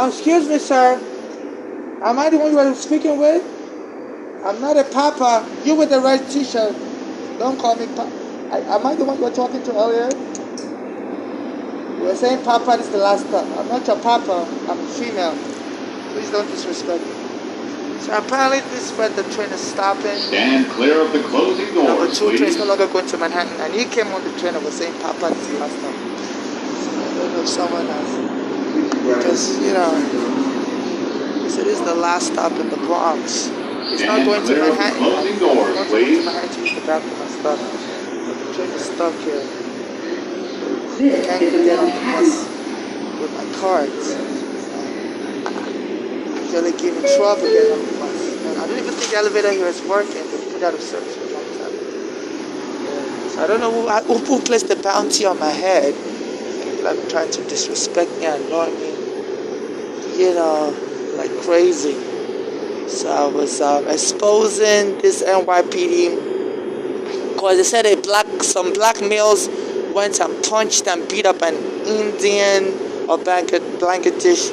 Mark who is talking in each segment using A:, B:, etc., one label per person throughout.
A: Excuse me, sir. Am I the one you were speaking with? I'm not a papa. You with the red t-shirt. Don't call me papa. Am I the one you were talking to earlier? You were saying papa, this is the last stop. I'm not your papa. I'm female. Please don't disrespect me. So apparently this is where the train is stopping.
B: Stand clear of the closing doors,
A: Number 2 train is
B: please.
A: no longer going to Manhattan. And he came on the train and was saying papa, this is the last stop. So I don't know if someone has. Because, he said this is the last stop in the Bronx. He's not going to Manhattan.
B: Closing doors,
A: He's
B: please.
A: going to Manhattan to use the bathroom and stuff. But the train is stuck here. I can't get on the bus with my cards. Usually give me trouble getting on the bus. And I don't even think the elevator here is working. They put out of service for a long time. Yeah. So I don't know who placed the bounty on my head. People are trying to disrespect me and annoy me. Like crazy. So I was exposing this NYPD because they said some black males went and punched and beat up an Indian or Bangladesh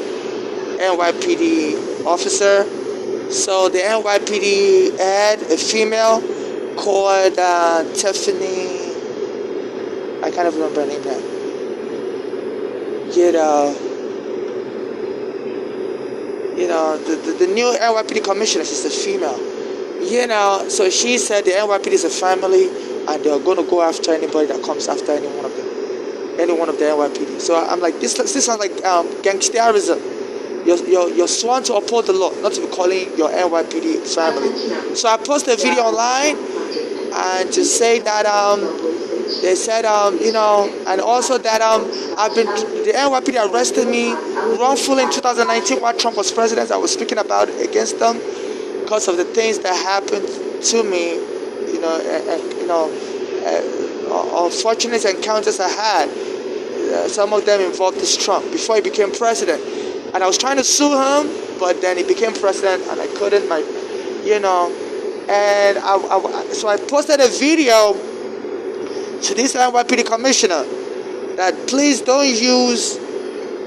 A: NYPD officer. So the NYPD had a female called Tiffany. I can't even remember her name now. The new NYPD commissioner, she's a female. So she said the NYPD is a family and they're going to go after anybody that comes after any one of the NYPD. So I'm like, this sounds like gangsterism. You're sworn to uphold the law, not to be calling your NYPD family. So I posted a video online and to say that they said and also that the NYPD arrested me wrongfully in 2019 while Trump was president. I was speaking about against them because of the things that happened to me, unfortunate encounters I had. Some of them involved this Trump before he became president. And I was trying to sue him, but then he became president and I couldn't, so I posted a video to this NYPD commissioner that please don't use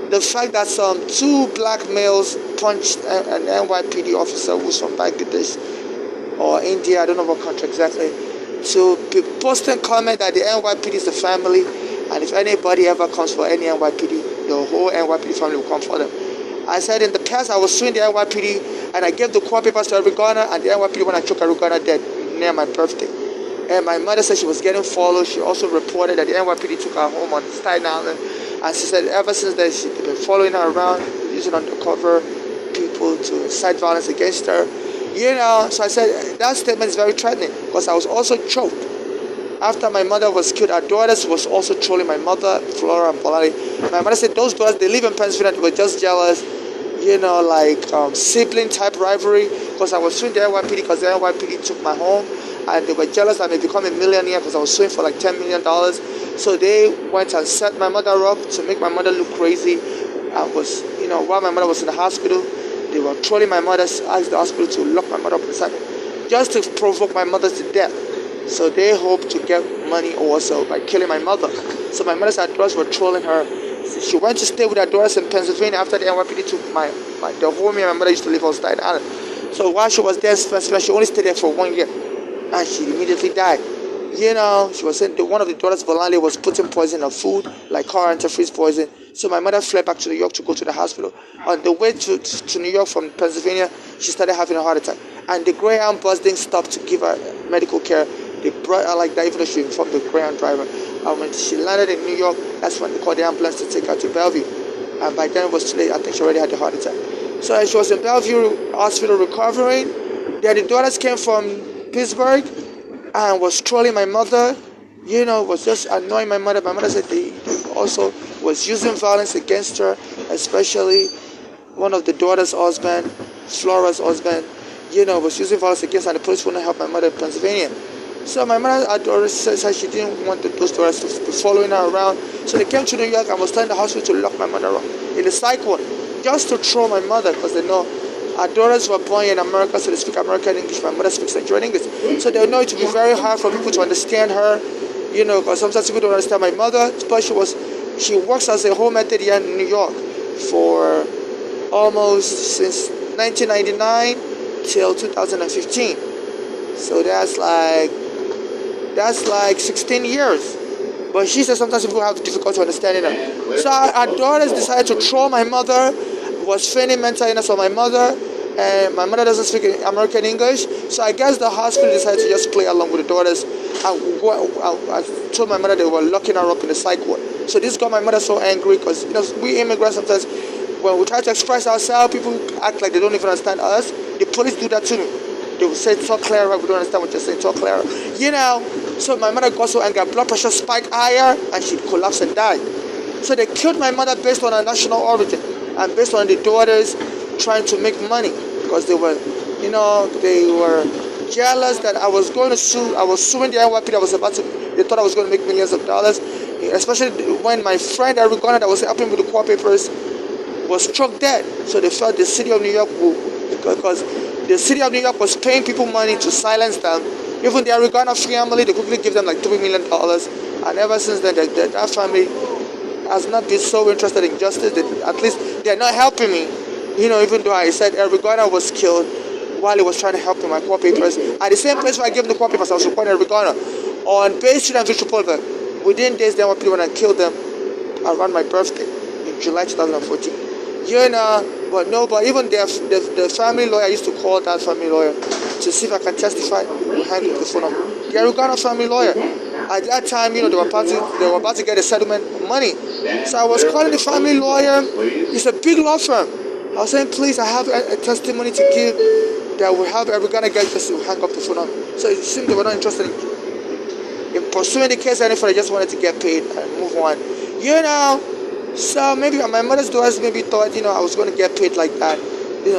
A: the fact that some 2 black males punched an NYPD officer who's from Bangladesh or India, I don't know what country exactly, to be posting comment that the NYPD is the family, and if anybody ever comes for any NYPD, the whole NYPD family will come for them. I said in the past I was suing the NYPD and I gave the court papers to every gunner, and the NYPD when I took every gunner dead near my birthday. And my mother said she was getting followed. She also reported that the NYPD took her home on Staten Island. And she said ever since then she'd been following her around, using undercover people to incite violence against her. So I said that statement is very threatening because I was also choked. After my mother was killed, our daughters was also trolling my mother, Flora and Polari. My mother said those daughters, they live in Pennsylvania, they were just jealous, sibling type rivalry, because I was suing the NYPD because the NYPD took my home. And they were jealous that I may become a millionaire because I was suing for like $10 million. So they went and set my mother up to make my mother look crazy. While my mother was in the hospital, they were trolling my mother, asked the hospital to lock my mother up inside, just to provoke my mother to death. So they hoped to get money also by killing my mother. So my mother's daughters were trolling her. So she went to stay with her daughters in Pennsylvania after the NYPD took the home my mother used to live on Staten Island. So while she was there in Pennsylvania, she only stayed there for 1 year. And she immediately died. She was saying that one of the daughters, Volante, was putting poison in her food, like car antifreeze poison. So my mother fled back to New York to go to the hospital. On the way to New York from Pennsylvania, she started having a heart attack. And the Greyhound bus didn't stop to give her medical care. They brought her like that, even though she informed the Greyhound driver. And when she landed in New York, that's when they called the ambulance to take her to Bellevue. And by then it was too late. I think she already had the heart attack. So she was in Bellevue Hospital recovering. Then the daughters came from Pittsburgh and was trolling my mother, was just annoying my mother. My mother said they also was using violence against her, especially one of the daughter's husband, Flora's husband, was using violence against her, and the police wouldn't help my mother in Pennsylvania. So my mother said she didn't want those daughters to be following her around. So they came to New York and was telling the hospital to lock my mother up in the psych ward, just to troll my mother because they know our daughters were born in America, so they speak American English. My mother speaks Nigerian English. So they know it to be very hard for people to understand her, because sometimes people don't understand my mother. But she works as a home editor here in New York for almost since 1999 till 2015. So that's like 16 years. But she said sometimes people have difficulty understanding her. So our daughters decided to throw my mother, was feigning mental illness on my mother, and my mother doesn't speak American English. So I guess the hospital decided to just play along with the daughters. I told my mother they were locking her up in the psych ward. So this got my mother so angry because we immigrants sometimes when we try to express ourselves, people act like they don't even understand us. The police do that to me. They will say, talk clearer, we don't understand what you're saying, talk clearer. So my mother got so angry, blood pressure spiked higher, and she collapsed and died. So they killed my mother based on her national origin, and based on the daughters trying to make money, because they were jealous that I was going to sue. I was suing the NYPD. They thought I was going to make millions of dollars, especially when my friend Arigona that was helping with the court papers was struck dead. So they felt the city of New York because the city of New York was paying people money to silence them. Even the Arigona family, they quickly give them like $3 million. And ever since then, that family has not been so interested in justice. At least they're not helping me. Even though I said Arigona was killed while he was trying to help in my court papers. At the same place where I gave him the court papers, I was reporting Arigona on Bay Street and Victor Pulver. Within days, they were people when I killed them around my birthday in July 2014. But even the family lawyer, I used to call that family lawyer to see if I can testify behind the phone number. The Arigona family lawyer. At that time, they were about to get a settlement money. So I was calling the family lawyer. It's a big law firm. I was saying, please, I have a testimony to give that will help Arigona get just to hang up the phone on. So it seemed they were not interested in pursuing the case any further. They just wanted to get paid and move on. So maybe my mother's daughters maybe thought, I was going to get paid like that.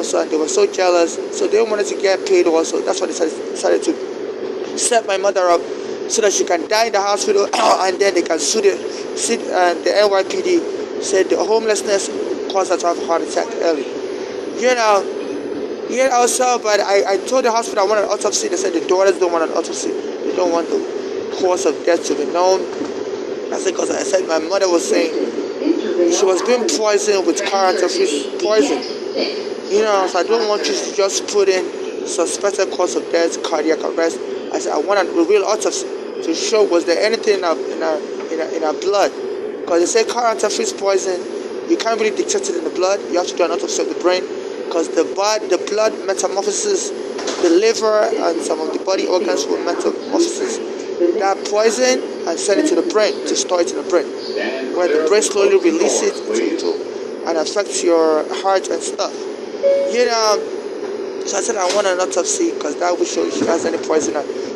A: So they were so jealous. So they wanted to get paid also. That's why they decided to set my mother up so that she can die in the hospital and then they can sue the NYPD. Said the homelessness caused her to have a heart attack early. But I told the hospital I want an autopsy. They said the daughters don't want an autopsy. They don't want the cause of death to be known. I said, because I said my mother was saying she was being poisoned with carantafus poison. So I don't want you to just put in suspected cause of death, cardiac arrest. I said I want a real autopsy to show was there anything in our blood. Because they say carantafus poison, you can't really detect it in the blood. You have to do an autopsy of the brain because the blood metamorphoses the liver and some of the body organs will metamorphoses that poison and send it to the brain to store it in the brain, where the brain slowly releases it and affects your heart and stuff. So I said I want an autopsy because that will show if she has any poison.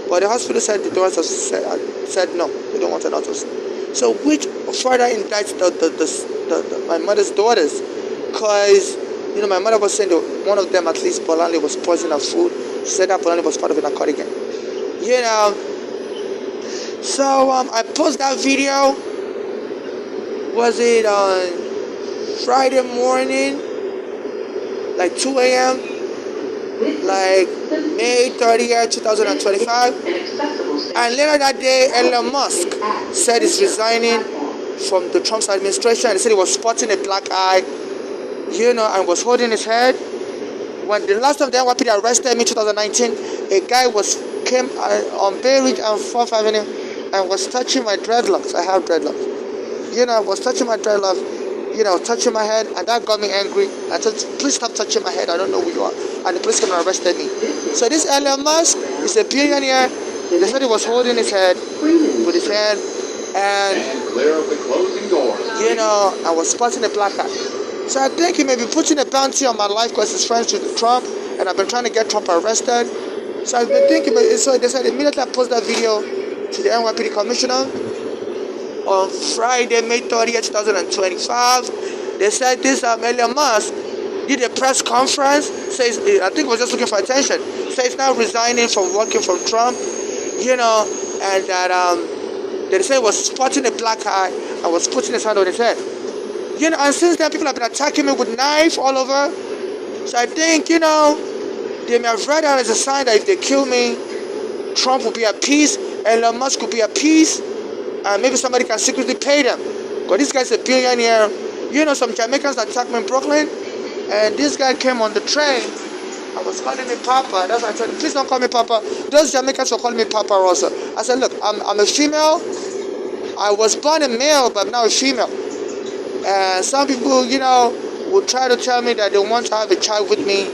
A: But the hospital said the doctors said no, they don't want an autopsy. So which further indicts my mother's daughters, because my mother was saying that one of them, at least Polanyi, was poisoning her food. She said that Polanyi was part of a narcotic gang. So I posted that video. Was it on Friday morning, like 2 a.m., like May 30th, 2025. And later that day, Elon Musk said he's resigning from the Trump administration, and he said he was sporting a black eye, and was holding his head. When the last time the NYPD arrested me in 2019, a guy came on Bay Ridge and 4th Avenue and was touching my dreadlocks. I have dreadlocks. Was touching my dreadlocks, touching my head, and that got me angry. I said, please stop touching my head, I don't know who you are. And the police came and arrested me. So this Elon Musk is a billionaire. They said he was holding his head with his hand, and
B: clear of the closing doors.
A: I was spotting a black eye. So I think he may be putting a bounty on my life because he's friends with Trump, and I've been trying to get Trump arrested. So I've been thinking, so they said immediately I posted that video to the NYPD commissioner on Friday, May 30th, 2025. They said this Elon Musk did a press conference, says, I think he was just looking for attention, says he's now resigning from working for Trump, and that they said he was spotting a black eye and was putting his hand on his head. And since then people have been attacking me with knives all over. So I think, they may have read that as a sign that if they kill me, Trump will be at peace, Elon Musk will be at peace, and maybe somebody can secretly pay them. Because this guy's a billionaire. Some Jamaicans attacked me in Brooklyn. And this guy came on the train. I was calling me Papa. That's why I told him, please don't call me Papa. Those Jamaicans will call me Papa also. I said, look, I'm a female. I was born a male, but I'm now a female. And some people, will try to tell me that they want to have a child with me.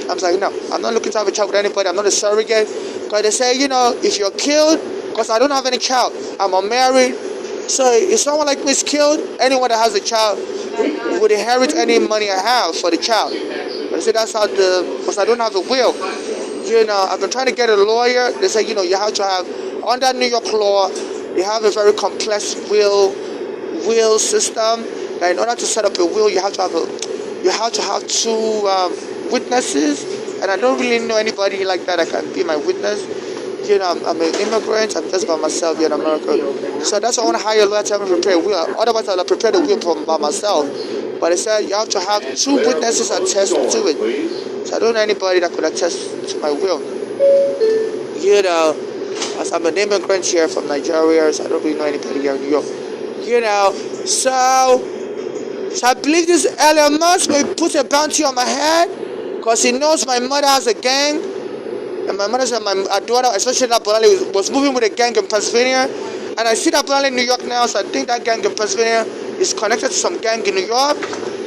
A: I'm like, no, I'm not looking to have a child with anybody. I'm not a surrogate. Because they say, if you're killed, because I don't have any child, I'm unmarried. So if someone like me is killed, anyone that has a child would inherit any money I have for the child. But I say that's how because I don't have a will. I've been trying to get a lawyer. They say, you have to have, under New York law, you have a very complex will system. That in order to set up a will, you have to have two witnesses. And I don't really know anybody like that can be my witness. I'm an immigrant. I'm just by myself here in America. So that's why I want to hire a lawyer to help me prepare a will. Otherwise, I'll prepare the will by myself. But they said you have to have two witnesses attest to it. So I don't know anybody that could attest to my will. As I'm an immigrant here from Nigeria, so I don't really know anybody here in New York. So I believe this Elon Musk will put a bounty on my head because he knows my mother has a gang. And my mother said my daughter, especially that Bolale, was moving with a gang in Pennsylvania. And I see that Bolale in New York now, so I think that gang in Pennsylvania is connected to some gang in New York.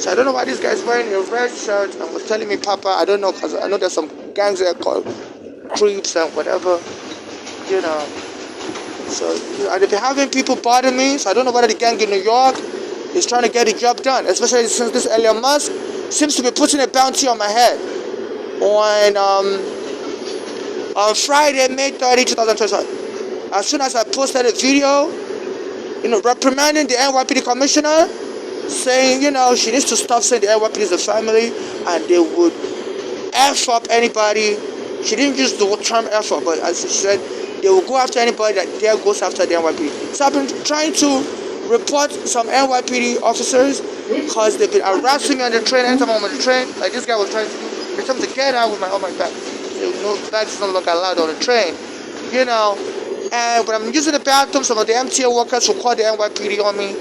A: So I don't know why this guy is wearing a red shirt and was telling me, Papa, I don't know, because I know there's some gangs there called Creeps and whatever, So, and they've been having people bother me, so I don't know whether the gang in New York is trying to get the job done, especially since this Elon Musk seems to be putting a bounty on my head. On Friday, May 30, 2021, as soon as I posted a video, reprimanding the NYPD commissioner, saying, she needs to stop saying the NYPD is a family, and they would F up anybody. She didn't use the term F up, but as she said, they will go after anybody that dare goes after the NYPD. So I've been trying to report some NYPD officers because they've been harassing me on the train. Anytime I'm on the train, like this guy was trying to do, they told me to get out with my back. No bags don't look allowed on the train, And when I'm using the bathroom, some of the MTA workers will call the NYPD on me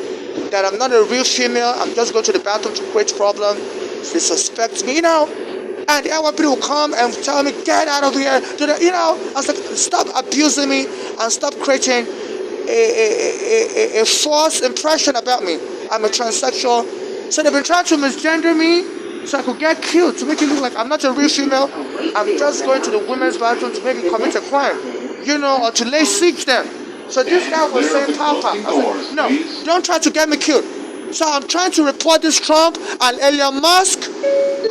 A: that I'm not a real female. I'm just going to the bathroom to create problem. They suspect me, And the NYPD will come and tell me, get out of here. I was like, stop abusing me and stop creating a false impression about me. I'm a transsexual. So they've been trying to misgender me so I could get killed, to make it look like I'm not a real female. I'm just going to the women's bathroom to maybe commit a crime, or to lay siege them. So this guy was saying, Papa, I was like, no, don't try to get me killed. So I'm trying to report this Trump and Elon Musk.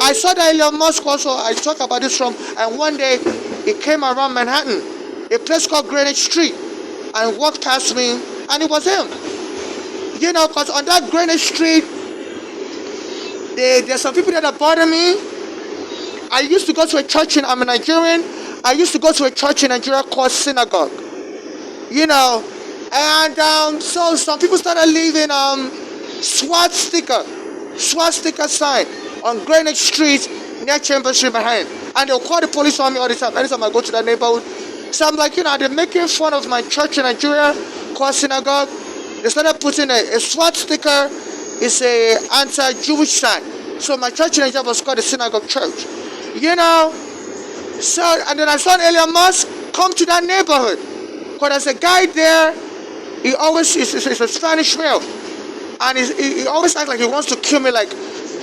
A: I saw that Elon Musk also, I talked about this Trump, and one day he came around Manhattan, a place called Greenwich Street, and walked past me, and it was him. Because on that Greenwich Street, there's some people that bother me. I used to go to a church I'm a Nigerian. I used to go to a church in Nigeria called Synagogue. And so some people started leaving swastika sign on Greenwich Street near Chambers Street behind. And they'll call the police on me all the time. Anytime I go to that neighborhood. So I'm like, they're making fun of my church in Nigeria called Synagogue. They started putting a swastika. It's a anti-Jewish sign. So my church in Nigeria was called the Synagogue Church. So, and then I saw Elon Musk come to that neighborhood. Because there's a guy there, he's a Spanish male. And he always acts like he wants to kill me, like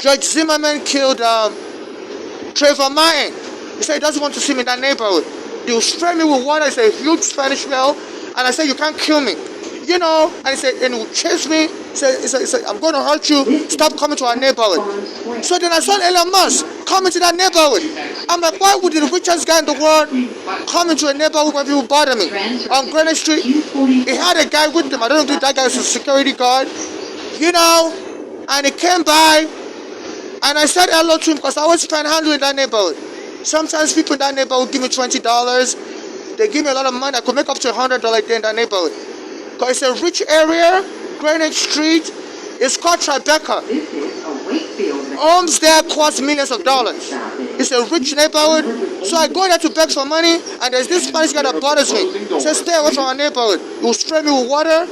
A: George Zimmerman killed Trayvon Martin. He said he doesn't want to see me in that neighborhood. He'll spray me with water. He's a huge Spanish male. And I said, you can't kill me. And he said, and he would chase me. He said, I'm going to hurt you. Stop coming to our neighborhood. So then I saw Elon Musk coming to that neighborhood. I'm like, why would the richest guy in the world come into a neighborhood where people bother me? On Greenwich Street, he had a guy with him. I don't know if that guy is a security guard. And he came by, and I said hello to him because I was panhandling in that neighborhood. Sometimes people in that neighborhood give me $20. They give me a lot of money. I could make up to $100 there in that neighborhood. Because it's a rich area. Greenwich Street is called Tribeca. Homes there cost millions of dollars. It's a rich neighborhood. So I go there to beg for money, and there's this Spanish guy that bothers me. He says, stay away from our neighborhood. He will spray me with water.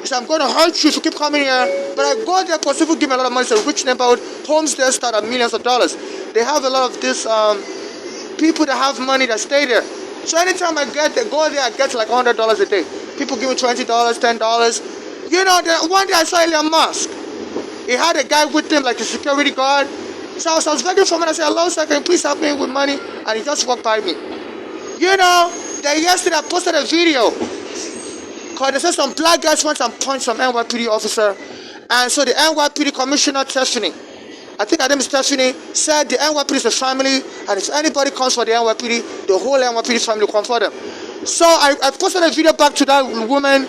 A: He said, I'm going to hurt you if you keep coming here. But I go there because people give me a lot of money. It's a rich neighborhood. Homes there start at millions of dollars. They have a lot of this people that have money that stay there. So anytime I go there, I get like $100 a day. People give me $20, $10. You know, one day I saw Elon Musk. He had a guy with him, like a security guard. So I was begging for money. I said, hello, sir, can you please help me with money? And he just walked by me. You know, then yesterday I posted a video. Because they said some black guys went and punched some NYPD officer. And so the NYPD Commissioner Tiffany, I think her name is Tiffany, said the NYPD is a family, and if anybody comes for the NYPD, the whole NYPD family will come for them. So I posted a video back to that woman.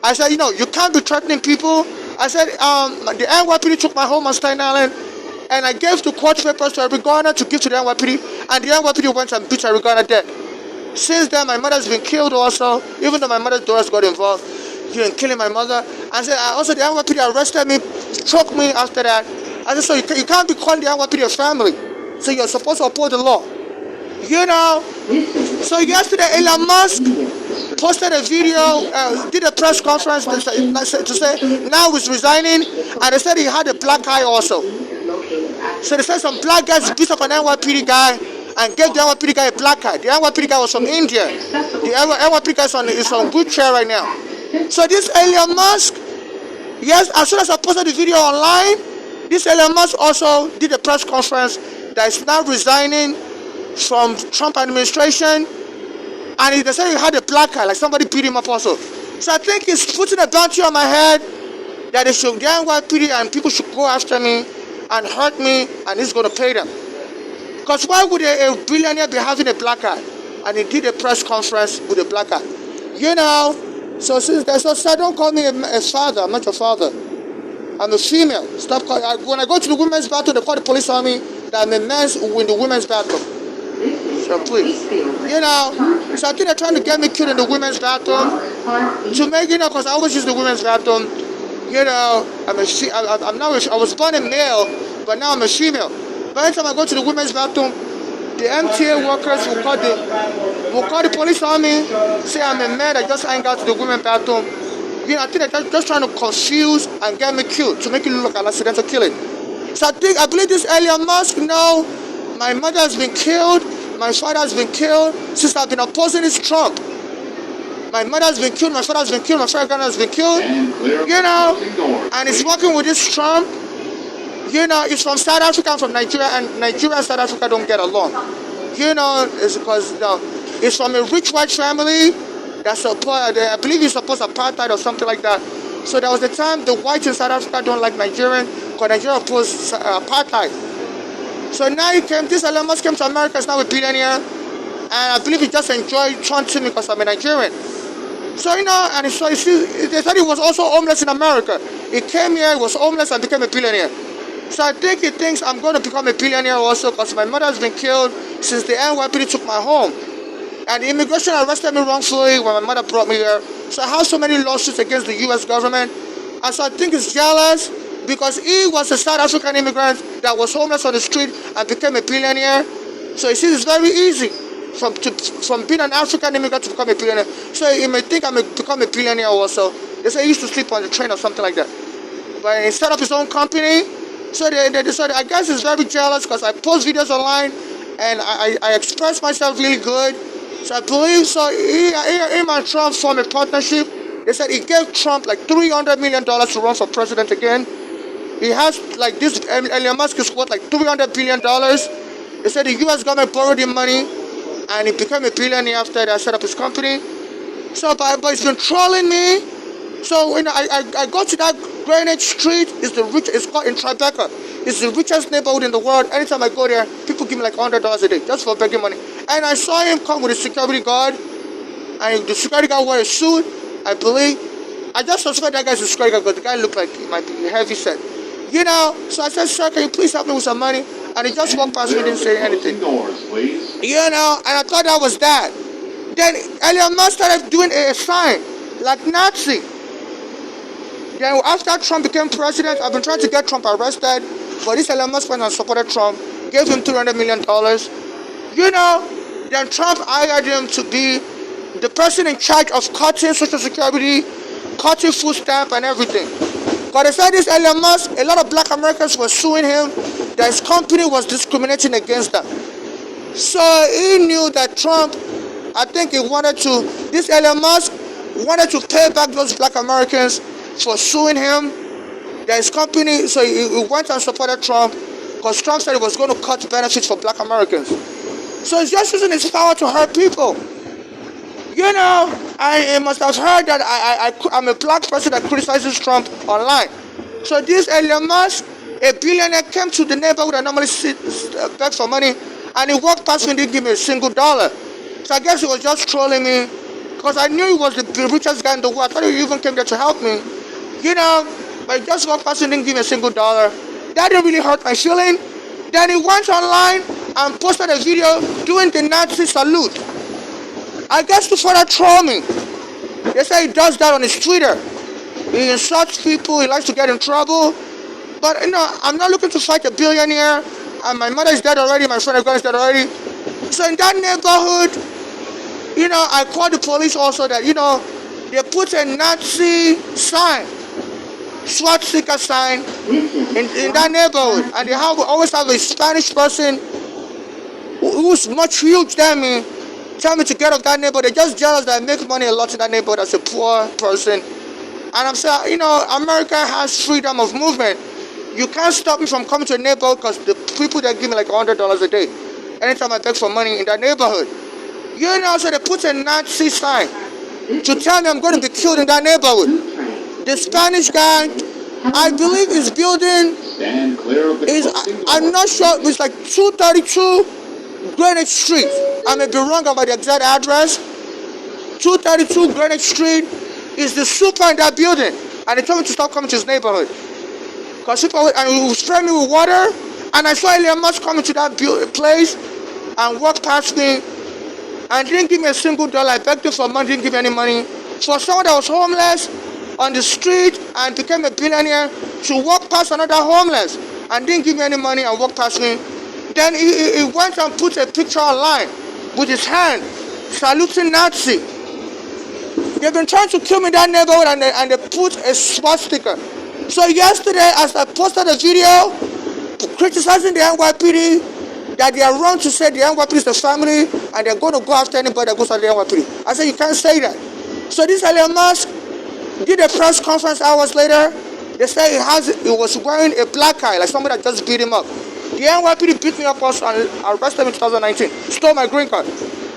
A: I said, you know, you can't be threatening people. I said, the NYPD took my home on Staten Island, and I gave the court papers to Eric Garner to give to the NYPD, and the NYPD went and beat Eric Garner dead. Since then, my mother's been killed also, even though my mother's daughters got involved in killing my mother. And said, also the NYPD arrested me, choked me after that. I said, so you can't be calling the NYPD a family. So you're supposed to uphold the law. You know? So yesterday, Elon Musk posted a video, did a press conference to say now he's resigning, and they said he had a black eye also. So they said some black guys beat up an NYPD guy and gave the NYPD guy a black eye. The NYPD guy was from India. The NYPD guy is on good chair right now. So this Elon Musk, yes, as soon as I posted the video online, this Elon Musk also did a press conference that is now resigning from Trump administration, and they said he had a black eye, like somebody beat him up also. So I think he's putting a bounty on my head that they should, the NYPD and people should go after me and hurt me, and he's going to pay them. Because why would a billionaire be having a black eye? And he did a press conference with a black eye. You know, so since there's so don't call me a father. I'm not your father. I'm a female. Stop calling. When I go to the women's bathroom, they call the police on me that I'm a man in the women's bathroom. So please. You know, so I think they're trying to get me killed in the women's bathroom. To make, you know, because I always use the women's bathroom. You know, I was born a male, but now I'm a female. But anytime I go to the women's bathroom, the MTA workers will call the police on me, say I'm a man that just hang out to the women's bathroom. You know, I think they're just trying to confuse and get me killed, to make it look like an accidental killing. So I believe this Elon Musk, no, my mother has been killed, my father has been killed, since I've been opposing this Trump. My mother has been killed, my father has been killed, my father has been killed, you know, and he's working with this Trump. You know, it's from South Africa, I'm from Nigeria, and Nigeria and South Africa don't get along. You know, it's because it's from a rich white family that's support, I believe he supports apartheid or something like that. So there was a time the whites in South Africa don't like Nigerian, because Nigeria opposed apartheid. So now this Elon Musk came to America, is now a billionaire, and I believe he just enjoyed taunting me because I'm a Nigerian. So, you know, and so they said he was also homeless in America. He came here, he was homeless, and became a billionaire. So I think he thinks I'm going to become a billionaire also, because my mother has been killed since the NYPD took my home. And the immigration arrested me wrongfully when my mother brought me here. So I have so many lawsuits against the U.S. government. And so I think he's jealous because he was a South African immigrant that was homeless on the street and became a billionaire. So he sees it's very easy from being an African immigrant to become a billionaire. So he may think I may become a billionaire also. They say he used to sleep on the train or something like that. But he set up his own company. So they decided, I guess he's very jealous because I post videos online and I express myself really good. So I believe, so he and Trump formed a partnership. They said he gave Trump like $300 million to run for president again. He has like this, Elon Musk is worth like $300 billion. They said the U.S. government borrowed him money and he became a billionaire after that set up his company. So, but he's been trolling me. So, you know, I go to that Greenwich Street, it's called in Tribeca. It's the richest neighborhood in the world. Anytime I go there, people give me like $100 a day just for begging money. And I saw him come with a security guard, and the security guard wore a suit, I believe. I just suspect that guy's a security guard because the guy looked like he might be heavy set. You know, so I said, sir, can you please help me with some money? And he just walked past me, didn't say anything. You know, and I thought that was that. Then Elon Musk started doing a sign, like Nazi. Then after Trump became president, I've been trying to get Trump arrested, but this Elon Musk went and supported Trump, gave him $200 million. You know, then Trump hired him to be the person in charge of cutting Social Security cutting food stamp and everything. Because they said this Elon Musk, a lot of black Americans were suing him that his company was discriminating against them. So he knew that Trump, I think this Elon Musk wanted to pay back those black Americans for suing him, that his company, so he went and supported Trump, because Trump said he was going to cut benefits for black Americans. So he's just using his power to hurt people. You know, I must have heard that I'm a black person that criticizes Trump online. So this Elon Musk, a billionaire, came to the neighborhood I normally beg for money, and he walked past me and didn't give me a single dollar. So I guess he was just trolling me, because I knew he was the richest guy in the world. I thought he even came there to help me. You know, but he just walked past me and didn't give me a single dollar. That didn't really hurt my feeling. Then he went online and posted a video doing the Nazi salute. I guess to further troll me. They say he does that on his Twitter. He insults people, he likes to get in trouble. But you know, I'm not looking to fight a billionaire. And my mother is dead already, my friend is dead already. So in that neighborhood, you know, I called the police also that, you know, they put a Nazi sign, swastika sign in that neighborhood. And they always have a Spanish person who's much huge than me tell me to get off that neighborhood. They're just jealous that I make money a lot in that neighborhood as a poor person. And I'm saying, you know, America has freedom of movement. You can't stop me from coming to a neighborhood because the people that give me like $100 a day anytime I beg for money in that neighborhood. You know, so they put a Nazi sign to tell me I'm going to be killed in that neighborhood. The Spanish guy, I believe his building is, I'm not sure, it's like 232 Greenwich Street. I may be wrong about the exact address. 232 Greenwich Street is the super in that building. And they told me to stop coming to his neighborhood. Because people, and he was spraying me with water. And I saw Elon Musk coming to that place and walk past me and didn't give me a single dollar. I begged him for money, didn't give me any money. For someone that was homeless on the street and became a billionaire to walk past another homeless and didn't give me any money and walk past me. Then he went and put a picture online with his hand saluting Nazi. They've been trying to kill me in that neighborhood and they put a swastika. So yesterday, as I posted a video criticizing the NYPD, that they are wrong to say the NYPD is the family and they're going to go after anybody that goes after the NYPD. I said, you can't say that. So this Elon Musk did a press conference hours later. They say he was wearing a black eye, like somebody that just beat him up. The NYPD beat me up also and arrested me in 2019, stole my green card.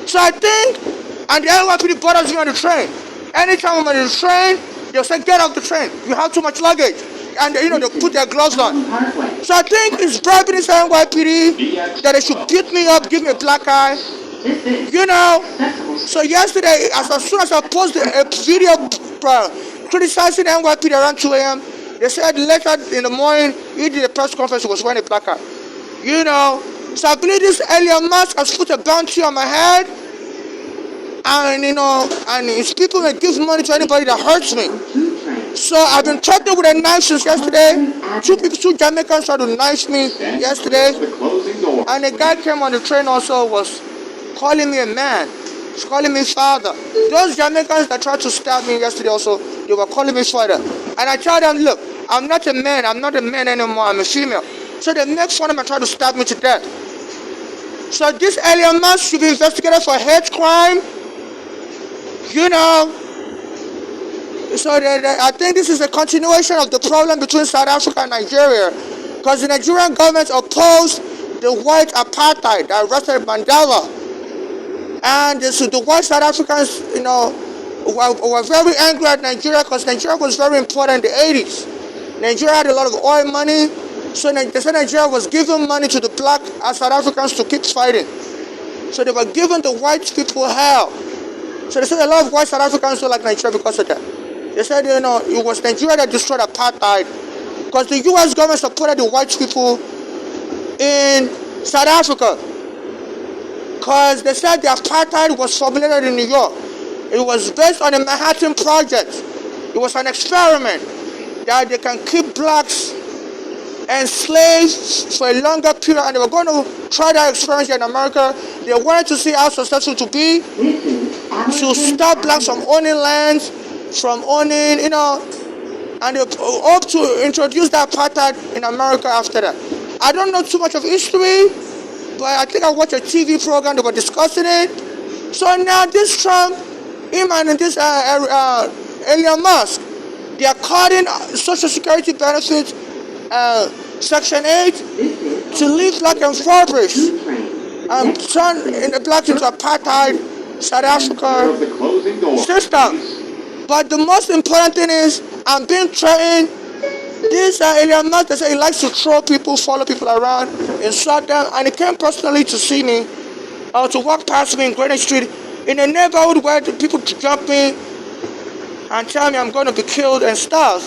A: So I think, and the NYPD bothers me on the train. Anytime I'm on the train, they'll say, get off the train. You have too much luggage. And you know, they put their gloves on. So I think it's bribing this NYPD that they should beat me up, give me a black eye. You know, so yesterday, as soon as I posted a video criticizing the NYPD around 2 a.m., they said later in the morning, he did a press conference, he was wearing a black eye. You know, so I believe this Elon Musk has put a bounty on my head. And you know, and his people may give money to anybody that hurts me. So I've been threatened with a knife since yesterday. Two Jamaicans tried to knife me yesterday. And a guy came on the train also was calling me a man. He's calling me father. Those Jamaicans that tried to stab me yesterday also, they were calling me father. And I told them, look, I'm not a man. I'm not a man anymore. I'm a female. So they make fun of me and try to stab me to death. So this Elon Musk should be investigated for hate crime. You know, so I think this is a continuation of the problem between South Africa and Nigeria, because the Nigerian government opposed the white apartheid that arrested Mandela, and the white South Africans, you know, were very angry at Nigeria because Nigeria was very important in the 80s. Nigeria had a lot of oil money, so they said Nigeria was giving money to the black South Africans to keep fighting. So they were giving the white people hell. So they said a lot of white South Africans don't like Nigeria because of that. They said, you know, it was Nigeria that destroyed apartheid because the U.S. government supported the white people in South Africa. Because they said the apartheid was formulated in New York. It was based on the Manhattan Project. It was an experiment that they can keep blacks enslaved for a longer period, and they were going to try that experiment in America. They wanted to see how successful to be, to stop blacks from owning lands, from owning, and they hope to introduce that apartheid in America after that. I don't know too much of history, but I think I watched a TV program, they were discussing it. So now this Trump, him and this Elon Musk, they are cutting Social Security benefits, Section 8, to leave black and impoverished, and turn the blacks into apartheid, South Africa system. But the most important thing is, I'm being threatened. This Elon Musk, they say he likes to throw people, follow people around, insult them, and he came personally to see me, or to walk past me in Greenwich Street, in a neighborhood where the people jump me and tell me I'm going to be killed and stuff.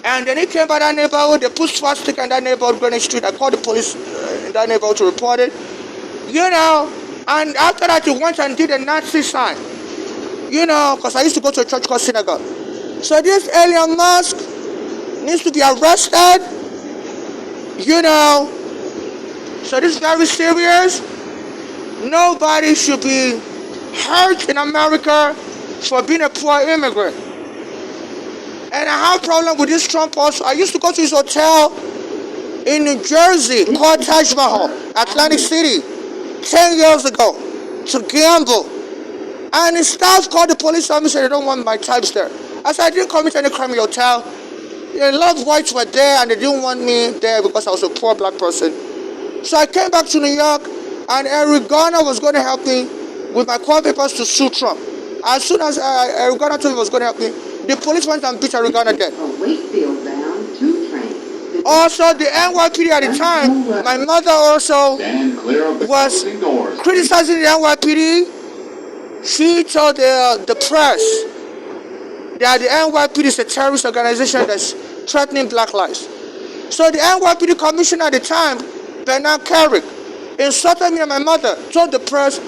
A: And then he came by that neighborhood, they put swastika in that neighborhood, Greenwich Street. I called the police in that neighborhood to report it. And after that he went and did a Nazi sign. Because I used to go to a church called synagogue. So this Elon Musk needs to be arrested. So this is very serious. Nobody should be hurt in America for being a poor immigrant. And I have a problem with this Trump also. I used to go to his hotel in New Jersey called Taj Mahal, Atlantic City, 10 years ago, to gamble. And his staff called the police on me and said they don't want my types there. I said I didn't commit any crime in the hotel. A lot of whites were there and they didn't want me there because I was a poor black person. So I came back to New York, and Eric Garner was going to help me with my court papers to sue Trump. As soon as Eric Garner told me he was going to help me, the police went and beat Eric Garner dead. Also, the NYPD at the time, my mother also was criticizing the NYPD. She told the press that the NYPD is a terrorist organization that's threatening black lives. So the NYPD commissioner at the time, Bernard Carrick, insulted me and my mother, told the press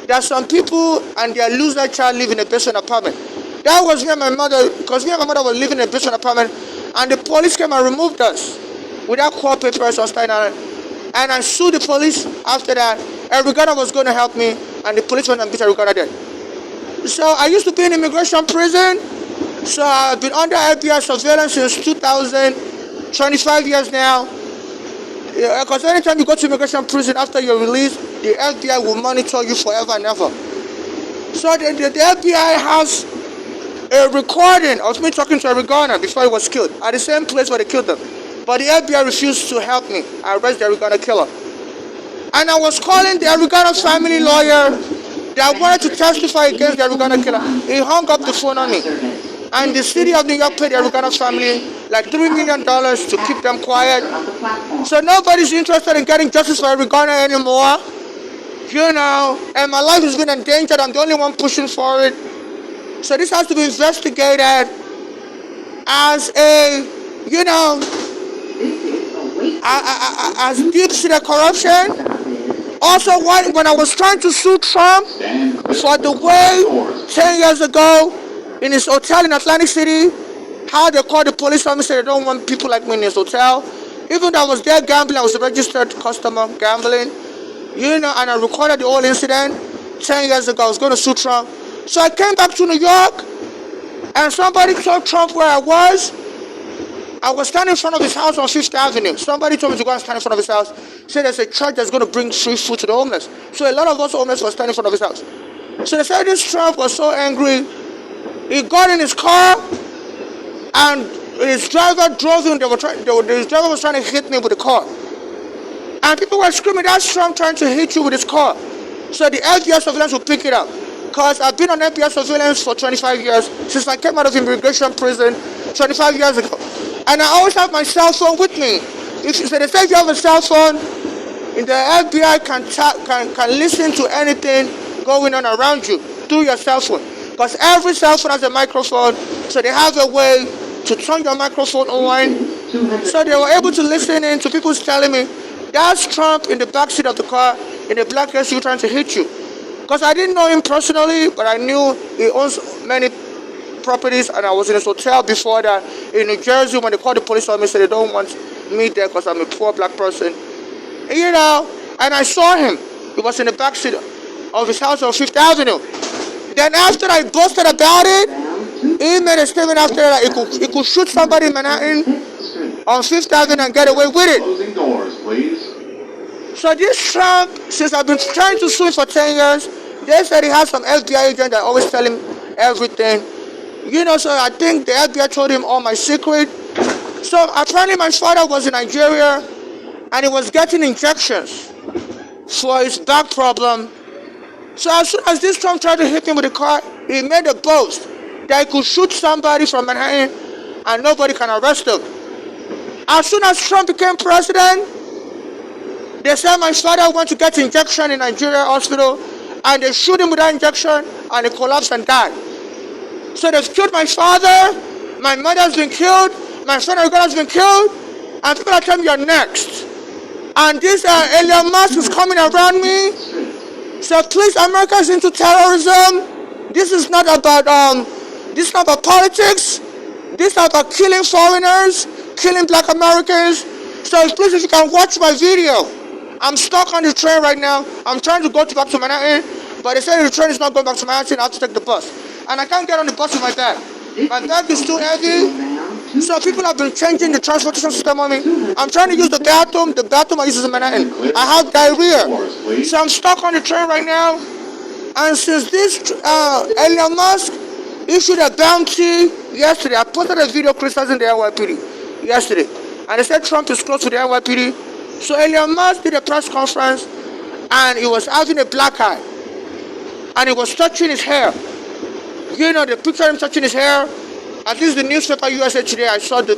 A: that some people and their loser child live in a basement apartment. That was me and my mother, because me and my mother were living in a basement apartment, and the police came and removed us without court papers or Staten Island. And I sued the police after that. Eric Garner was going to help me, and the police went and beat Eric Garner dead. So I used to be in immigration prison. So I've been under FBI surveillance since 2000, 25 years now. Because anytime you go to immigration prison after you're released, the FBI will monitor you forever and ever. So the FBI has a recording of me talking to Eric Garner before he was killed, at the same place where they killed him. But the FBI refused to help me. I arrested the Eric Garner killer. And I was calling the Eric Garner family lawyer that wanted to testify against the Eric Garner killer. He hung up the phone on me. And the city of New York paid the Eric Garner family like $3 million to keep them quiet. So nobody's interested in getting justice for Eric Garner anymore. And my life has been endangered. I'm the only one pushing for it. So this has to be investigated as as deep-seated corruption. Also, when I was trying to sue Trump for the way 10 years ago in his hotel in Atlantic City, how they called the police on me and said they don't want people like me in his hotel. Even though I was there gambling, I was a registered customer gambling, and I recorded the whole incident 10 years ago. I was going to sue Trump. So I came back to New York, and somebody told Trump where I was. I was standing in front of his house on 5th Avenue. Somebody told me to go and stand in front of his house. Said there's a church that's going to bring free food to the homeless. So a lot of us homeless were standing in front of his house. So they said this Trump was so angry, he got in his car, and his driver drove him. His driver was trying to hit me with the car. And people were screaming, that's Trump trying to hit you with his car. So the FBI surveillance will pick it up. Because I've been on FBI surveillance for 25 years, since I came out of immigration prison 25 years ago. And I always have my cell phone with me. They say if you have a cell phone, the FBI can listen to anything going on around you through your cell phone. Because every cell phone has a microphone, so they have a way to turn your microphone on. So they were able to listen in to people telling me, that's Trump in the backseat of the car in a black SUV trying to hit you. Because I didn't know him personally, but I knew he owns many properties, and I was in his hotel before that in New Jersey. When they called the police on me, said they don't want me there because I'm a poor black person. And I saw him. He was in the backseat of his house on 5th Avenue. Then after I boasted about it, He made a statement after that he could shoot somebody in Manhattan on Fifth Avenue and get away with it.
B: Closing doors, please.
A: So this Trump, since I've been trying to sue him for 10 years, they said he has some FBI agent that always tell him everything. So I think the FBI told him all my secret. So apparently my father was in Nigeria and he was getting injections for his back problem. So as soon as this Trump tried to hit him with a car, he made a boast that he could shoot somebody from Manhattan and nobody can arrest him. As soon as Trump became president, they said my father went to get injection in Nigeria hospital and they shoot him with that injection and he collapsed and died. So they've killed my father, my mother's been killed, my friend has been killed, and people are telling me you're next. And this Elon Musk is coming around me. So please, America's into terrorism. This is not about politics. This is about killing foreigners, killing black Americans. So please, if you can watch my video. I'm stuck on the train right now. I'm trying to go back to Manhattan, but they said the train is not going back to Manhattan. I have to take the bus. And I can't get on the bus with my bag. My bag is too heavy. So people have been changing the transportation system on me. I'm trying to use the bathroom. The bathroom I use is in Manhattan. I have diarrhea. So I'm stuck on the train right now. And since this Elon Musk issued a bounty yesterday, I posted a video criticizing the NYPD yesterday. And they said Trump is close to the NYPD. So Elon Musk did a press conference and he was having a black eye. And he was touching his hair. The picture of him touching his hair. At least the newspaper USA Today, I saw the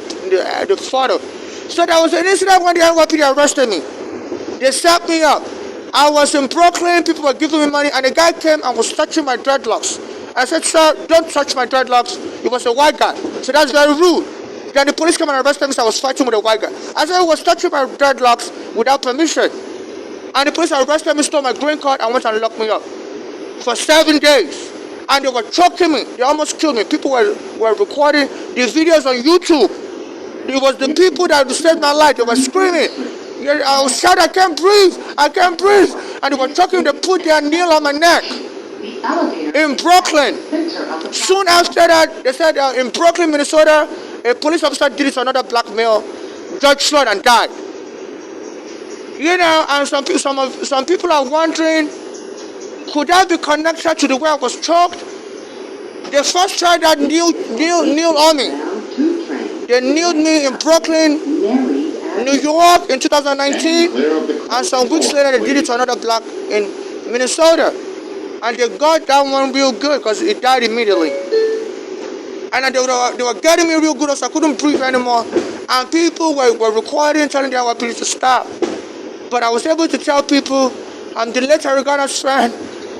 A: photo. So there was an incident when the NYPD arrested me. They set me up. I was in Brooklyn, people were giving me money, and a guy came and was touching my dreadlocks. I said, sir, don't touch my dreadlocks. He was a white guy. So that's very rude. Then the police came and arrested me, so I was fighting with a white guy. I said he was touching my dreadlocks without permission. And the police arrested me, stole my green card, and went and locked me up for 7 days. And they were choking me. They almost killed me. People were recording the videos on YouTube. It was the people that saved my life. They were screaming. I was shouting, I can't breathe. I can't breathe. And they were choking. They put their nail on my neck. In Brooklyn. Soon after that, they said in Brooklyn, Minnesota, a police officer did it to another black male, George Floyd, and died. And some people are wondering, could that be connected to the way I was choked? They first tried that Neil on me. They kneeled me in Brooklyn, New York in 2019, and some weeks later they did it to another black in Minnesota. And they got that one real good because it died immediately. And they were getting me real good so I couldn't breathe anymore. And people were recording, telling them NYPD to stop. But I was able to tell people, I'm the late Eric Garner's friend.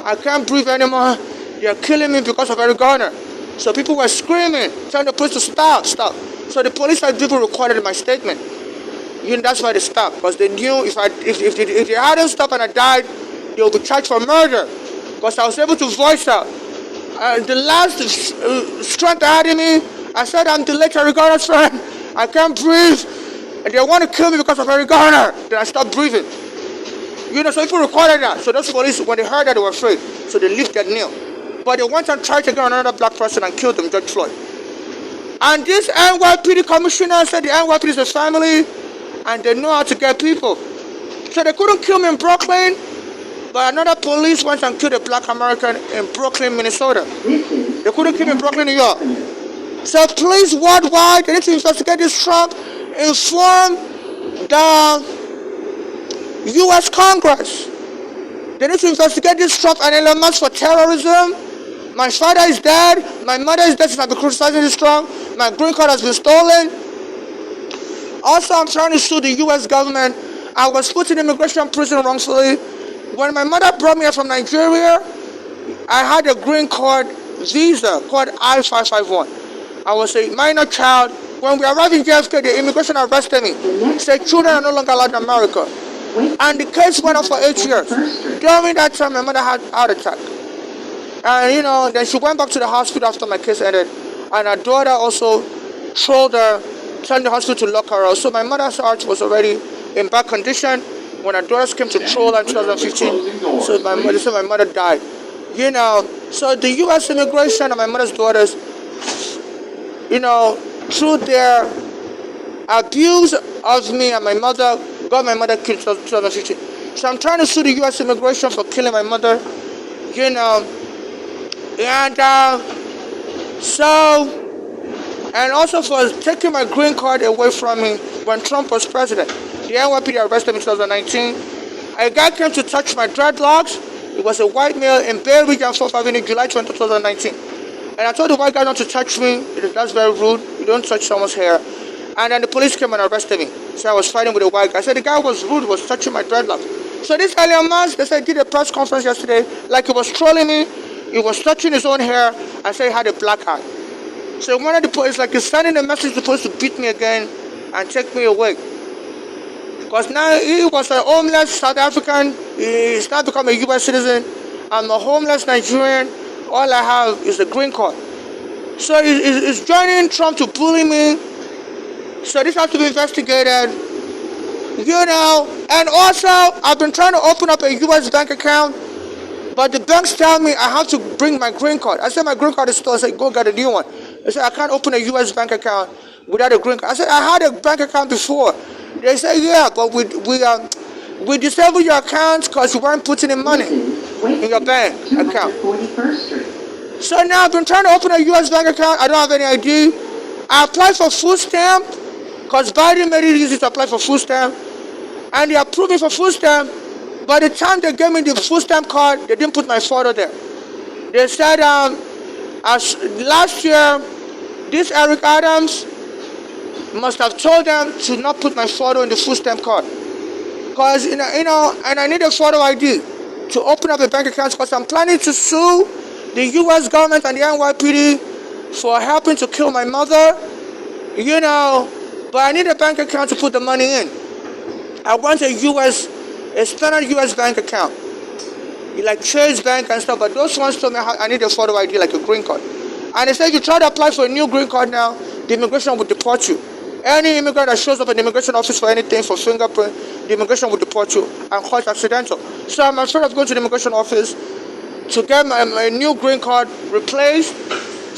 A: I can't breathe anymore. They're killing me because of Eric Garner. So people were screaming, telling the police to stop. So the police and people recorded my statement. That's why they stopped. Because they knew if they hadn't stopped and I died, they would be charged for murder. Because I was able to voice out. The last strength I had in me, I said I'm the late Eric Garner's friend. I can't breathe. And they want to kill me because of Eric Garner. Then I stopped breathing. So people recorded that. So those police, when they heard that, they were afraid. So they lifted that nail. But they went and tried to get another black person and killed him, George Floyd. And this NYPD commissioner said the NYPD is a family and they know how to get people. So they couldn't kill me in Brooklyn, but another police went and killed a black American in Brooklyn, Minnesota. They couldn't kill me in Brooklyn, New York. So please, worldwide, they need to investigate this Trump, inform the U.S. Congress. They need to investigate this Trump and Elon Musk for terrorism. My father is dead. My mother is dead since I've been criticizing this Trump. My green card has been stolen. Also, I'm trying to sue the U.S. government. I was put in immigration prison wrongfully. When my mother brought me here from Nigeria, I had a green card visa called I-551. I was a minor child. When we arrived in JFK, the immigration arrested me. Said children are no longer allowed in America. And the case went on for 8 years. During that time, my mother had a heart attack. And, then she went back to the hospital after my case ended. And her daughter also told her, telling the hospital to lock her out. So my mother's heart was already in bad condition when her daughters came to troll her in 2015. So my mother died. So the U.S. immigration and my mother's daughters through their abuse of me and my mother, got my mother killed in 2015. So I'm trying to sue the U.S. immigration for killing my mother, and and also for taking my green card away from me when Trump was president. The NYPD arrested me in 2019. A guy came to touch my dreadlocks. It was a white male in Bay Ridge and 4th Avenue, July 20, 2019. And I told the white guy not to touch me. That's very rude. You don't touch someone's hair. And then the police came and arrested me. So I was fighting with the white guy. I said the guy was rude, was touching my dreadlocks. So this Elon Musk, they said, did a press conference yesterday, like he was trolling me. He was touching his own hair and said he had a black eye. So one of the police, like he's sending a message to the police to beat me again and take me away. Because now he was a homeless South African. He's now become a U.S. citizen. I'm a homeless Nigerian. All I have is a green card. So he's joining Trump to bully me. So this has to be investigated. And also, I've been trying to open up a U.S. bank account, but the banks tell me I have to bring my green card. I said my green card is stolen. I said, go get a new one. They said I can't open a U.S. bank account without a green card. I said I had a bank account before. They said, yeah, but we disabled your account because you weren't putting in money in your bank account. So now I've been trying to open a U.S. bank account. I don't have any ID. I applied for food stamp because Biden made it easy to apply for food stamp. And they approved me for food stamp. By the time they gave me the food stamp card, they didn't put my photo there. They said, as last year, this Eric Adams must have told them to not put my photo in the food stamp card. Because, and I need a photo ID to open up a bank account because I'm planning to sue the U.S. government and the NYPD for helping to kill my mother, but I need a bank account to put the money in. I want a standard U.S. bank account, like Chase Bank and stuff, but those ones told me I need a photo ID, like a green card. And they said you try to apply for a new green card now, the immigration will deport you. Any immigrant that shows up in the immigration office for anything, for fingerprint, the immigration will deport you and call it accidental. So I'm afraid of going to the immigration office to get my new green card replaced.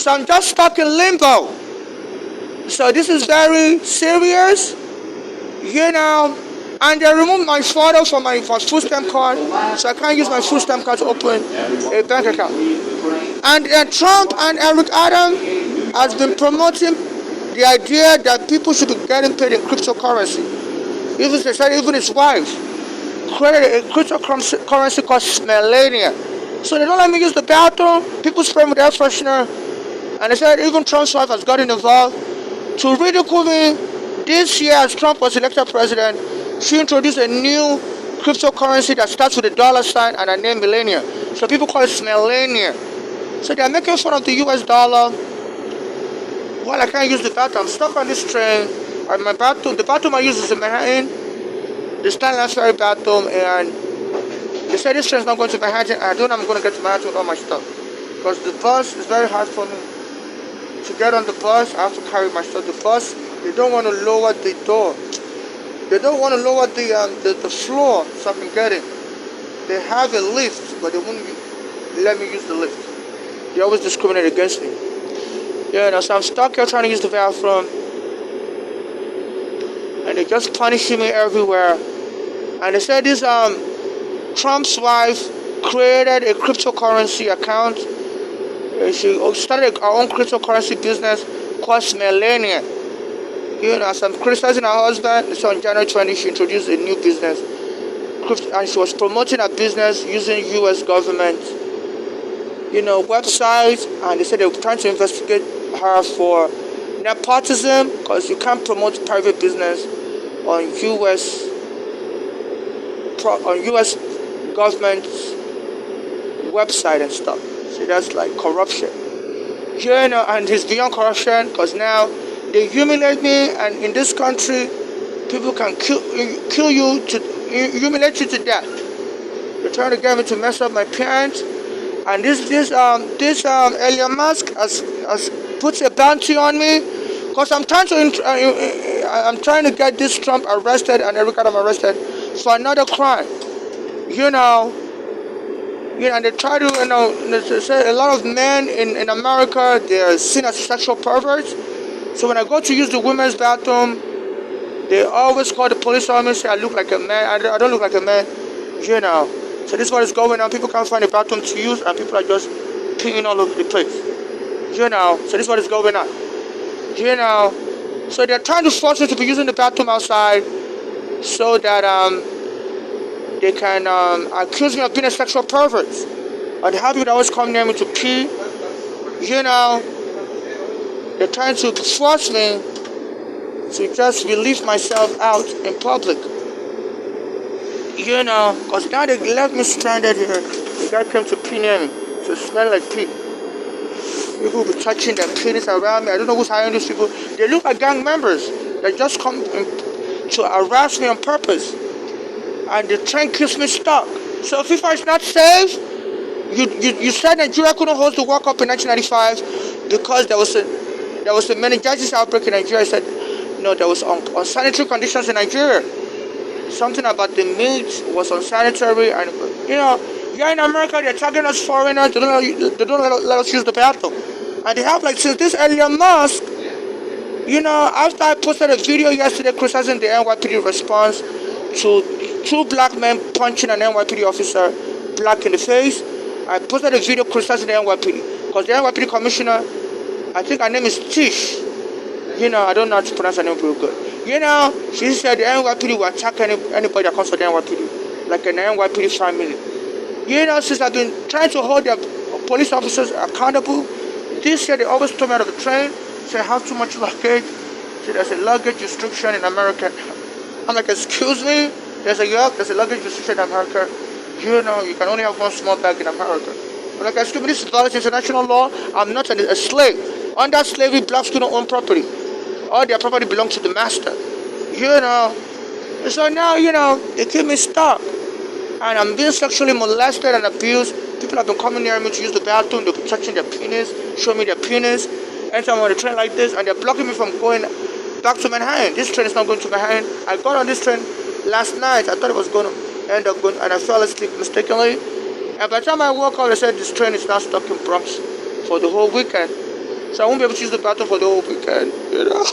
A: So I'm just stuck in limbo. So this is very serious, and they removed my photo from my food stamp card, so I can't use my food stamp card to open a bank account. And Trump and Eric Adams has been promoting the idea that people should be getting paid in cryptocurrency. Even his wife created a cryptocurrency called Smelania. So they don't let me use the bathroom. People spray with air freshener. And they said even Trump's wife has gotten involved to ridicule me. This year, as Trump was elected president, she introduced a new cryptocurrency that starts with a dollar sign and a name Millennia. So people call it Smelania. So they're making fun of the US dollar. Well, I can't use the bathroom. I'm stuck on this train. And my bathroom, the bathroom I use is in Manhattan, the Stanley Ferry bathroom, and they say this train's not going to Manhattan. I don't know I'm going to get to Manhattan with all my stuff. Because the bus is very hard for me. To get on the bus, I have to carry my stuff. The bus, they don't want to lower the door. They don't want to lower the floor so I can get in. They have a lift, but they won't let me use the lift. They always discriminate against me. So I'm stuck here trying to use the bathroom. And they're just punishing me everywhere. And they said this Trump's wife created a cryptocurrency account. She started her own cryptocurrency business called Smelania. As I'm criticizing her husband, so on January 20, she introduced a new business. And she was promoting her business using U.S. government, websites. And they said they were trying to investigate her for nepotism, because you can't promote private business on U.S. government website and stuff. So that's like corruption. And it's beyond corruption, because now they humiliate me, and in this country, people can kill you, humiliate you to death. They're trying to get me to mess up my parents, and this Elon Musk has put a bounty on me, because I'm trying to get this Trump arrested and Eric Adams arrested for another crime. And they try to, they say a lot of men in America, they're seen as sexual perverts. So when I go to use the women's bathroom, they always call the police on me and say I look like a man. I don't look like a man, you know. So this is what is going on. People can't find a bathroom to use, and people are just peeing all over the place, you know. So this is what is going on, you know. So they're trying to force me to be using the bathroom outside so that they can accuse me of being a sexual pervert. And how people always come near me to pee, you know. They're trying to force me to just release myself out in public, you know, because now they left me stranded here. The guy came to pee near me, so it smelled like pee. People will be touching their penis around me. I don't know who's hiring these people. They look like gang members. They just come to harass me on purpose, and they try and keep me stuck. So FIFA is not safe. You said Nigeria couldn't host the World Cup in 1995 because there was a meningitis outbreak in Nigeria. I said, no, there was unsanitary conditions in Nigeria. Something about the meat was unsanitary, and you know, here in America they're targeting us foreigners. They don't let us use the bathroom, and they have, like, since this Elon Musk, you know, after I posted a video yesterday criticizing the NYPD response to two black men punching an NYPD officer black in the face, I posted a video criticizing the NYPD because the NYPD commissioner, I think her name is Tish. You know, I don't know how to pronounce her name real good. You know, she said the NYPD will attack anybody that comes to the NYPD, like an NYPD family. You know, since I've been trying to hold their police officers accountable, this year they always throw me out of the train, say I have too much luggage, say there's a luggage restriction in America. I'm like, excuse me? There's a luggage restriction in America. You know, you can only have one small bag in America. I'm like, excuse me, this is violation international law. I'm not a slave. Under slavery, blacks do not own property. All their property belongs to the master. You know. So now, you know, they keep me stuck. And I'm being sexually molested and abused. People have been coming near me to use the bathroom. They'll be touching their penis, showing me their penis. Anytime I'm on a train like this, and they're blocking me from going back to Manhattan. This train is not going to Manhattan. I got on this train last night. I thought it was going to end up going, and I fell asleep mistakenly. And by the time I woke up, they said this train is now stuck in Bronx for the whole weekend. So I won't be able to use the bathroom for the whole weekend, you know.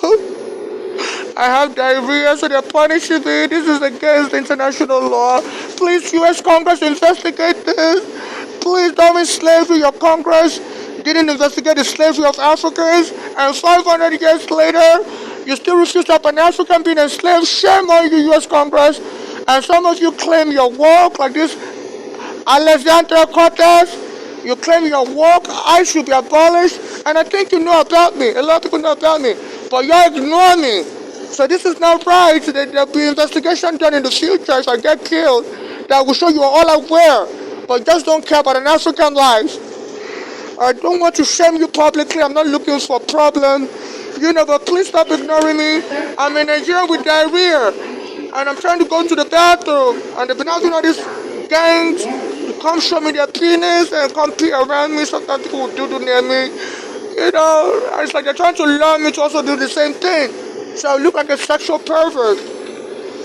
A: I have diarrhea, so they're punishing me. This is against international law. Please, U.S. Congress, investigate this. Please don't enslave your Congress. Didn't investigate the slavery of Africans, and 500 years later, you still refuse to have an African being enslaved. Shame on you, U.S. Congress. And some of you claim your work, like this Alexandria Cortez. You claim your work, I should be abolished, and I think you know about me. A lot of people know about me, but you ignore me. So this is not right. There'll be investigation done in the future if I get killed that will show you are all aware, but just don't care about an African life. I don't want to shame you publicly. I'm not looking for a problem. You know, but please stop ignoring me. I'm in Nigeria with diarrhea, and I'm trying to go to the bathroom, and they've been having all these gangs to come show me their penis and come pee around me. Sometimes people will do near me. You know, and it's like they're trying to learn me to also do the same thing. So I look like a sexual pervert.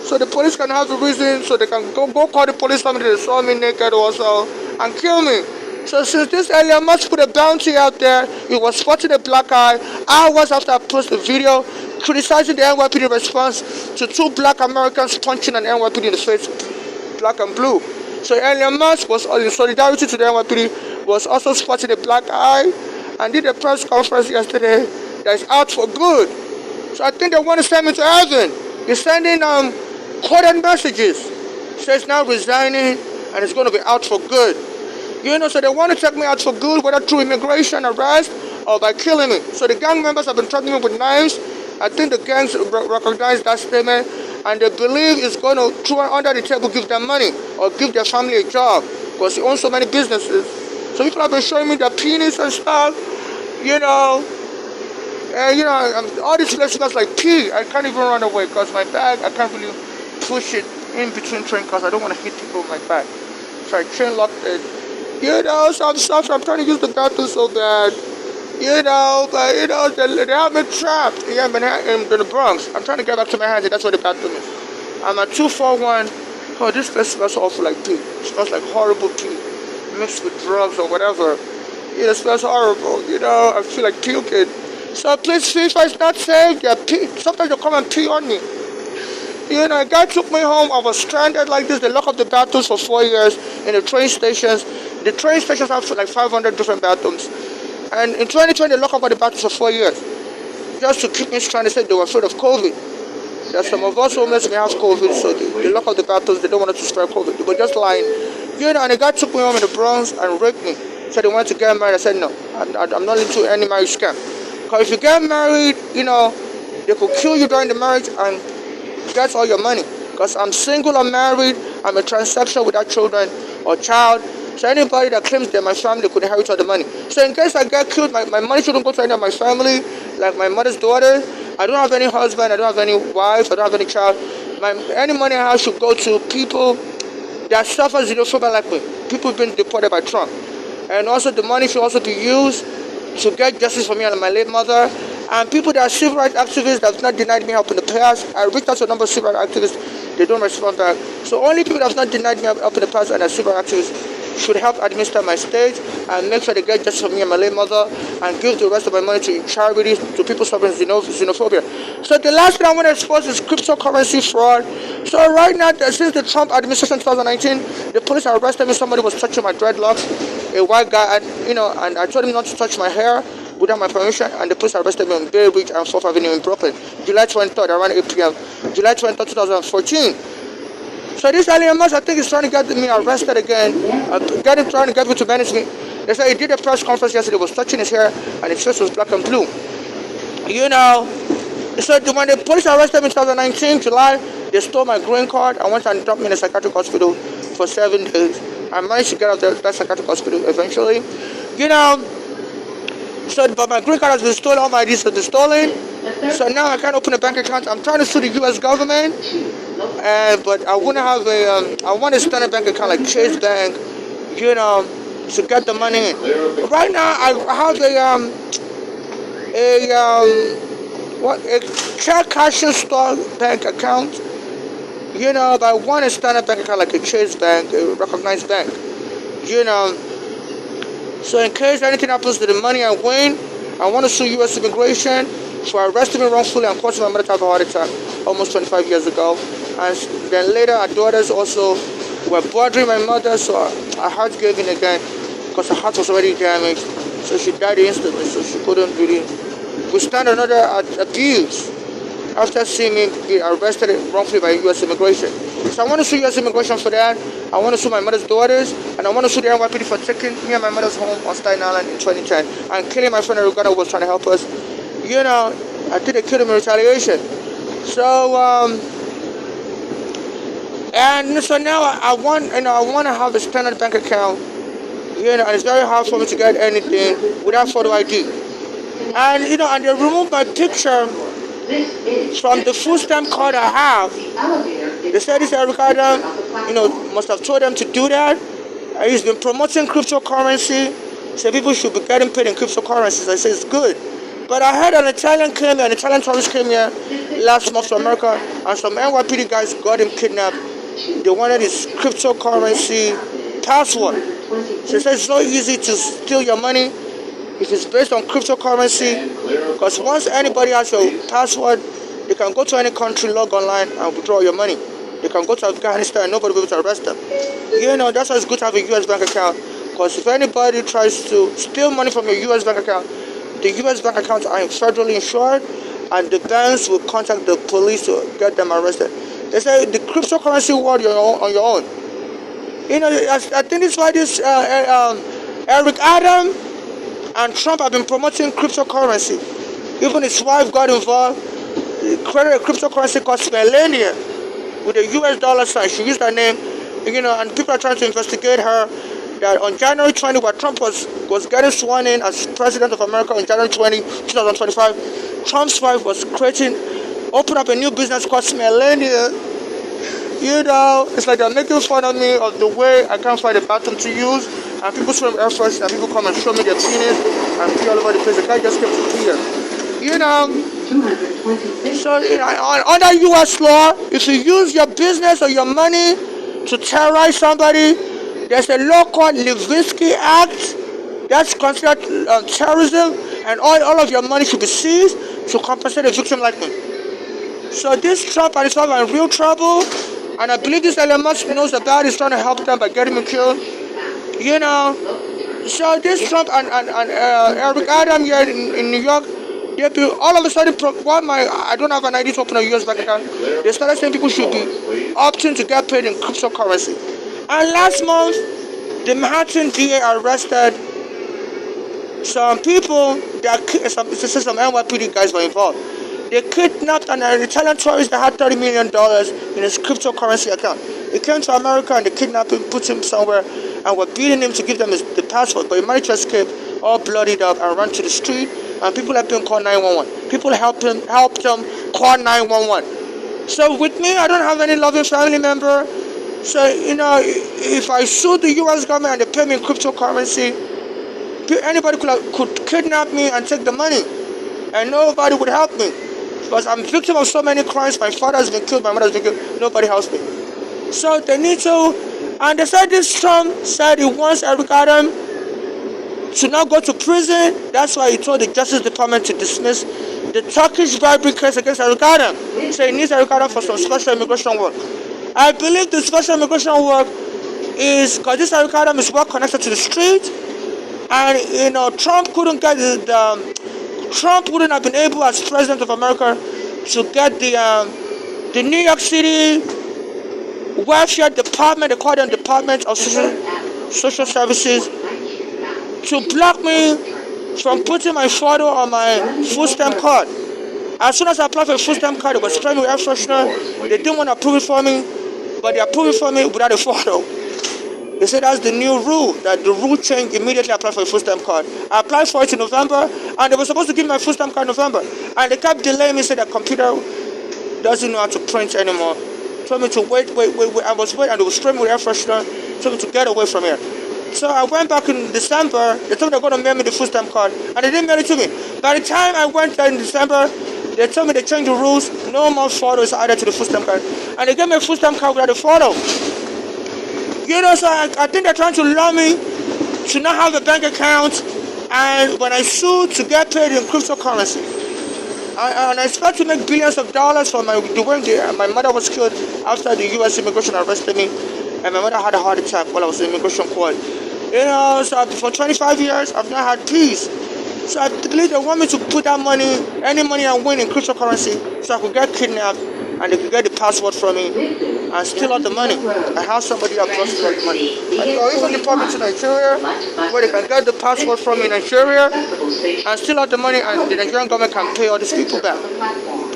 A: So the police can have a reason, so they can go call the police family they saw me naked also and kill me. So since this Elon Musk put a bounty out there, he was spotting a black eye hours after I posted the video criticizing the NYPD response to two black Americans punching an NYPD in the face, black and blue. So Elon Musk was in solidarity to the NYPD, was also spotting a black eye and did a press conference yesterday that is out for good. So I think they want to send me to heaven. They're sending coded messages. Says now resigning and it's going to be out for good. You know, so they want to take me out for good, whether through immigration arrest or by killing me. So the gang members have been threatening me with knives. I think the gangs recognize that statement, and they believe it's going to, through under the table, give them money or give their family a job because they own so many businesses. So people have been showing me their penis and stuff, you know. And, you know, all these places smells like pee. I can't even run away because my bag, I can't really push it in between train because I don't want to hit people with my bag. So I train locked it. You know, some stuff, I'm trying to use the bathroom so bad. You know, but, you know, they have me trapped in the Bronx. I'm trying to get back to Manhattan. That's where the bathroom is. I'm at 241. Oh, this place smells awful like pee. It smells like horrible pee mixed with drugs or whatever. It smells horrible. You know, I feel like puking. So please, FIFA is not safe. Sometimes they come and pee on me. A guy took me home. I was stranded like this. They lock up the bathrooms for 4 years in the train stations. The train stations have like 500 different bathrooms. And in 2020, they lock up all the bathrooms for 4 years. Just to keep me stranded. They said they were afraid of COVID. That some of us homeless may have COVID, so they lock up the bathrooms. They don't want us to spread COVID. They were just lying. And the guy took me home in the Bronx and raped me. Said he wanted to get married. I said no. I'm not into any marriage scam. Because if you get married, they could kill you during the marriage and get all your money. Because I'm single, I'm married, I'm a transsexual without children or child. So anybody that claims they're my family could inherit all the money. So in case I get killed, my money shouldn't go to any of my family, like my mother's daughter. I don't have any husband, I don't have any wife, I don't have any child. Any money I have should go to people that suffer xenophobia like me. People who've been deported by Trump. And also the money should also be used to get justice for me and my late mother. And people that are civil rights activists that have not denied me help in the past. I reached out to a number of civil rights activists. They don't respond back. So only people that have not denied me help in the past and are civil rights activists should help administer my state and make sure they get justice for me and my late mother and give the rest of my money to charities, to people suffering xenophobia. So the last thing I want to expose is cryptocurrency fraud. So right now, since the Trump administration 2019, the police arrested me. Somebody was touching my dreadlocks, a white guy, and I told him not to touch my hair without my permission, and the police arrested me on Bay Ridge and 4th Avenue in Brooklyn, July 23rd, around 8 p.m., July 23rd, 2014. So this Elon Musk, I think, is trying to get me arrested again, trying to get me to banish me. They said he did a press conference yesterday, was touching his hair, and his face was black and blue. So when the police arrested me in 2019, July, they stole my green card. I went and dropped me in a psychiatric hospital for 7 days. I managed to get out of that psychiatric hospital eventually. But my green card has been stolen, all my IDs have been stolen. So now I can't open a bank account. I'm trying to sue the U.S. government, but I want to start a bank account like Chase Bank, to get the money in. Right now I have a check cashing store bank account, but I want to start a bank account like a Chase Bank, a recognized bank, So in case anything happens to the money I win, I want to sue U.S. immigration for arresting me wrongfully and causing my mother to have a heart attack almost 25 years ago. And then later, our daughters also were bothering my mother, so her heart gave in again because her heart was already damaged. So she died instantly, so she couldn't really withstand another abuse after seeing me be arrested wrongfully by U.S. immigration. So I want to sue U.S. immigration for that. I want to sue my mother's daughters, and I want to sue the NYPD for taking me and my mother's home on Staten Island in 2010 and killing my friend in Uganda who was trying to help us. I think they killed him in retaliation. So now I want to have a standard bank account, and it's very hard for me to get anything without photo ID. And and they removed my picture from the full stamp card I have. They said this Eric Adam, must have told them to do that. He's been promoting cryptocurrency, so people should be getting paid in cryptocurrencies. I say it's good. But I heard an Italian tourist came here last month to America, and some NYPD guys got him kidnapped. They wanted his cryptocurrency password. So it's so easy to steal your money if it's based on cryptocurrency, because once anybody has your password, they can go to any country, log online, and withdraw your money. They can go to Afghanistan and nobody will be able to arrest them. That's why it's good to have a U.S. bank account, because if anybody tries to steal money from your U.S. bank account, the U.S. bank accounts are federally insured, and the banks will contact the police to get them arrested. They say the cryptocurrency world you're on your own. I think it's why this Eric Adam and Trump have been promoting cryptocurrency. Even his wife got involved. He created a cryptocurrency called Melania with a US dollar sign. She used her name, and people are trying to investigate her. That on January 20, when Trump was getting sworn in as President of America on January 20, 2025, Trump's wife was open up a new business called Melania. It's like they're making fun of me of the way I can't find a bathroom to use, and people swim air first, and people come and show me their penis and pee all over the place. The guy just kept to pee. So under U.S. law, if you use your business or your money to terrorize somebody, there's a law called Levinsky Act that's considered terrorism, and all of your money should be seized to compensate a victim like me. So this Trump and his wife are in real trouble, and I believe this Elon Musk knows about it. He's trying to help them by getting me killed. You know, so this Trump and Eric Adam here in New York, all of a sudden, I don't have an ID to open a US bank account. They started saying people should be opting to get paid in cryptocurrency. And last month, the Manhattan DA arrested some people some NYPD guys were involved. They kidnapped an Italian tourist that had $30 million in his cryptocurrency account. He came to America and they kidnapped him, put him somewhere, and were beating him to give them the passport. But he managed to escape, all bloodied up, and ran to the street. And people helped him call 911. People helped him call 911. So with me, I don't have any loving family member. So, if I sue the U.S. government and they pay me in cryptocurrency, anybody could kidnap me and take the money. And nobody would help me. Because I'm victim of so many crimes. My father has been killed, my mother has been killed. Nobody helps me. So they need to, and they said this Trump said he wants Eric Adam to not go to prison. That's why he told the Justice Department to dismiss the Turkish bribery case against Eric Adam. So he needs Eric Adam for some special immigration work. I believe the special immigration work is because this Eric Adam is well connected to the street, and Trump couldn't get Trump wouldn't have been able as president of America to get the New York City welfare department, they call them Department of Social Services, to block me from putting my photo on my food stamp card. As soon as I applied for a food stamp card, it was spraying with air freshener. They didn't want to approve it for me, but they approved it for me without a photo. They said that's the new rule, that the rule changed immediately I applied for a food stamp card. I applied for it in November, and they were supposed to give me my food stamp card in November. And they kept delaying me, said the computer doesn't know how to print anymore. Told me to wait. I was waiting, and they were spraying with air freshener, told me to get away from here. So I went back in December, they told me they were going to mail me the food stamp card, and they didn't mail it to me. By the time I went there in December, they told me they changed the rules, no more photos added to the food stamp card. And they gave me a food stamp card without a photo. So I think they're trying to lure me to not have a bank account, and when I sue to get paid in cryptocurrency. And I expect to make billions of dollars for my mother was killed after the U.S. immigration arrested me, and my mother had a heart attack while I was in immigration court. So for 25 years, I've not had peace. So I believe they want me to put that money, any money I win in cryptocurrency, so I could get kidnapped and they could get the passport from me and steal all the money. I have somebody that wants to get the money. Or even deport me to Nigeria, where they can get the passport from me in Nigeria and steal all the money, and the Nigerian government can pay all these people back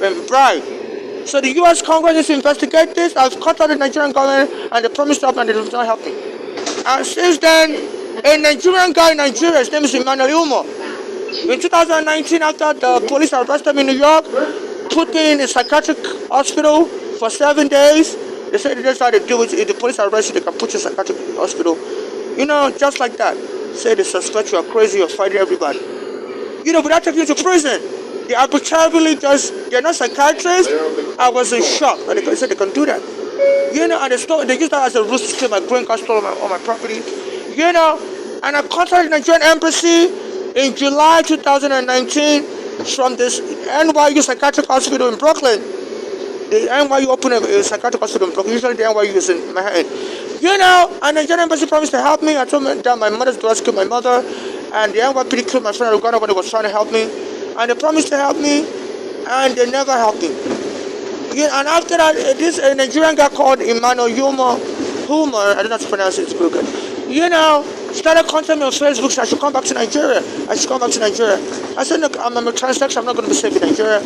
A: and bribe. So the U.S. Congress needs to investigate this. I've contacted the Nigerian government and they promised to help, and they did not help me. And since then, a Nigerian guy in Nigeria, his name is Emmanuel Ilmo. In 2019, after the police arrested me in New York, put me in a psychiatric hospital for 7 days. They said that's how they do it. If the police arrest you, they can put you in a psychiatric hospital. Just like that. Say they suspect you are crazy, you're fighting everybody. Without taking you to prison. They arbitrarily they're not psychiatrists. I was in shock. And they said they can do that. And they used that as a ruse to steal my green card, stole all my property. And I contacted the Nigerian embassy in July 2019 from this NYU psychiatric hospital in Brooklyn. The NYU opened a psychiatric hospital in Brooklyn. Usually the NYU is in Manhattan. And the Nigerian embassy promised to help me. I told them that my mother's daughters killed my mother, and the NYPD killed my friend Uganda when they was trying to help me. And they promised to help me, and they never helped me. And after that, this Nigerian guy called Emmanuel Humer, I don't know how to pronounce it, it's pretty good. Started contacting me on Facebook, so I should come back to Nigeria. I said, look, I'm a transaction, I'm not going to be safe in Nigeria.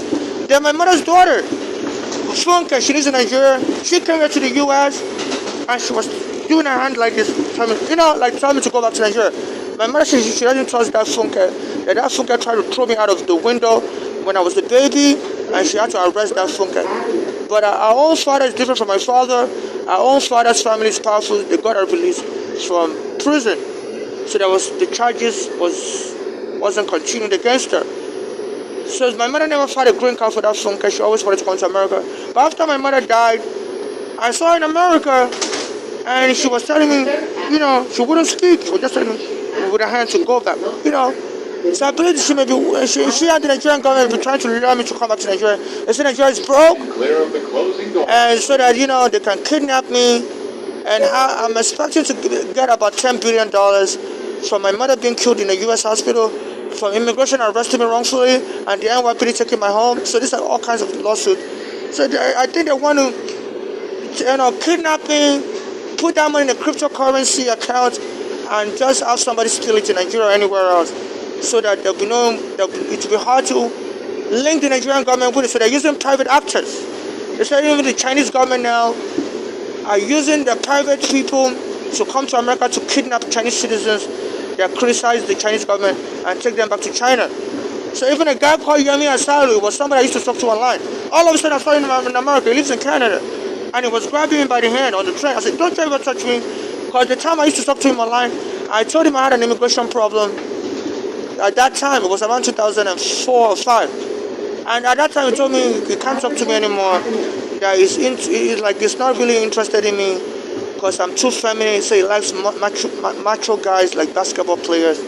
A: Then my mother's daughter, Funke, she lives in Nigeria. She came here to the U.S. and she was doing her hand like this, telling me to go back to Nigeria. My mother said she doesn't trust that Funke. That Funke tried to throw me out of the window when I was a baby, and she had to arrest that Funke. But our own father is different from my father. Our own father's family is powerful. They got her released from prison. So the charges wasn't continued against her. So my mother never filed a green card for that Funke. She always wanted to come to America. But after my mother died, I saw her in America, and she was telling me, she wouldn't speak. She was just telling me with her hand to go back. So I believe she may be, she and the Nigerian government will be trying to lure me to come back to Nigeria. They say Nigeria is broke,
B: Clear of the closing door.
A: and so that, they can kidnap me. And I'm expecting to get about $10 billion from my mother being killed in a U.S. hospital, from immigration arresting me wrongfully, and the NYPD taking my home. So these are all kinds of lawsuits. So I think they want to, kidnap me, put that money in a cryptocurrency account, and just have somebody steal it in Nigeria or anywhere else, so that it will be hard to link the Nigerian government with it. So they're using private actors. They say even the Chinese government now are using the private people to come to America to kidnap Chinese citizens that criticize the Chinese government and take them back to China. So even a guy called Yemi Asalu was somebody I used to talk to online. All of a sudden I saw him in America. He lives in Canada. And he was grabbing me by the hand on the train. I said, don't ever touch me. Because the time I used to talk to him online, I told him I had an immigration problem. At that time, it was around 2004 or 5. And at that time, he told me he can't talk to me anymore. That he's not really interested in me because I'm too feminine. So he likes macho guys like basketball players.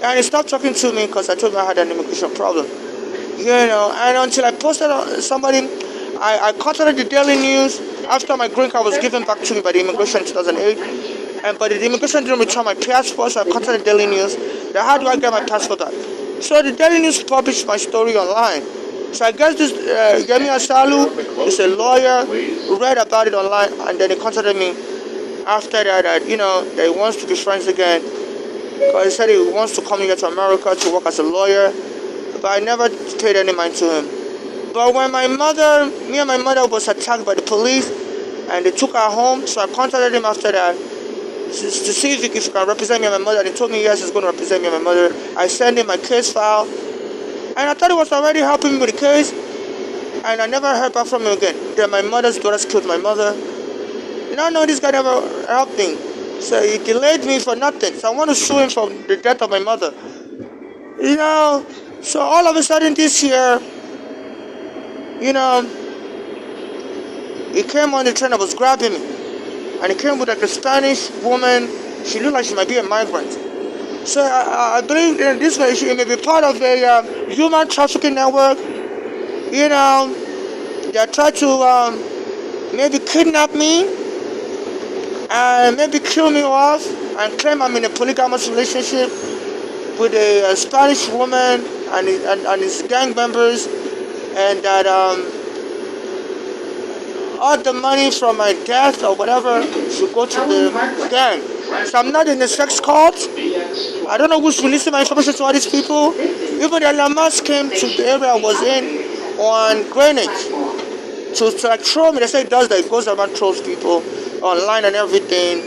A: And he stopped talking to me because I told him I had an immigration problem. And until I posted somebody, I contacted the Daily News after my green card was given back to me by the immigration in 2008. But the immigration didn't return my passport, so I contacted the Daily News. How do I get my passport back? So the Daily News published my story online. So I guess this Yemi Asalu is a lawyer who read about it online, and then he contacted me after that, that he wants to be friends again. Because he said he wants to come here to America to work as a lawyer, but I never paid any mind to him. But when me and my mother was attacked by the police, and they took her home, so I contacted him after that to see if he can represent me and my mother, and he told me yes, he's going to represent me and my mother. I sent him my case file, and I thought he was already helping me with the case, and I never heard back from him again. Then my mother's daughters killed my mother. No, this guy never helped me. So he delayed me for nothing. So I want to sue him for the death of my mother. So all of a sudden this year, he came on the train and was grabbing me. And he came with like a Spanish woman. She looked like she might be a migrant. So I believe in this way she may be part of a human trafficking network. They try to maybe kidnap me and maybe kill me off and claim I'm in a polygamous relationship with a Spanish woman and his gang members, and that all the money from my death or whatever should go to the gang. So I'm not in a sex cult. I don't know who's releasing my information to all these people. Even the Elon Musk came to the area I was in on Greenwich to like troll me. They say he does that. He goes around trolls people online and everything.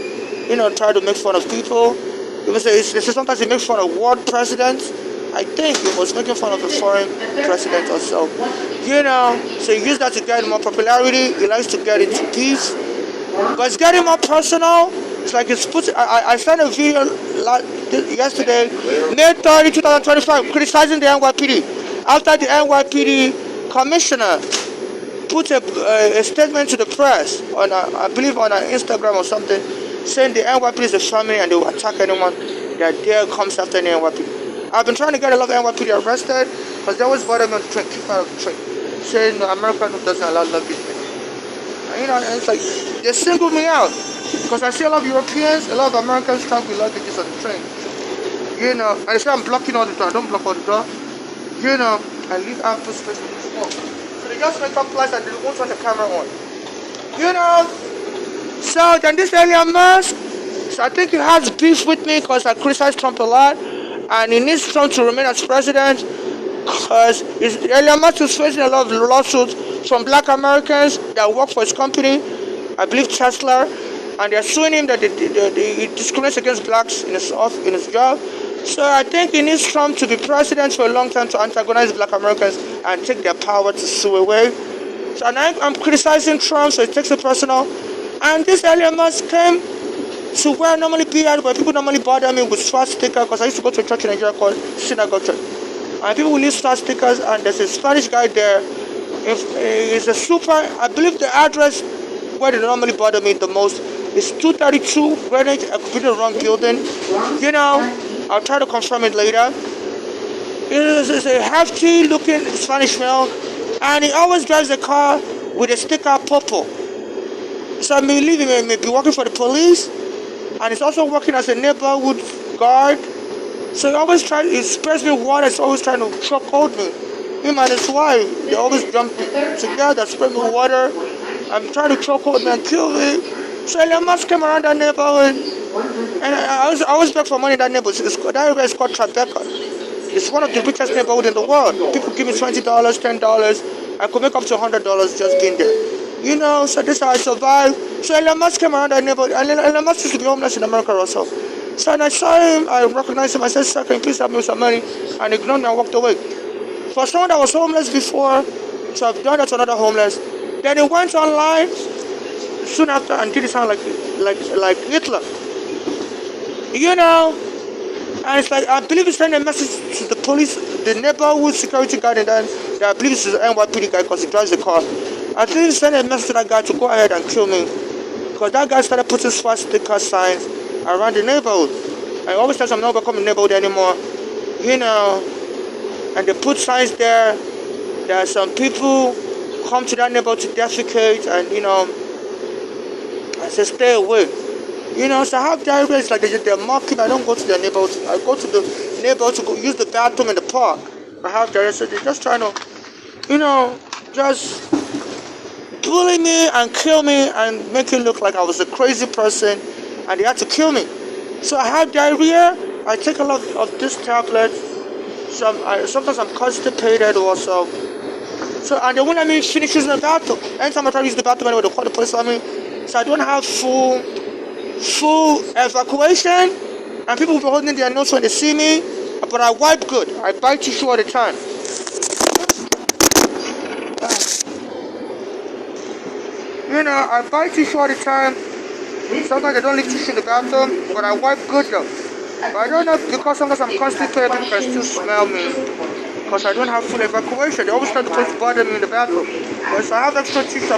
A: Try to make fun of people. They say sometimes he makes fun of world presidents. I think he was making fun of a foreign president or so. So he used that to get more popularity. He likes to get into peace. But it's getting more personal. It's like I sent a video yesterday, May 30, 2025, criticizing the NYPD. After the NYPD commissioner put a statement to the press, I believe on Instagram or something, saying the NYPD is a family and they will attack anyone that dare comes after the NYPD. I've been trying to get a lot of NYPD arrested because they always bother me on the train, kick me out of the train, saying America doesn't allow love business. And it's like they singled me out because I see a lot of Europeans, a lot of Americans travel with luggages on the train. And they say I'm blocking all the door. I don't block all the door. I leave ample space for this walk. So they just make up plans and they won't turn the camera on. So then this Elon Musk, so I think he has beef with me because I criticize Trump a lot, and he needs Trump to remain as president because Elon Musk is facing a lot of lawsuits from black Americans that work for his company, I believe Tesla, and they're suing him that he discriminates against blacks in his job. So I think he needs Trump to be president for a long time to antagonize black Americans and take their power to sue away. So I'm criticizing Trump, so it takes it personal. And this Elon Musk came to where I normally be at, where people normally bother me with swastika, because I used to go to a church in Nigeria called Synagogue Church. And people will leave swastikas, and there's a Spanish guy there. It's a super, I believe the address where they normally bother me the most is 232 Greenwich. I could be the wrong building. I'll try to confirm it later. It's a hefty looking Spanish male, and he always drives a car with a sticker purple. So I believe he may be working for the police, and he's also working as a neighborhood guard. So he sprays me water, he's always trying to chokehold me. Him and his wife, they always jump together, spray me water. I'm trying to chokehold me and kill me. So Elon Musk came around that neighborhood, and I always beg for money in that neighborhood. That area is called Tribeca. It's one of the richest neighborhoods in the world. People give me $20, $10. I could make up to $100 just being there. So this is how I survive. So Elon Musk came around that neighborhood, and Elon Musk used to be homeless in America also. So when I saw him, I recognized him. I said, "Sir, can you please help me with some money?" And he ignored me and walked away. For someone that was homeless before, so I've done that to another homeless. Then he went online soon after and did it sound like Hitler. And it's like, I believe he's sending a message to the police, the neighborhood security guard, and then I believe this is an NYPD guy because he drives the car. I think he's sending a message to that guy to go ahead and kill me, because that guy started putting swastika signs around the neighborhood. I always tell them I'm not welcome in the neighborhood anymore, and they put signs there that some people come to that neighborhood to defecate, and I say stay away. So I have diarrhea. It's like they're mocking. I don't go to their neighborhood. I go to the neighborhood to go use the bathroom in the park. I have diarrhea. So they're just trying to, just bully me and kill me and make it look like I was a crazy person, and they had to kill me. So I have diarrhea. I take a lot of this tablet. Sometimes I'm constipated also. So, and they won't let me finish using the bathroom. Anytime I try to use the bathroom anyway, they call the police on me. So I don't have full evacuation, and people will be holding their nose when they see me, but I wipe good. I buy tissue all the time. I buy tissue all the time. Sometimes I don't leave tissue in the bathroom, but I wipe good though. But I don't know, because sometimes I'm constipated, people can still smell me, because I don't have full evacuation. They always try to bother me in the bathroom. Because I have extra tissue.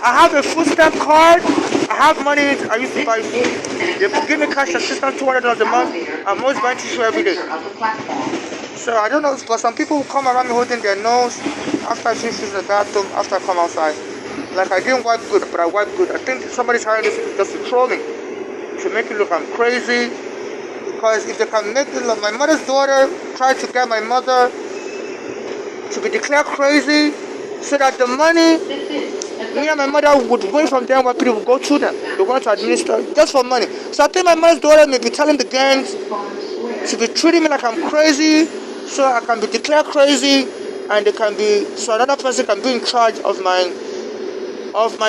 A: I have a food stamp card. I have money. I used to buy food. They give me cash assistance $200 a month. I'm always buying tissue every day. So I don't know, but some people come around me holding their nose after I finish using the bathroom, after I come outside. Like I didn't wipe good, but I wipe good. I think somebody's hiring this just to troll me, to make it look I'm crazy. Because if they can make it look, my mother's daughter tried to get my mother to be declared crazy, so that the money, me and my mother would wait from them while people would go to them. They want to administer just for money. So I think my mother's daughter may be telling the gangs to be treating me like I'm crazy, so I can be declared crazy, and they can be, so another person can be in charge of my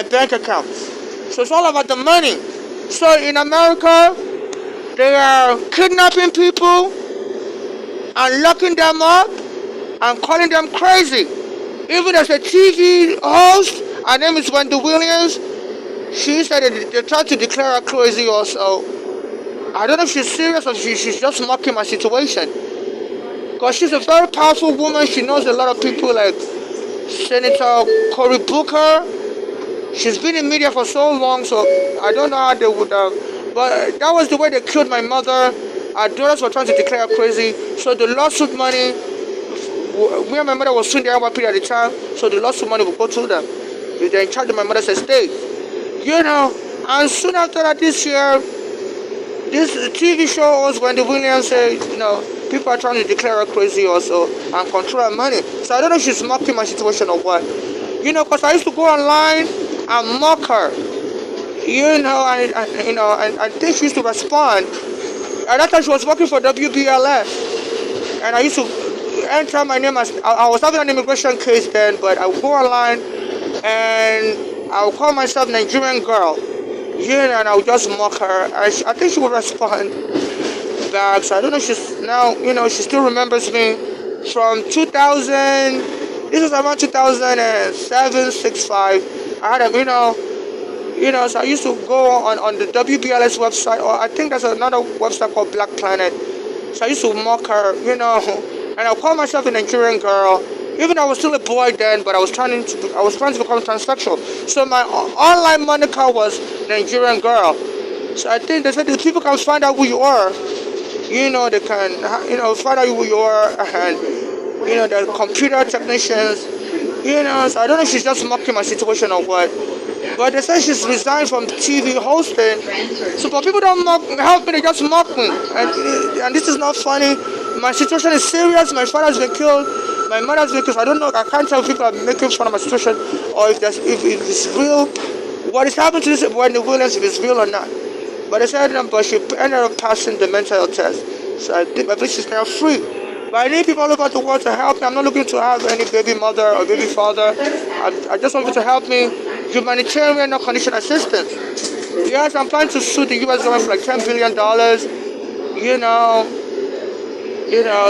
A: bank account. So it's all about the money. So in America, they are kidnapping people and locking them up and calling them crazy. Even as a TV host, her name is Wendy Williams, she said that they tried to declare her crazy also. I don't know if she's serious or she's just mocking my situation. Because she's a very powerful woman. She knows a lot of people like Senator Cory Booker. She's been in media for so long, so I don't know how they would have. But that was the way they killed my mother. Our daughters were trying to declare her crazy. So the lawsuit money, me and my mother was suing the NYPD at the time, so the lawsuit money would go to them. They're in charge of my mother's estate. And soon after that this year, this TV show was when the Williams said, people are trying to declare her crazy also and control her money. So I don't know if she's mocking my situation or what. Because I used to go online and mock her. And I think she used to respond. At that time she was working for WBLS. And I used to enter my name as, I was having an immigration case then, but I would go online and I would call myself Nigerian girl. And I would just mock her. I think she would respond back. So I don't know if she's now, she still remembers me from 2000. This was around 2007, 6, 5. I had a, so I used to go on the WBLS website, or I think there's another website called Black Planet. So I used to mock her, and I call myself a Nigerian girl. Even though I was still a boy then, but I was trying to become transsexual. So my online moniker was Nigerian girl. So I think they said if people can find out who you are, They can, find out who you are, and the computer technicians. So I don't know if she's just mocking my situation or what. But they say she's resigned from TV hosting. So, but people don't help me, they just mock me. And this is not funny. My situation is serious. My father's been killed. My mother's been killed. So I don't know. I can't tell if people are making fun of my situation or if it's real. What is happening to this Wendy Williams, if it's real or not. But they said, but she ended up passing the mental health test. So I believe she's now free. But I need people all over the world to help me. I'm not looking to have any baby mother or baby father. I just want you to help me. Humanitarian, no condition assistance. Yes, I'm planning to sue the U.S. government for like $10 billion.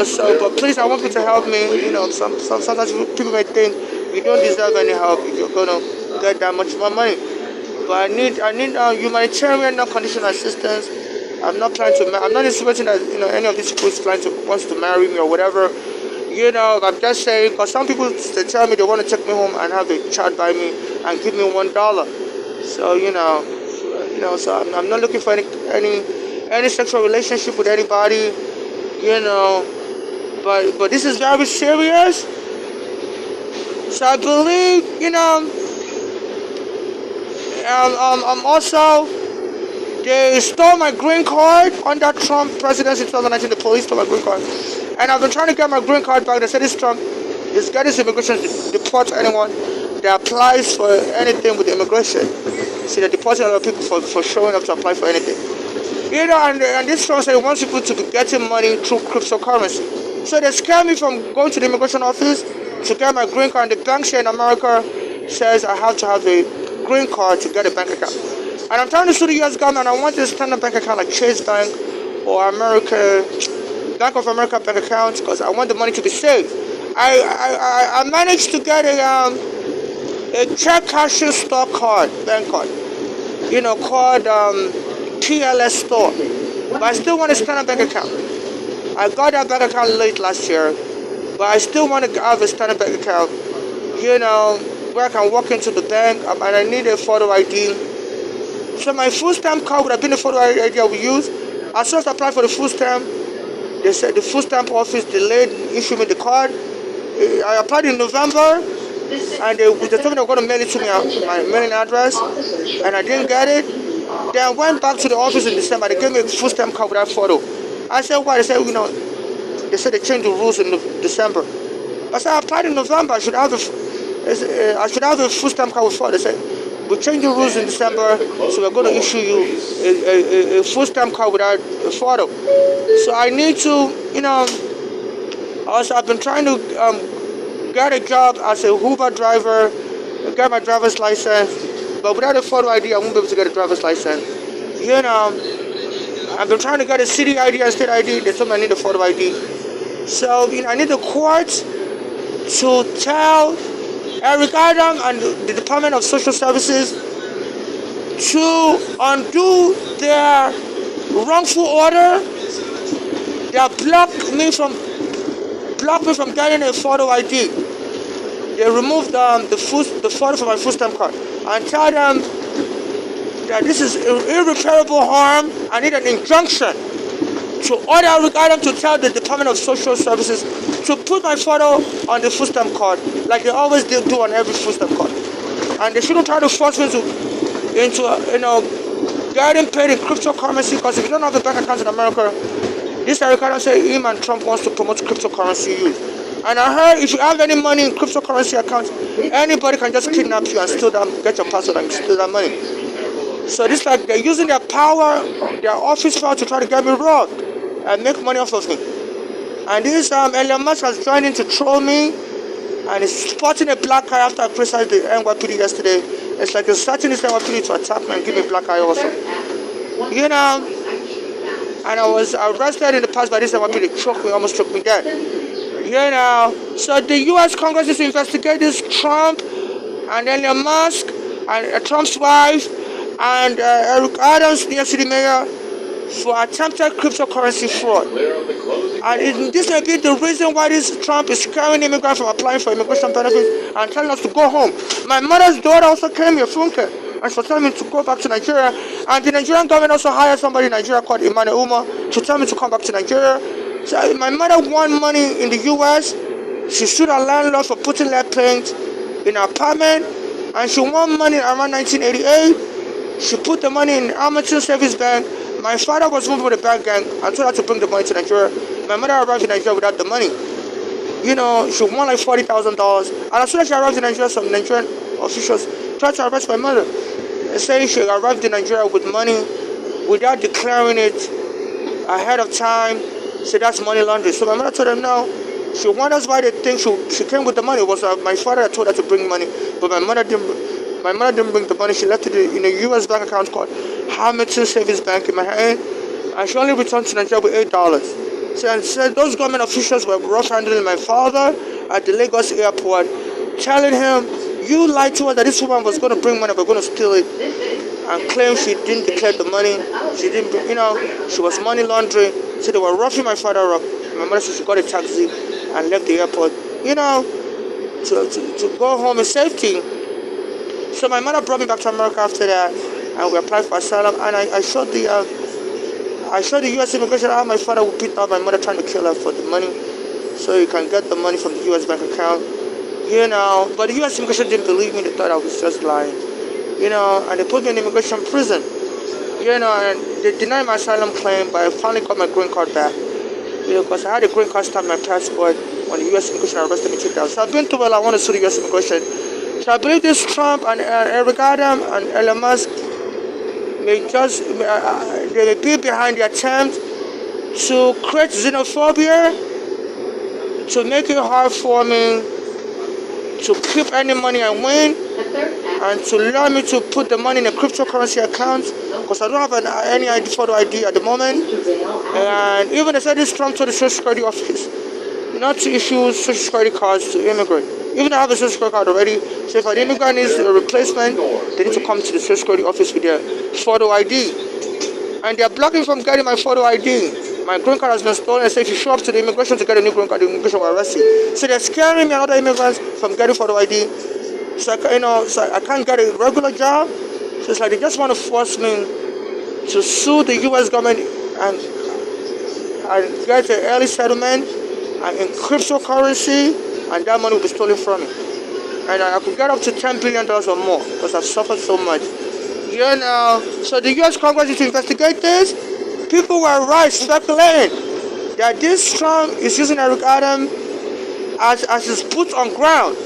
A: So, but please, I want you to help me. Sometimes people may think you don't deserve any help if you're gonna get that much more money. But I need humanitarian, no condition assistance. I'm not insinuating that any of these people wants to marry me or whatever. I'm just saying, because some people, they tell me they want to take me home and have a child by me and give me $1. So so I'm not looking for any sexual relationship with anybody. But this is very serious. So I believe, also, they stole my green card under Trump presidency in 2019. The police stole my green card. And I've been trying to get my green card back. They said this Trump is getting immigration to deport anyone that applies for anything with immigration. See, they're deporting a lot of people for showing up to apply for anything. And this Trump said he wants people to be getting money through cryptocurrency. So they scare me from going to the immigration office to get my green card. And the bank here in America says I have to have a green card to get a bank account. And I'm trying to sue the U.S. government. I want a standard bank account like Chase Bank or Bank of America bank account because I want the money to be saved. I managed to get a check cashing store card, bank card, called PLS store. But I still want a standard bank account. I got that bank account late last year, but I still want to have a standard bank account, where I can walk into the bank and I need a photo ID. So my food stamp card would have been the photo ID I would use. As soon as I applied for the food stamp, they said the food stamp office delayed issuing me the card. I applied in November, and they told me they were going to mail it to me at my mailing address, and I didn't get it. Then I went back to the office in December. They gave me a food stamp card with that photo. I said, why? They said, they said they changed the rules in December. I said, I applied in November. I should have the food stamp card with photo. They said, we changed the rules in December, so we're going to issue you a full stamp card without a photo. So I need to, also I've been trying to get a job as a Uber driver, get my driver's license, but without a photo ID, I won't be able to get a driver's license. I've been trying to get a city ID and state ID. They told me I need a photo ID. So, I need the court to tell Eric Adam and the Department of Social Services to undo their wrongful order that blocked me from getting a photo ID. They removed the photo from my food stamp card and tell them that this is irreparable harm. I need an injunction to order Eric Adam to tell the Department of Social Services to put my photo on the food stamp card like they always do on every food stamp card. And they shouldn't try to force me into getting paid in cryptocurrency, because if you don't have a bank account in America, this Eric Adam said him and Trump wants to promote cryptocurrency use. And I heard if you have any money in cryptocurrency accounts, anybody can just kidnap you and steal them, get your password and steal that money. So this like they're using their power, their office power to try to get me robbed and make money off of me. And this Elon Musk has joined in to troll me, and he's spotting a black eye after I criticized the NYPD yesterday. It's like he's starting this NYPD to attack me and give me black eye also. And I was arrested in the past by this NYPD. Almost choked me dead. So the U.S. Congress is investigating this Trump and Elon Musk and Trump's wife and Eric Adams, New York City mayor, for attempted cryptocurrency fraud. And this may be the reason why this Trump is scaring immigrants from applying for immigration benefits and telling us to go home. My mother's daughter also came here, Funke, and she was telling me to go back to Nigeria. And the Nigerian government also hired somebody in Nigeria called Emmanuel Uma, to tell me to come back to Nigeria. So my mother won money in the US. She sued her landlord for putting lead paint in her apartment, and she won money around 1988. She put the money in Hamilton Savings Bank. My father was moving with the bank gang and told her to bring the money to Nigeria. My mother arrived in Nigeria without the money. She won like $40,000. And as soon as she arrived in Nigeria, some Nigerian officials tried to arrest my mother, saying she arrived in Nigeria with money without declaring it ahead of time. So that's money laundering. So my mother told them no. She wonders why they think she came with the money. It was my father that told her to bring money, but my mother didn't. My mother didn't bring the money. She left it in a U.S. bank account called Hamilton Savings Bank in Manhattan, and she only returned to Nigeria with $8. So and said those government officials were rough-handling my father at the Lagos airport, telling him, "You lied to us that this woman was going to bring money, but we're going to steal it," and claimed she didn't declare the money. She didn't, she was money laundering. So they were roughing my father up. My mother said she got a taxi and left the airport, to go home in safety. So my mother brought me back to America after that, and we applied for asylum. And I showed the U.S. immigration how my father would beat up my mother trying to kill her for the money, so you can get the money from the U.S. bank account, But the U.S. immigration didn't believe me; they thought I was just lying, And they put me in immigration prison, And they denied my asylum claim, but I finally got my green card back. Because I had a green card stamp on my passport when the U.S. immigration arrested me in 2000. So I've been to I want to sue the U.S. immigration. So I believe this Trump and Eric Adam and Elon Musk may be behind the attempt to create xenophobia, to make it hard for me to keep any money I win, and to allow me to put the money in a cryptocurrency account, because I don't have any photo ID at the moment. And even they said this Trump told the Social Security office not to issue Social Security cards to immigrants. Even though I have a Social Security card already, so if an immigrant needs a replacement, they need to come to the Social Security office with their photo ID. And they are blocking me from getting my photo ID. My green card has been stolen. They say if you show up to the immigration to get a new green card, the immigration will arrest you. So they're scaring me and other immigrants from getting photo ID. So I can't get a regular job. So it's like they just want to force me to sue the U.S. government and get an early settlement in cryptocurrency, and that money will be stolen from me. And I could get up to $10 billion or more because I've suffered so much. So the U.S. Congress needs to investigate this. People were right speculating that this Trump is using Eric Adam as his boots on ground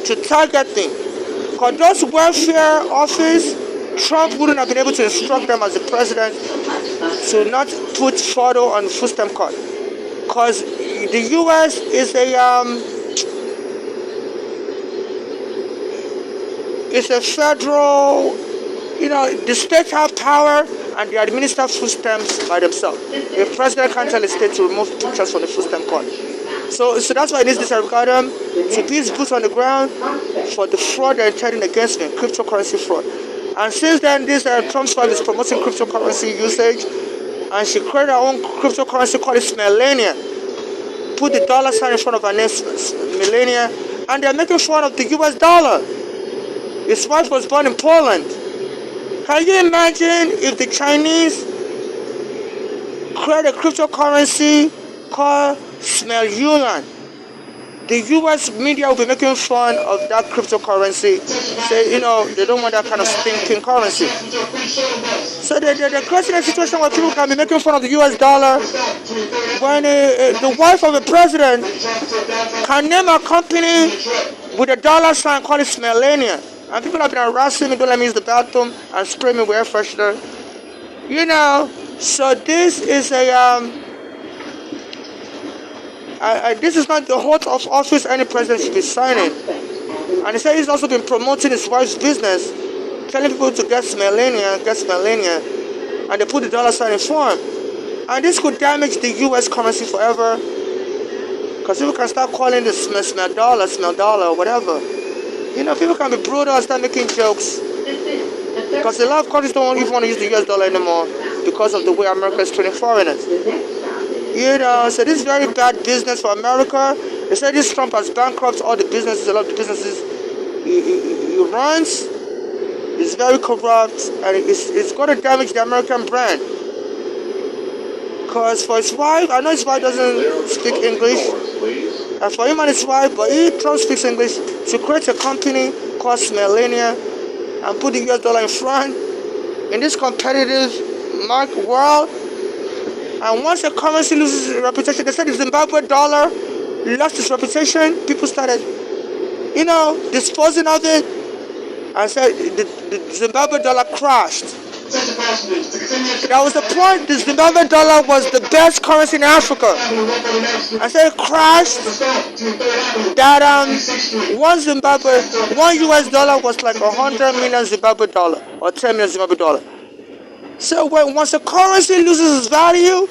A: to target things. Because those welfare office, Trump wouldn't have been able to instruct them as the president to not put photo on the food stamp card. Because the U.S. is a federal, the states have power and they administer food stamps by themselves. The president can't tell the state to remove pictures from the food stamp card. So that's why it needs this algorithm to be his boots on the ground for the fraud they're intending against me, cryptocurrency fraud. And since then, this Trump's wife is promoting cryptocurrency usage, and she created her own cryptocurrency called Melania. Put the dollar sign in front of her name, Melania, and they're making fun of the US dollar. His wife was born in Poland. Can you imagine if the Chinese create a cryptocurrency called Smelulan? The US media will be making fun of that cryptocurrency. Say, they don't want that kind of stinking currency. So they're creating a situation where people can be making fun of the US dollar when the wife of the president can name a company with a dollar sign called Smelania. And people have been harassing me, don't let me use the bathroom, and spray me with air freshener. So this is this is not the oath of office any president should be signing. And he said he's also been promoting his wife's business, telling people to get Smelania, and they put the dollar sign in form. And this could damage the US currency forever, because people can start calling the smell dollar, whatever. People can be brutal and start making jokes, because a lot of countries don't even want to use the US dollar anymore because of the way America is treating foreigners. So this is very bad business for America. They say this Trump has bankrupted all the businesses, a lot of the businesses he runs. It's very corrupt, and it's going to damage the American brand. Because for his wife, I know his wife
B: Clear
A: doesn't
B: of the
A: speak
B: closing
A: English.
B: doors, please.
A: For him and his wife, but Trump speaks English, to create a company called Smelania and put the US dollar in front in this competitive market world. And once the currency loses its reputation, they said the Zimbabwe dollar lost its reputation. People started, disposing of it, and said the Zimbabwe dollar crashed. That was the point. The Zimbabwe dollar was the best currency in Africa. I said it crashed. That one US dollar was like 100 million Zimbabwe dollar or 10 million Zimbabwe dollar. So once the currency loses its value,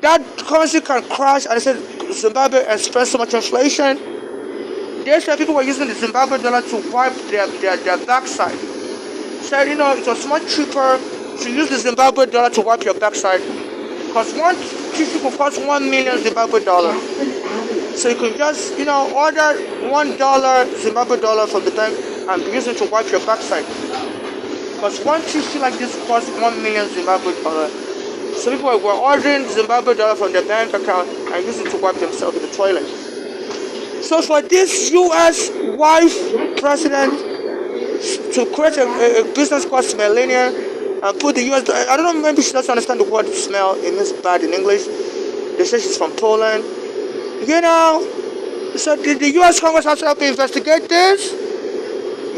A: that currency can crash. And I said Zimbabwe experienced so much inflation. They said people were using the Zimbabwe dollar to wipe their backside. Said it was much cheaper to use the Zimbabwe dollar to wipe your backside, because one tissue could cost 1 million Zimbabwe dollar. So you can just order $1 Zimbabwe dollar from the bank and use it to wipe your backside. Because one tissue like this costs 1 million Zimbabwe dollar. So people were ordering Zimbabwe dollar from their bank account and using it to wipe themselves in the toilet. So for this U.S. wife president to create a business called Smelania and put the US, I don't know, maybe she doesn't understand the word smell. It means bad in English. They say she's from Poland. So the US Congress has to help investigate this.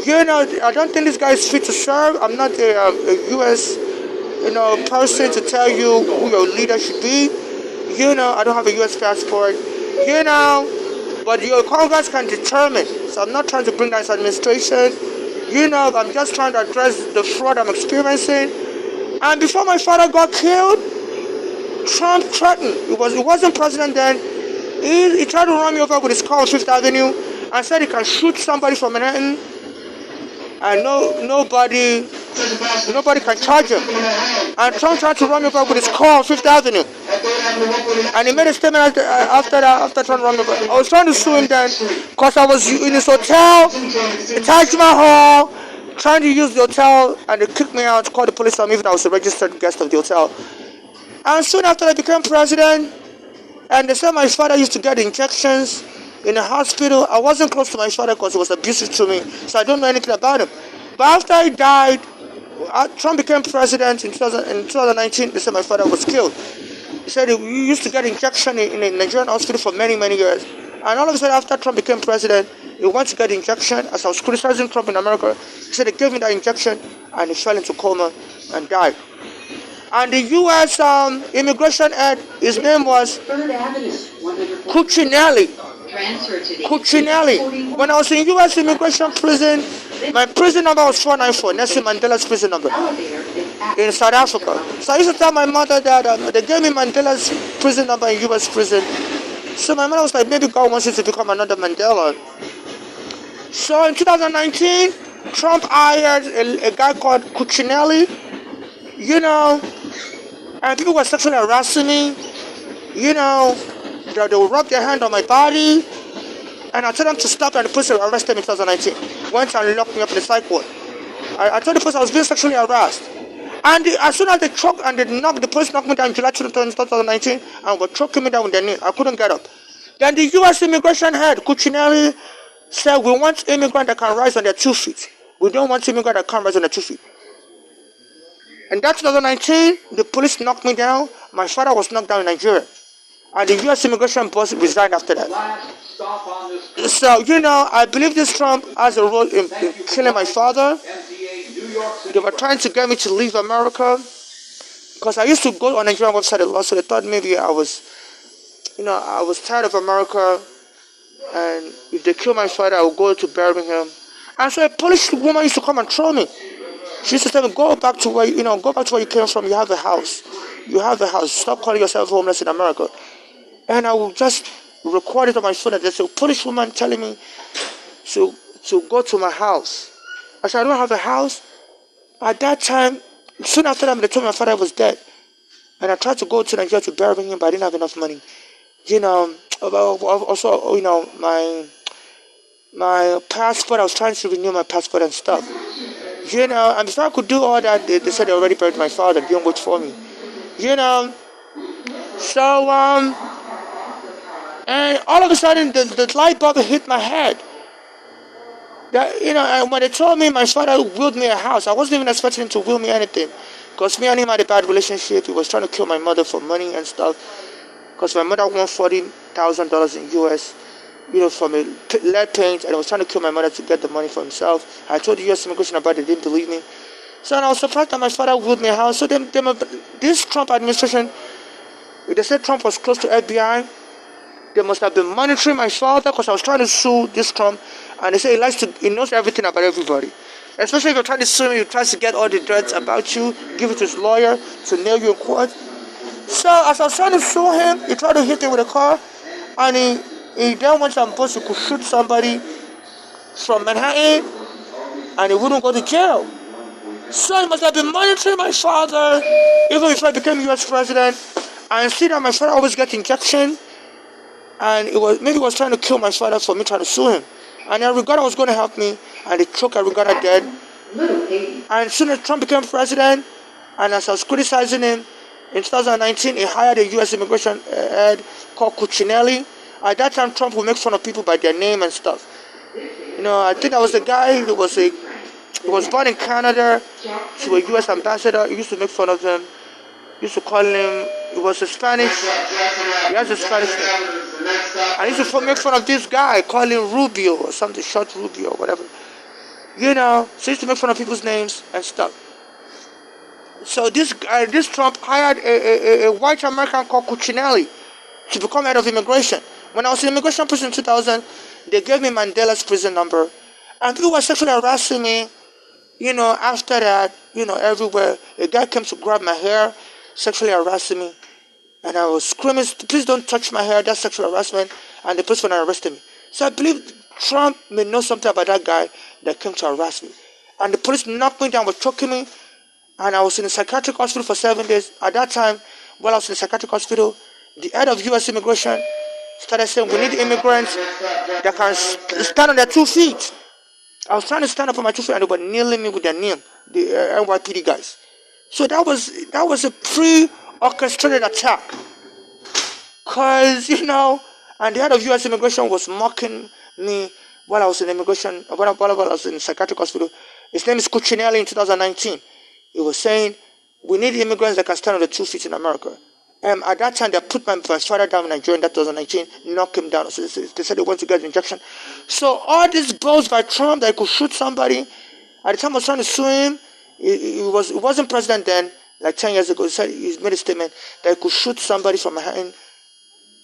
A: I don't think this guy is fit to serve. I'm not a US person to tell you who your leader should be. I don't have a US passport. But your Congress can determine. So I'm not trying to bring down his administration. I'm just trying to address the fraud I'm experiencing. And before my father got killed, Trump threatened. He wasn't president then. He tried to run me over with his car on Fifth Avenue and said he can shoot somebody from Manhattan and nobody can charge him. And Trump tried to run me over with his car on Fifth Avenue. And he made a statement after trying to run me over. I was trying to sue him then because I was in his hotel, Taj Mahal, trying to use the hotel, and they kicked me out, called the police on me, even though I was a registered guest of the hotel. And soon after I became president, and they said my father used to get injections in a hospital. I wasn't close to my father because he was abusive to me, so I don't know anything about him. But after he died, Trump became president in 2019. They said my father was killed. He said he used to get injection in a Nigerian hospital for many, many years. And all of a sudden, after Trump became president, he went to get injection. As I was criticizing Trump in America, he said they gave him that injection and he fell into coma and died. And the U.S. immigration head, his name was Cuccinelli. Cuccinelli. When I was in U.S. immigration prison, my prison number was 494, Nelson Mandela's prison number in South Africa. So I used to tell my mother that they gave me Mandela's prison number in U.S. prison. So my mother was like, maybe God wants you to become another Mandela. So in 2019, Trump hired a guy called Cuccinelli, and people were sexually harassing me, they would rub their hand on my body, and I told them to stop, and the police arrested me in 2019. Went and locked me up in the psych ward. I told the police I was being sexually harassed. And as soon as they choked and the police knocked me down in July 2019, and were choking me down with their knee, I couldn't get up. Then the U.S. immigration head, Cuccinelli, said, we want immigrants that can rise on their 2 feet. We don't want immigrants that can't rise on their 2 feet. And that 2019, the police knocked me down. My father was knocked down in Nigeria. And the U.S. immigration boss resigned after that. So, I believe this Trump has a role in killing my father. They were trying to get me to leave America. Because I used to go on a Nigerian website a lot, so they thought maybe I was tired of America. And if they kill my father, I would go to Birmingham. And so a Polish woman used to come and throw me. She used to tell me, go back to where you came from. You have a house. Stop calling yourself homeless in America. And I would just record it on my phone. And there's a Polish woman telling me to go to my house. I said, I don't have a house. At that time, soon after that, they told me my father was dead. And I tried to go to Nigeria to Birmingham, but I didn't have enough money. Also, my passport, I was trying to renew my passport and stuff. And before I could do all that, they said they already buried my father. They didn't wait for me. So, and all of a sudden, the light bulb hit my head. That, and when they told me my father willed me a house, I wasn't even expecting him to will me anything. Because me and him had a bad relationship. He was trying to kill my mother for money and stuff. Because my mother won $40,000 in US, from a lead paint, and he was trying to kill my mother to get the money for himself. I told the US immigration about it, they didn't believe me. So I was surprised that my father willed me a house. So this Trump administration, they said Trump was close to FBI. They must have been monitoring my father because I was trying to sue this Trump, and they say he knows everything about everybody. Especially if you're trying to sue him, he tries to get all the dirt about you, give it to his lawyer to nail you in court. So as I was trying to sue him, he tried to hit me with a car, and he then went on post he could shoot somebody from Manhattan, and he wouldn't go to jail. So he must have been monitoring my father even before I became US president. And see that my father always gets injection, and maybe he was trying to kill my father for me trying to sue him. And Erigana was going to help me, and they took Erigana dead. And soon as Trump became president, and as I was criticizing him, in 2019 he hired a US immigration head called Cuccinelli. At that time, Trump would make fun of people by their name and stuff. I think that was the guy who was born in Canada, to a US ambassador. He used to make fun of him. He used to call him, he was a Spanish, he has a Spanish name. I used to make fun of this guy, call him Rubio or something, short Rubio or whatever. So he used to make fun of people's names and stuff. So this Trump hired a white American called Cuccinelli to become head of immigration. When I was in immigration prison in 2000, they gave me Mandela's prison number. And people were sexually harassing me, after that, everywhere. A guy came to grab my hair, sexually harassing me. And I was screaming, please don't touch my hair, that's sexual harassment. And the police went and arrested me. So I believe Trump may know something about that guy that came to harass me. And the police knocked me down, were choking me. And I was in a psychiatric hospital for 7 days. At that time, while I was in a psychiatric hospital, the head of US immigration started saying, we need immigrants that can stand on their 2 feet. I was trying to stand up on my 2 feet, and they were kneeling me with their knee, the NYPD guys. So that was a pre-orchestrated attack. Because, and the head of US immigration was mocking me while I was in immigration, while I was in a psychiatric hospital. His name is Cuccinelli in 2019. He was saying, we need immigrants that can stand on the 2 feet in America. At that time, they put my father down in Nigeria in 2019, knocked him down. So they said they went to get the injection. So all these boasts by Trump that he could shoot somebody, at the time I was trying to sue him, he wasn't president then, like 10 years ago. He made a statement that he could shoot somebody from Manhattan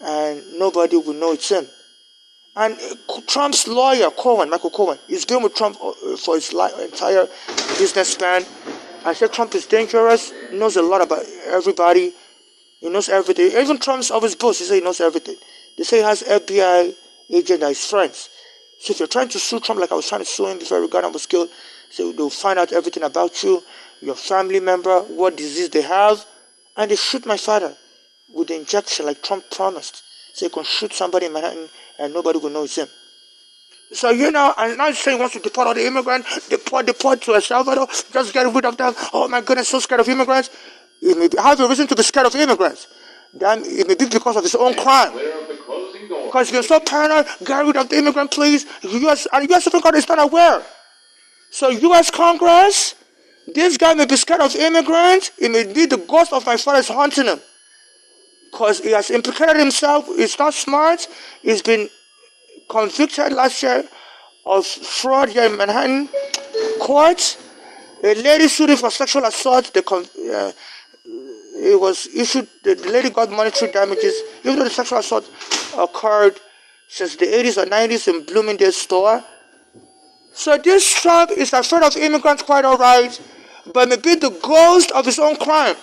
A: and nobody would know it's him. And Trump's lawyer, Michael Cohen, he's been with Trump for his entire business span. I said Trump is dangerous, knows a lot about everybody. He knows everything. Even Trump's office boss, he said he knows everything. They say he has FBI agent that is friends. So if you're trying to sue Trump like I was trying to sue him before Erigana was killed, so they'll find out everything about you, your family member, what disease they have, and they shoot my father with the injection like Trump promised. So you can shoot somebody in Manhattan and nobody will know it's him. So, and now he's saying he wants to deport all the immigrants, deport to El Salvador, just get rid of them. Oh my goodness, so scared of immigrants. He may have a reason to be scared of immigrants. Then it may be because of his own crime. Because he's so paranoid, get rid of the immigrant, please. U.S. Supreme Court is not aware. So U.S. Congress, this guy may be scared of immigrants. It may be the ghost of my father is haunting him. Because he has implicated himself. He's not smart. He's been convicted last year of fraud here in Manhattan court. A lady sued him for sexual assault. It was issued, the lady got monetary damages, even though the sexual assault occurred since the 80s or 90s in Bloomingdale's store. So this Trump is afraid of immigrants, quite all right, but maybe the ghost of his own crime.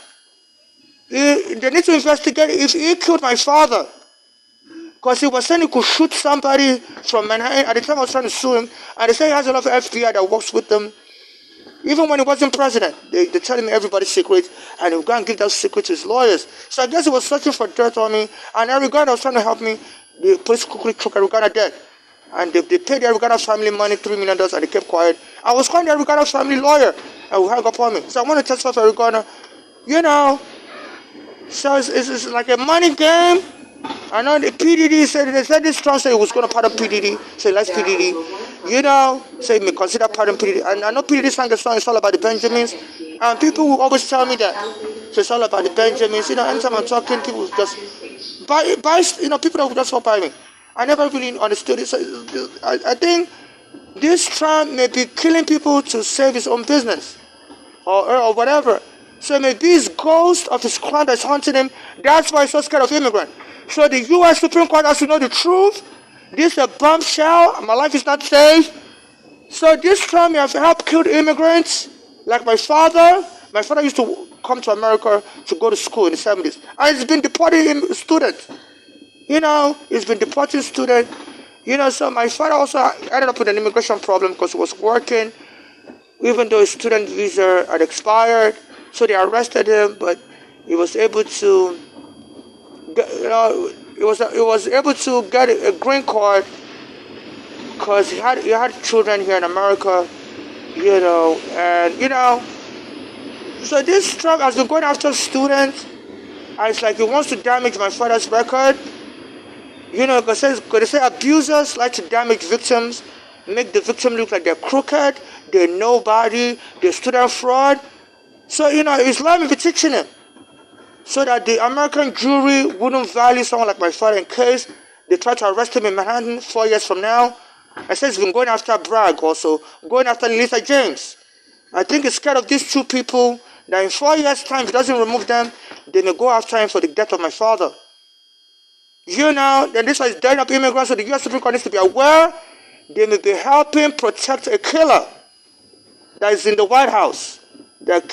A: They need to investigate if he killed my father. Because he was saying he could shoot somebody from Manhattan. At the time I was trying to sue him, and they say he has a lot of FBI that works with them. Even when he wasn't president, they're telling me everybody's secret, and he would go and give that secret to his lawyers. So I guess he was searching for dirt on me, and Erigana was trying to help me. The police quickly took Erigana dead. And they paid the Erigana family money, $3 million, and they kept quiet. I was calling the Erigana family lawyer, and we hung up on me. So I want to testify for Erigana. So it's like a money game. I know the PDD said, they said this Trump said he was going to pardon PDD, say let's PDD. Say may consider pardon PDD. And I know PDD sang a song, it's all about the Benjamins. And people will always tell me that. So it's all about the Benjamins. Anytime I'm talking, people will just buy, people that will just walk by me. I never really understood it. So I think this Trump may be killing people to save his own business or whatever. So it may be his ghost of his crime that's haunting him. That's why he's so scared of immigrants. So the U.S. Supreme Court has to know the truth. This is a bombshell. My life is not safe. So this Trump may have helped kill the immigrants. Like my father. My father used to come to America to go to school in the 70s. And he's been deporting students. He's been deporting students. So my father also ended up with an immigration problem because he was working, even though his student visa had expired. So they arrested him, but he was able to he was able to get a green card because he had children here in America, So this Trump has been going after students, and it's like he wants to damage my father's record. Because they say abusers like to damage victims, make the victim look like they're crooked, they're nobody, they're student fraud. So, Islam is teaching him so that the American jury wouldn't value someone like my father in case they try to arrest him in Manhattan 4 years from now. I said he's been going after Bragg also, going after Lisa James. I think he's scared of these two people that in 4 years' time, if he doesn't remove them, they may go after him for the death of my father. Then this is dying up immigrants, so the U.S. Supreme Court needs to be aware they may be helping protect a killer that is in the White House. That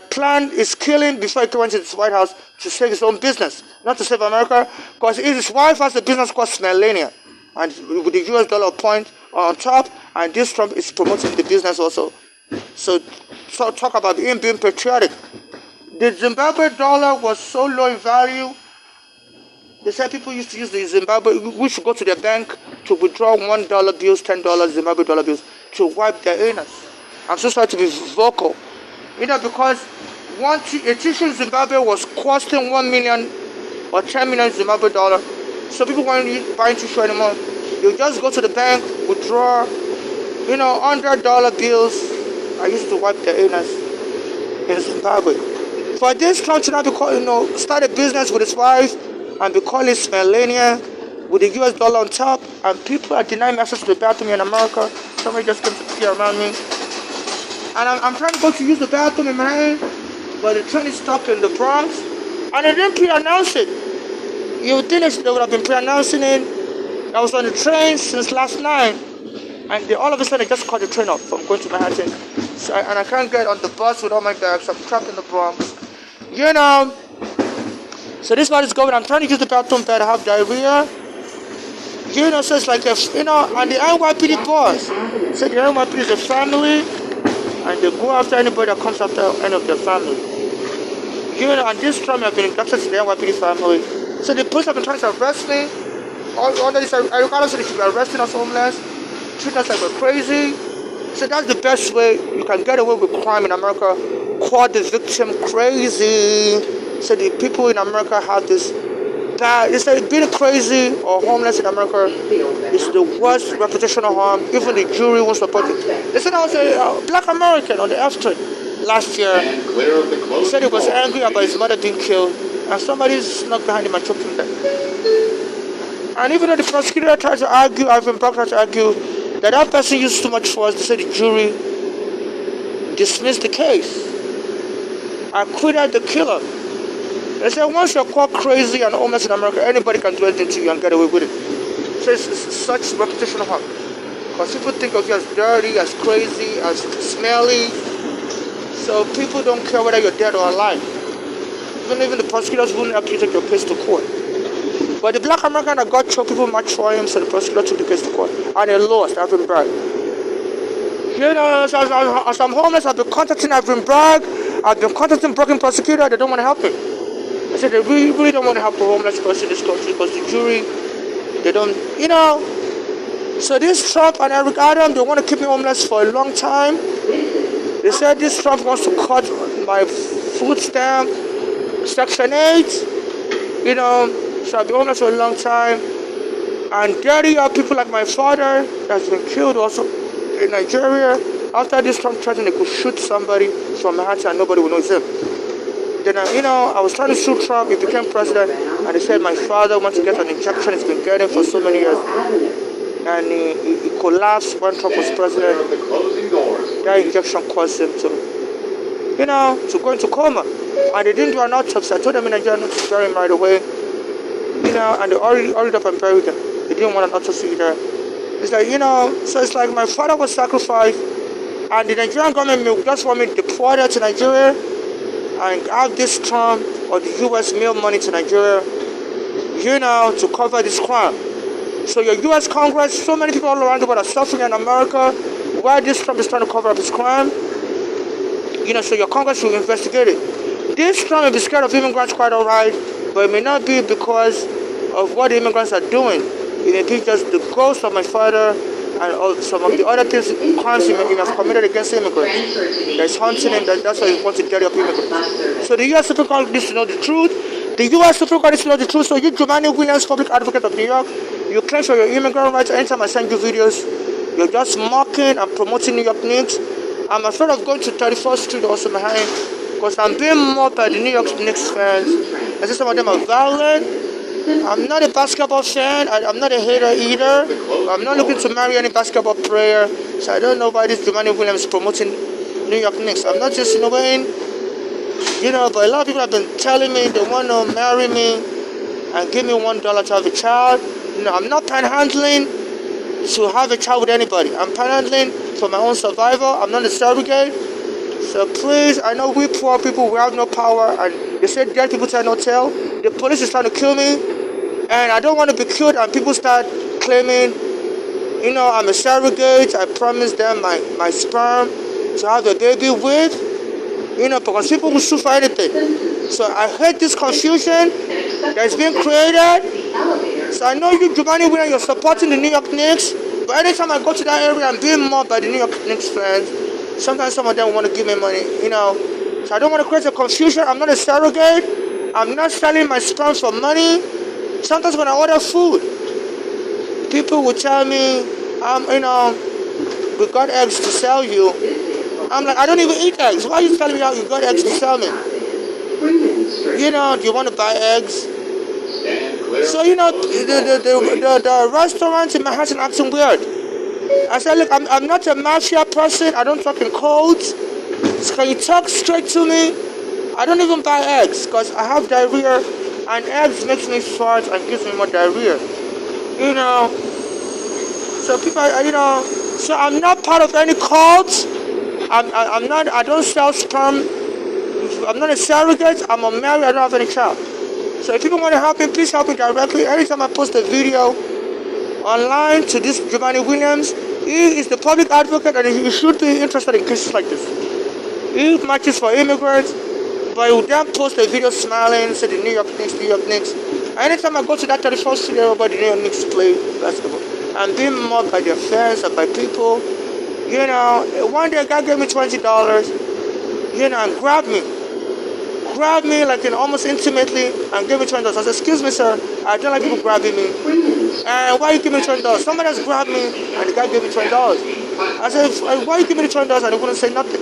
A: plan is killing before he went into the White House to save his own business, not to save America, because his wife has a business called Smelania, and with the US dollar point on top, and this Trump is promoting the business also. So talk about him being patriotic. The Zimbabwe dollar was so low in value. They said people used to use the Zimbabwe, we should go to their bank to withdraw $1 bills, $10 Zimbabwe dollar bills to wipe their anus. I'm so sorry to be vocal. Because a tissue in Zimbabwe was costing 1 million or 10 million Zimbabwe dollar. So people weren't buying tissue anymore. You just go to the bank, withdraw, $100 bills. I used to wipe their anus in Zimbabwe. For this Trump to now start a business with his wife and be calling Smelania with the US dollar on top, and people are denying me access to the bathroom in America. Somebody just came to pee around me. And I'm trying to go to use the bathroom in Manhattan, but the train is stuck in the Bronx. And they didn't pre-announce it. You would think they would have been pre-announcing it. I was on the train since last night, and all of a sudden they just cut the train off from going to Manhattan. So I can't get on the bus with all my bags. I'm trapped in the Bronx. So this one is going. I'm trying to use the bathroom, but I have diarrhea. So it's like, and the NYPD boss said the NYPD is a family, and they go after anybody that comes after any of their family. And this Trump has been inducted to the NYPD family. So the police have been trying to arrest me. Under this, regardless of they should be arresting us homeless, treat us like we're crazy. So that's the best way you can get away with crime in America. Call the victim crazy. So the people in America have this bad. It's like being crazy or homeless in America is the worst reputational harm. Even the jury won't support it. They said I was a black American on the F train last year. He said he was angry about his mother being killed, and somebody snuck behind him and choked him dead. And even though the prosecutor tried to argue, Ivan Brock tried to argue that person used too much force, they said the jury dismissed the case. Acquitted the killer. They said once you're called crazy and homeless in America, anybody can do anything to you and get away with it. So it's such reputational harm. Because people think of you as dirty, as crazy, as smelly. So people don't care whether you're dead or alive. Even the prosecutors wouldn't help you take your case to court. But the black American that got choked, people marched for him, so the prosecutor took the case to court. And they lost, Ivan Bragg. As I'm homeless, I've been contacting Ivan Bragg. I've been contacting Brooklyn prosecutor. They don't want to help me. I said they really don't want to help a homeless person in this country because the jury, they don't, So this Trump and Eric Adams, they want to keep me homeless for a long time. They said this Trump wants to cut my food stamp. Section 8, so I've been homeless for a long time. And there are people like my father that's been killed also in Nigeria. After this Trump threatened they could shoot somebody from Manhattan and nobody would know it's him. Then, I was trying to shoot Trump, he became president, and they said my father wants to get an injection he's been getting for so many years. And he collapsed when Trump was president. That injection caused him to go into coma. And they didn't do an autopsy. I told them in Nigeria not to bury him right away. And they hurried up and buried him. They didn't want an autopsy either. It's like, so it's like my father was sacrificed, and the Nigerian government will just want me deported to Nigeria and have this Trump or the US mail money to Nigeria, to cover this crime. So your US Congress, so many people all around the world are suffering in America while this Trump is trying to cover up his crime. So your Congress will investigate it. This Trump may be scared of immigrants quite alright, but it may not be because of what the immigrants are doing. It may be just the ghost of my father and some of the other crimes he may have committed against immigrants that's haunting him. That's why he wants to dirty up immigrants. So the U.S. Supreme Court needs to know the truth. The U.S. Supreme Court needs to know the truth. So you, Jumaane Williams, public advocate of New York, you claim for your immigrant rights. Anytime I send you videos, you're just mocking and promoting New York Knicks. I'm afraid of going to 34th Street also behind, because I'm being mocked by the New York Knicks fans. I see some of them are violent. I'm not a basketball fan. I'm not a hater either. I'm not looking to marry any basketball player. So I don't know why this Jumaane Williams is promoting New York Knicks. I'm not just knowing, but a lot of people have been telling me they want to marry me and give me $1 to have a child. I'm not panhandling to have a child with anybody. I'm panhandling for my own survival. I'm not a surrogate. So please, I know we poor people, we have no power, and they say dead people tell no tale. The police is trying to kill me, and I don't want to be killed, and people start claiming, I'm a surrogate. I promised them my sperm to have a baby with, because people will sue for anything. So I hate this confusion that's being created. So I know you, Jumaane Williams, you're supporting the New York Knicks, but anytime I go to that area, I'm being mobbed by the New York Knicks fans. Sometimes some of them want to give me money, So I don't want to create a confusion. I'm not a surrogate. I'm not selling my sperm for money. Sometimes when I order food, people will tell me, we got eggs to sell you. I'm like, I don't even eat eggs. Why are you telling me how you got eggs to sell me? Do you want to buy eggs? So, the restaurants in Manhattan are acting weird. I said, look, I'm not a mafia person. I don't talk in codes. So can you talk straight to me? I don't even buy eggs because I have diarrhea, and eggs makes me fart and gives me more diarrhea. So people, so I'm not part of any cult. I'm not. I don't sell sperm. I'm not a surrogate. I'm unmarried. I don't have any child. So if people want to help me, please help me directly. Anytime I post a video online to this Jumaane Williams, he is the public advocate, and he should be interested in cases like this. He matches for immigrants, but he will then post a video smiling, say the New York Knicks. Anytime I go to that 34th Street, everybody the New York Knicks play basketball. I'm being mobbed by their fans and by people. One day a guy gave me $20, and grabbed me like almost intimately and gave me $20. I said, excuse me, sir, I don't like people grabbing me. And why you give me $20? Somebody else grabbed me and the guy gave me $20. I said, why you give me the $20? And he wouldn't say nothing.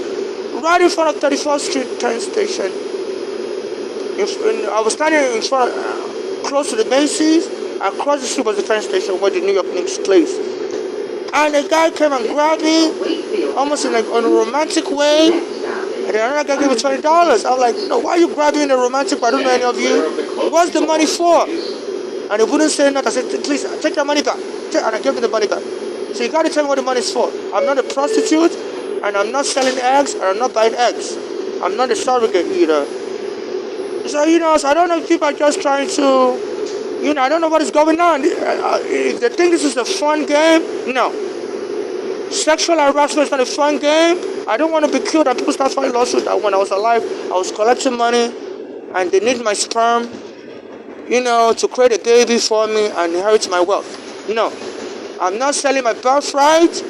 A: Right in front of 34th Street train station. I was standing in front, close to the Macy's. Across the street was the train station where the New York Knicks plays. And the guy came and grabbed me, almost in a romantic way. And then another guy gave me $20. I was like, why are you grabbing me in a romantic way? I don't know any of you. What's the money for? And he wouldn't say nothing. I said, please, take your money back. And I gave him the money back. So you got to tell me what the money is for. I'm not a prostitute, and I'm not selling eggs, and I'm not buying eggs. I'm not a surrogate either. So, so I don't know if people are just trying to, I don't know what is going on. If they think this is a fun game, no. Sexual harassment is not a fun game. I don't want to be killed and people start filing lawsuits that when I was alive, I was collecting money, and they need my sperm, to create a baby for me and inherit my wealth. No. I'm not selling my birthright.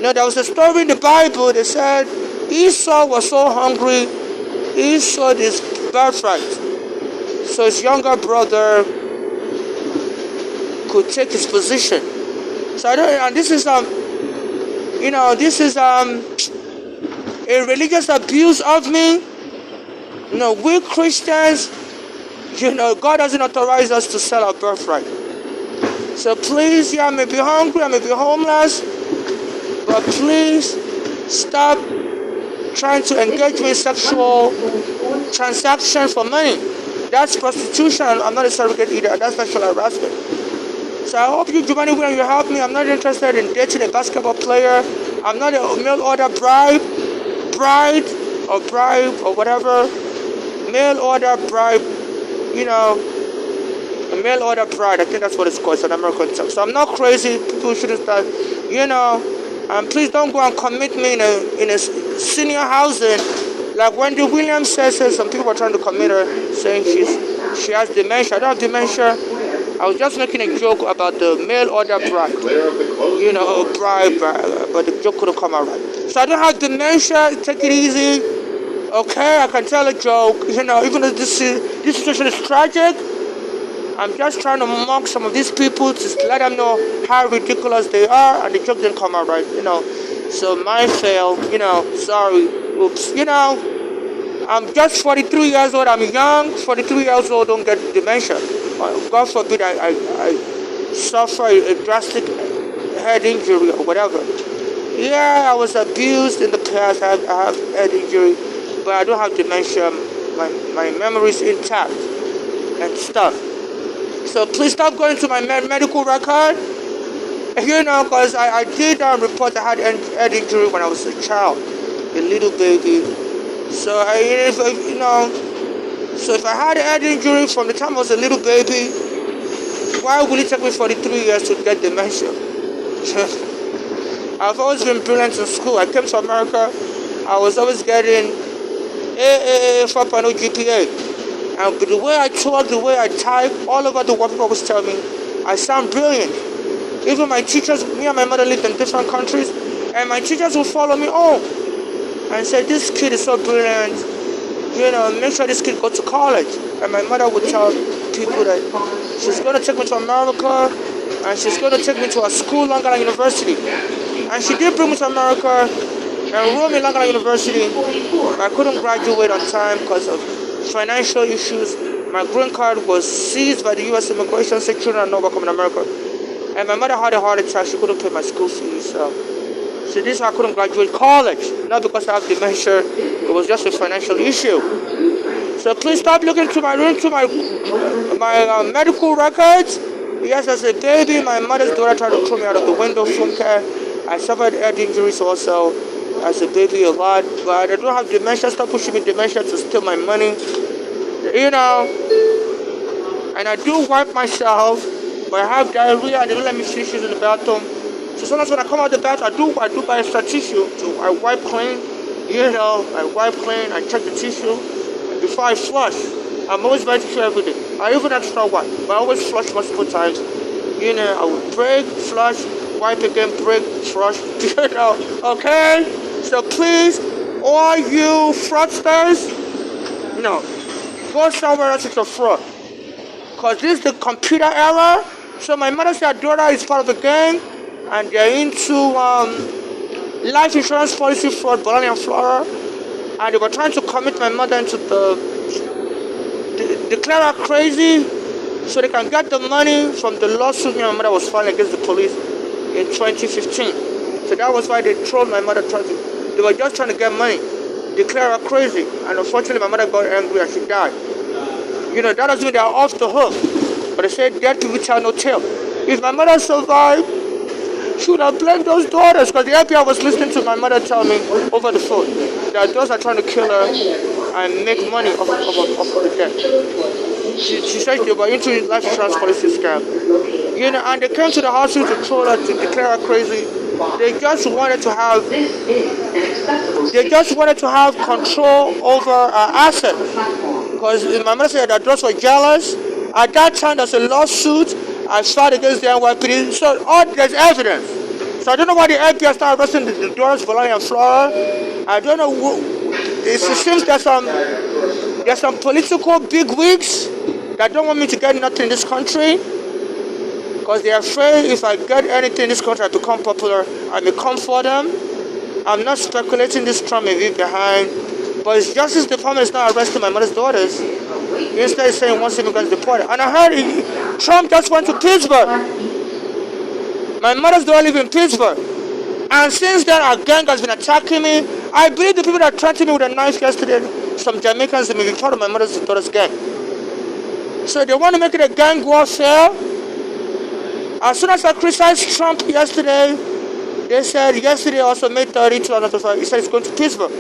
A: There was a story in the Bible that said Esau was so hungry, he sold his birthright. so his younger brother could take his position. So I don't, and this is this is a religious abuse of me. We Christians, God doesn't authorize us to sell our birthright. So please, I may be hungry, I may be homeless, but please stop trying to engage me in sexual transaction for money. That's prostitution. I'm not a surrogate either. That's sexual harassment. So I hope you, Giovanni, will you help me. I'm not interested in dating a basketball player. I'm not a mail order bride or whatever. Mail order bribe, a mail order bride. I think that's what it's called. It's an American term. So I'm not crazy. People shouldn't start, and please don't go and commit me in a senior housing. Like Wendy Williams says, some people are trying to commit her, saying she has dementia. I don't have dementia. I was just making a joke about the mail order bride. Bribe, but the joke couldn't come out right. So I don't have dementia. Take it easy. Okay, I can tell a joke. Even though this situation is tragic, I'm just trying to mock some of these people to let them know how ridiculous they are, and the joke didn't come out right. So mine failed. Sorry. Oops. I'm just 43 years old. I'm young. 43 years old don't get dementia. God forbid I suffer a drastic head injury or whatever. Yeah, I was abused in the past. I have head injury, but I don't have dementia. My memory is intact and stuff. So please stop going to my medical record. Because I did report I had head injury when I was a child, a little baby. So so if I had a head injury from the time I was a little baby, why would it take me 43 years to get dementia? I've always been brilliant in school. I came to America, I was always getting 4.0 GPA. And the way I talk, the way I type, all over the world, people always tell me I sound brilliant. Even my teachers, me and my mother lived in different countries, and my teachers would follow me home and say, this kid is so brilliant, make sure this kid goes to college. And my mother would tell people that she's going to take me to America, and she's going to take me to a school, Long Island University. And she did bring me to America and enrolled me in Long Island University. I couldn't graduate on time because of financial issues. My green card was seized by the U.S. Immigration, 6 children are not welcome in America. And my mother had a heart attack. She couldn't pay my school fees. So this is why I couldn't graduate college. Not because I have dementia. It was just a financial issue. So please stop looking to my medical records. Yes, as a baby, my mother's daughter tried to throw me out of the window from care. I suffered head injuries also as a baby a lot. But I don't have dementia. Stop pushing me dementia to steal my money. And I do wipe myself. But I have diarrhea and they don't let me see tissues in the bathroom. So sometimes when I come out of the bath, I do buy extra tissue. So I wipe clean, I wipe clean, I check the tissue before I flush. I'm always buying tissue every day. I even extra wipe, but I always flush multiple times. I would break, flush, wipe again, break, flush, okay? So please, all you fraudsters, go somewhere else with your fraud. Because this is the computer era. So my mother said her daughter is part of the gang, and they're into life insurance policy fraud, Bologna and Flora, and they were trying to commit my mother into declare her crazy, so they can get the money from the lawsuit my mother was filing against the police in 2015. So that was why they trolled my mother. They were just trying to get money, declare her crazy, and unfortunately my mother got angry and she died. That doesn't mean they are off the hook. But they say dead people tell no tale. If my mother survived, she would have blamed those daughters, because the FBI was listening to my mother tell me over the phone that those are trying to kill her and make money off the death. She said they were into life insurance policy scam. And they came to the hospital to troll her, to declare her crazy. They just wanted to have control over her assets. Because my mother said that those were jealous. At that time, there's a lawsuit I filed against the NYPD. So there's evidence. So I don't know why the FBI started arresting the daughters, Bologna and Flora. I don't know. It seems there's some political bigwigs that don't want me to get nothing in this country because they're afraid if I get anything in this country, I become popular. I may come for them. I'm not speculating this Trump may be behind, but his Justice Department is not arresting my mother's daughters. Instead, saying once immigrants deported. And I heard Trump just went to Pittsburgh. My mother's daughter live in Pittsburgh. And since then, our gang has been attacking me. I believe the people that threatened me with a knife yesterday, some Jamaicans, they may be part of my mother's daughter's gang. So they want to make it a gang warfare. As soon as I criticized Trump yesterday, they said yesterday also May 30, 2025, he said he's going to Pittsburgh.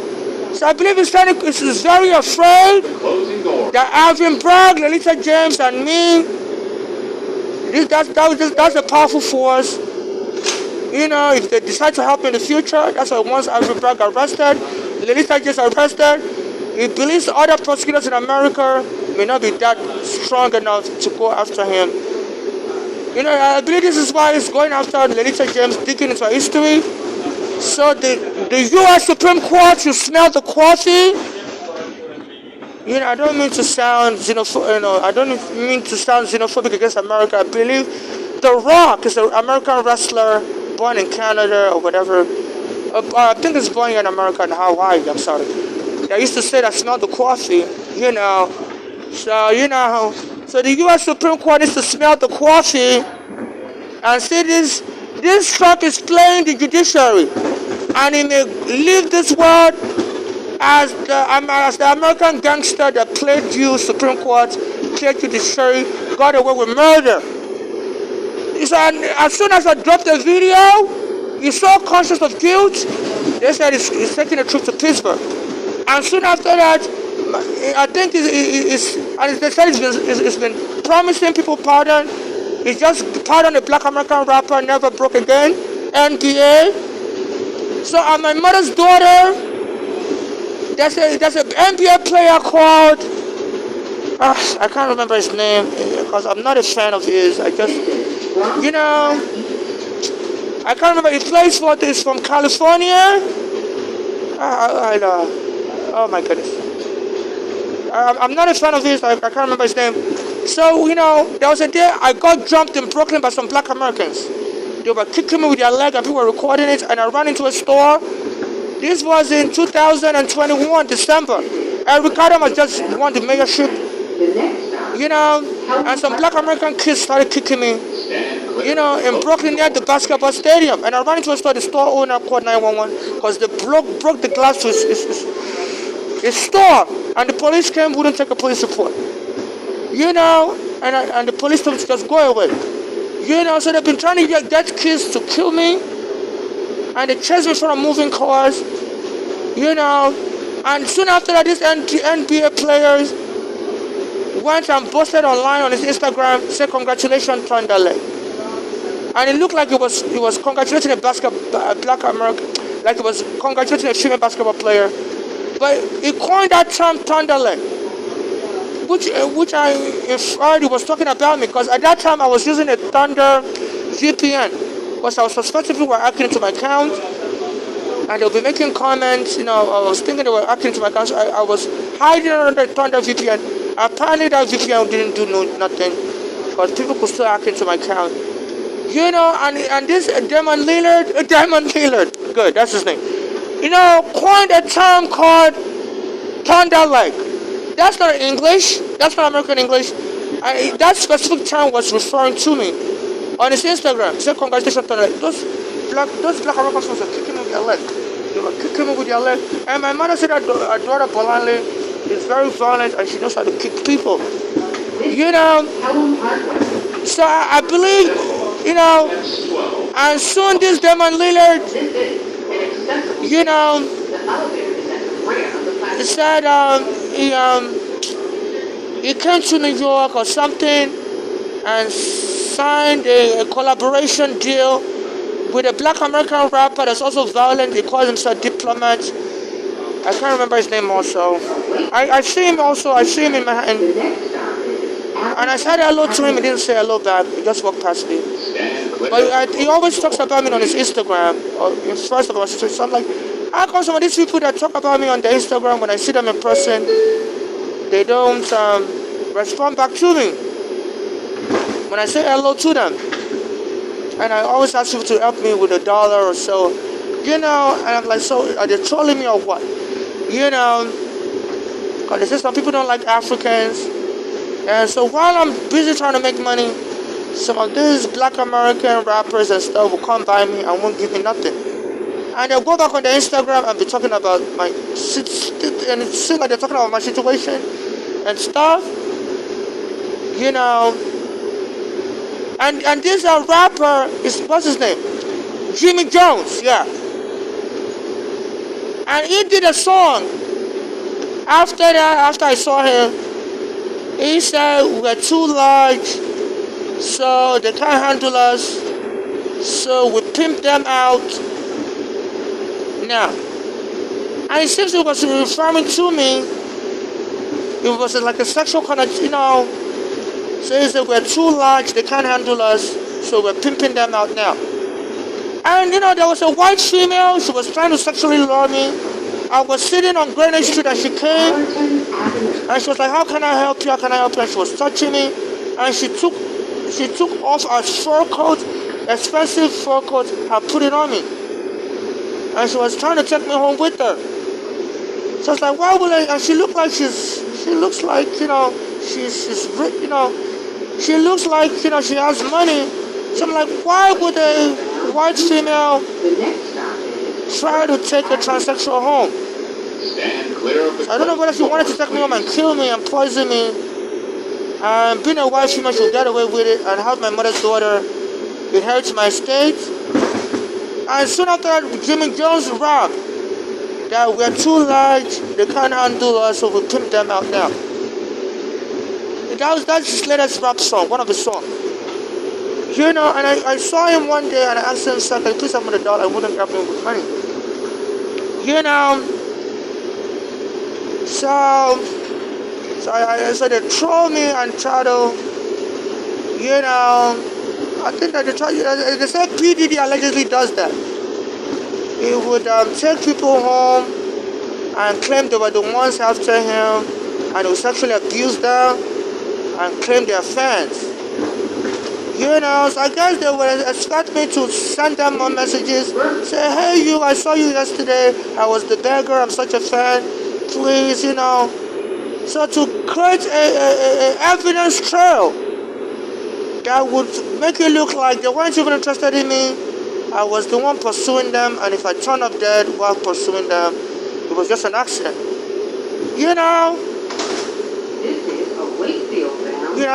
A: So I believe he's very afraid that Alvin Bragg, Lolita James, and me, that's a powerful force. You know, if they decide to help me in the future, that's why once Alvin Bragg arrested, Lolita James arrested, he believes other prosecutors in America may not be that strong enough to go after him. You know, I believe this is why he's going after Lolita James, digging into her history. So the U.S. Supreme Court, you smell the coffee. You know, I don't mean to sound xenophobic against America. I believe The Rock is an American wrestler born in Canada or whatever. I think it's born in America in Hawaii. I'm sorry. They used to say that smell the coffee. You know, so the U.S. Supreme Court needs to smell the coffee and say this Trump is playing the judiciary, and he may leave this world as the American gangster that played you Supreme Court, played judiciary, got away with murder. As soon as I dropped the video, he's so conscious of guilt, they said he's taking a trip to Pittsburgh. And soon after that, I think they said he's been promising people pardon. He just pardoned a black American rapper, Never Broke Again, NBA. So I'm my mother's daughter. There's an NBA player called, I can't remember his name because I'm not a fan of his. I just, I can't remember. He plays for this from California. Oh my goodness. I'm not a fan of his. I can't remember his name. So, there was a day I got jumped in Brooklyn by some black Americans. They were kicking me with their leg and people were recording it, and I ran into a store. This was in 2021, December. Eric Adams just won the mayorship. And some black American kids started kicking me, in Brooklyn near the basketball stadium. And I ran into a store, the store owner called 911 because they broke the glass to his store. And the police came, wouldn't take a police report. And the police told me to just go away. So they've been trying to get kids to kill me. And they chased me from moving cars. And soon after that, these NBA players went and posted online on his Instagram, said congratulations, Thunder Lake. And it looked like it was congratulating a black American, like it was congratulating a female basketball player. But he coined that term Thunder Lake, which I inferred he was talking about me, because at that time I was using a Thunder VPN. Because I was suspecting people were hacking into my account, and they'll be making comments. I was thinking they were hacking into my account. So I was hiding under Thunder VPN. Apparently that VPN didn't do nothing, because people could still hack into my account. And this Damon Lillard, good, that's his name. Coined a term called Thunder Lake. That's not English. That's not American English. That specific term was referring to me. On his Instagram, he said congratulations, Thunder Lake. Those black Americans were kicking me with their leg. They were kicking me with their leg. And my mother said that her daughter Bolanle is very violent and she knows how to kick people. So I believe, and soon this Damon Lillard, he said he came to New York or something and signed a collaboration deal with a black American rapper that's also violent. He calls himself Diplomat. I can't remember his name also. I see him in my hand. And I said hello to him. He didn't say hello back. He just walked past me. But he always talks about me on his Instagram. Or first of all, so I'm like, how come some of these people that talk about me on their Instagram, when I see them in person, they don't respond back to me when I say hello to them. And I always ask people to help me with $1 or so, and I'm like, so are they trolling me or what? Because they say some people don't like Africans. And so while I'm busy trying to make money, some of these black American rappers and stuff will come by me and won't give me nothing. And they'll go back on their Instagram and be talking about and it seems like they're talking about my situation and stuff, And this rapper what's his name? Jimmy Jones, yeah. And he did a song. After I saw him, he said we're too large, so they can't handle us. So we pimp them out. Now, and it seems it was referring to me. It was like a sexual kind of, So he said we're too large, they can't handle us, so we're pimping them out now. And there was a white female, she was trying to sexually lure me. I was sitting on Greenwich Street and she came, and she was like, how can I help you, how can I help you? And she was touching me, and she took off her fur coat, expensive fur coat, and put it on me. And she was trying to take me home with her. So I was like, why would I? And she looks like she looks like, she looks like, she has money. So I'm like, why would a white female try to take a transsexual home?
B: Stand clear of the
A: I don't know whether she wanted to take me home and kill me and poison me. And being a white female, she'll get away with it and have my mother's daughter inherit my estate. And soon after that, Jimmy Jones rap that we're too large, they can't handle us, so we pimp them out now. That's his latest rap song, one of his songs. And I saw him one day and I asked him, sir, can you please have me $1? I wouldn't help him with money. So they troll me and try to, I think that they say P. Diddy allegedly does that. He would take people home and claim they were the ones after him, and he would sexually abuse them and claim they're fans. So I guess they would expect me to send them more messages, say, hey you, I saw you yesterday, I was the beggar, I'm such a fan, please, So to create a evidence trail that would make it look like they weren't even interested in me, I was the one pursuing them, and if I turn up dead while pursuing them, it was just an accident.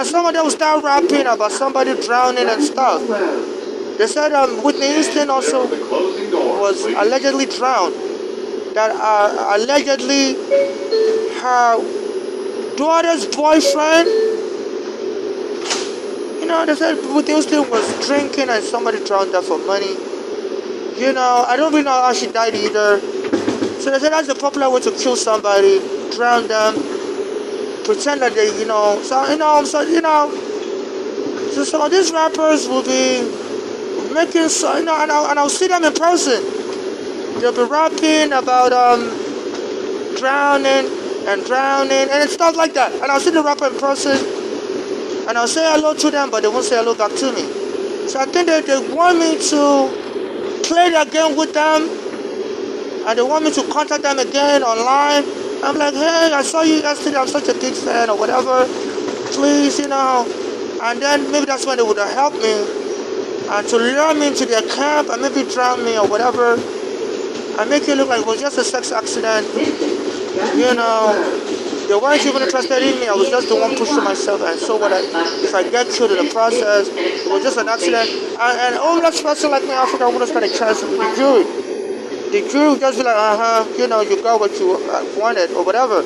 A: Some of them would start rapping about somebody drowning and stuff. They said Whitney Houston also was allegedly drowned. That allegedly her daughter's boyfriend, they said Whitney Houston was drinking and somebody drowned her for money. I don't really know how she died either. So they said that's the popular way to kill somebody, drown them, pretend that they, so some of these rappers will be making, and I'll see them in person. They'll be rapping about drowning and stuff like that. And I'll see the rapper in person, and I'll say hello to them, but they won't say hello back to me. So I think they want me to play that game with them, and they want me to contact them again online. I'm like, hey, I saw you yesterday, I'm such a big fan or whatever, please, and then maybe that's when they would have helped me, and to lure me into their camp and maybe drown me or whatever, and make it look like it was just a sex accident. They weren't even interested in me, I was just the one pushing myself, and so if I get killed in the process, it was just an accident, and homeless person like me, Africa, wouldn't stand a chance with the jury. The jury would just be like, you got what you wanted or whatever.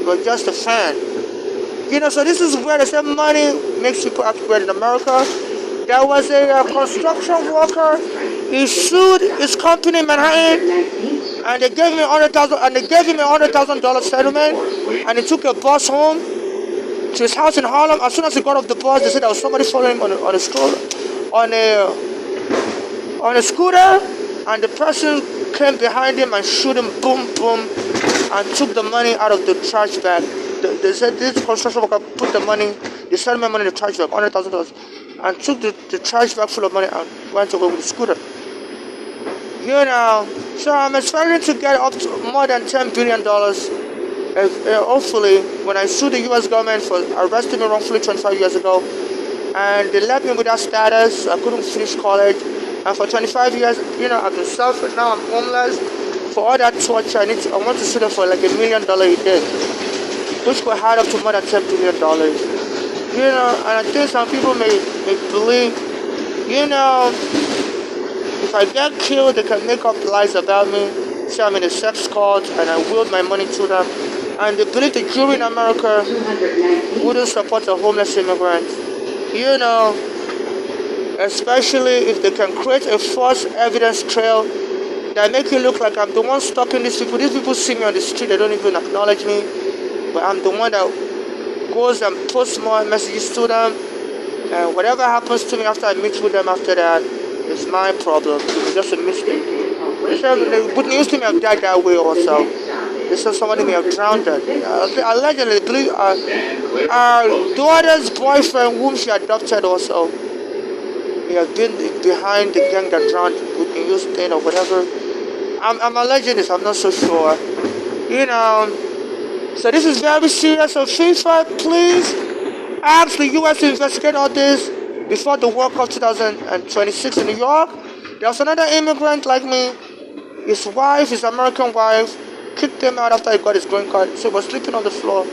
A: You're just a fan. So this is where they say money makes people act weird in America. There was a construction worker. He sued his company in Manhattan, and they gave him $100,000 settlement, and he took a bus home to his house in Harlem. As soon as he got off the bus, they said there was somebody following him on a scooter. And the person came behind him and shoot him, boom, boom, and took the money out of the trash bag they said this construction worker put the money, they sent my money in the trash bag, $100,000, and took the trash bag full of money and went away with the scooter. So I'm expecting to get up to more than $10 billion. Hopefully, when I sue the U.S. government for arresting me wrongfully 25 years ago, and they left me with that status, I couldn't finish college, and for 25 years, I've been suffering. Now I'm homeless. For all that torture, I want to sue them for like $1 million a day, which could add up to more than $10 billion. And I think some people may believe, if I get killed, they can make up lies about me, say I'm in a sex cult, and I willed my money to them. And they believe the jury in America wouldn't support a homeless immigrant. Especially if they can create a false evidence trail that make it look like I'm the one stopping these people. These people see me on the street, they don't even acknowledge me, but I'm the one that goes and posts more messages to them. And whatever happens to me after I meet with them after that, it's my problem. It's just a mistake. They wouldn't used to me have died that way also. They said somebody may have drowned her. Allegedly, they believe our daughter's boyfriend, whom she adopted also, he has been behind the gang that drowned Whitney Houston or whatever. I'm alleging this, I'm not so sure. So this is very serious. So FIFA, please ask the U.S. to investigate all this before the World Cup 2026 in New York. There was another immigrant like me. His wife, his American wife, kicked him out after he got his green card. So he was sleeping on the floor.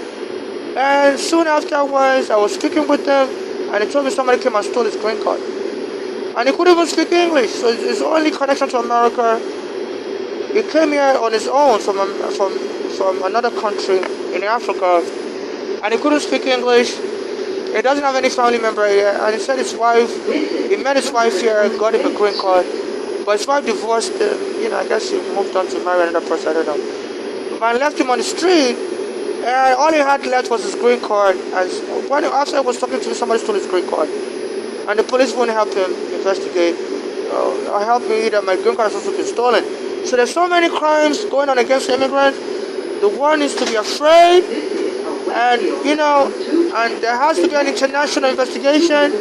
A: And soon afterwards, I was speaking with them, and he told me somebody came and stole his green card. And he couldn't even speak English, so his only connection to America, he came here on his own from another country in Africa, and he couldn't speak English. He doesn't have any family member here, and he said he met his wife here, got him a green card, but his wife divorced him. I guess she moved on to marry another person, I don't know. But I left him on the street, and all he had left was his green card, and after I was talking to him, somebody stole his green card. And the police won't help him investigate or help me either. My green card has also been stolen. So there's so many crimes going on against immigrants. The world needs to be afraid, and and there has to be an international investigation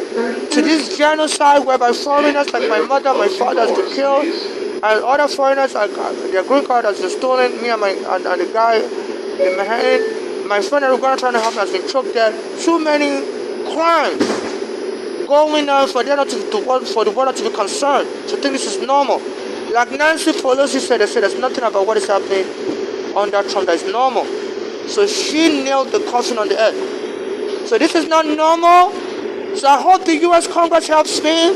A: to this genocide whereby foreigners like my mother, my father has been killed, and other foreigners, their green card has been stolen. Me and the guy in my hand, my friend in Uganda trying to help me has been choked dead. Too many crimes going on for the world not to be concerned, to think this is normal. Like Nancy Pelosi said, there's nothing about what is happening under Trump that is normal. So she nailed the coffin on the head. So this is not normal. So I hope the U.S. Congress helps me.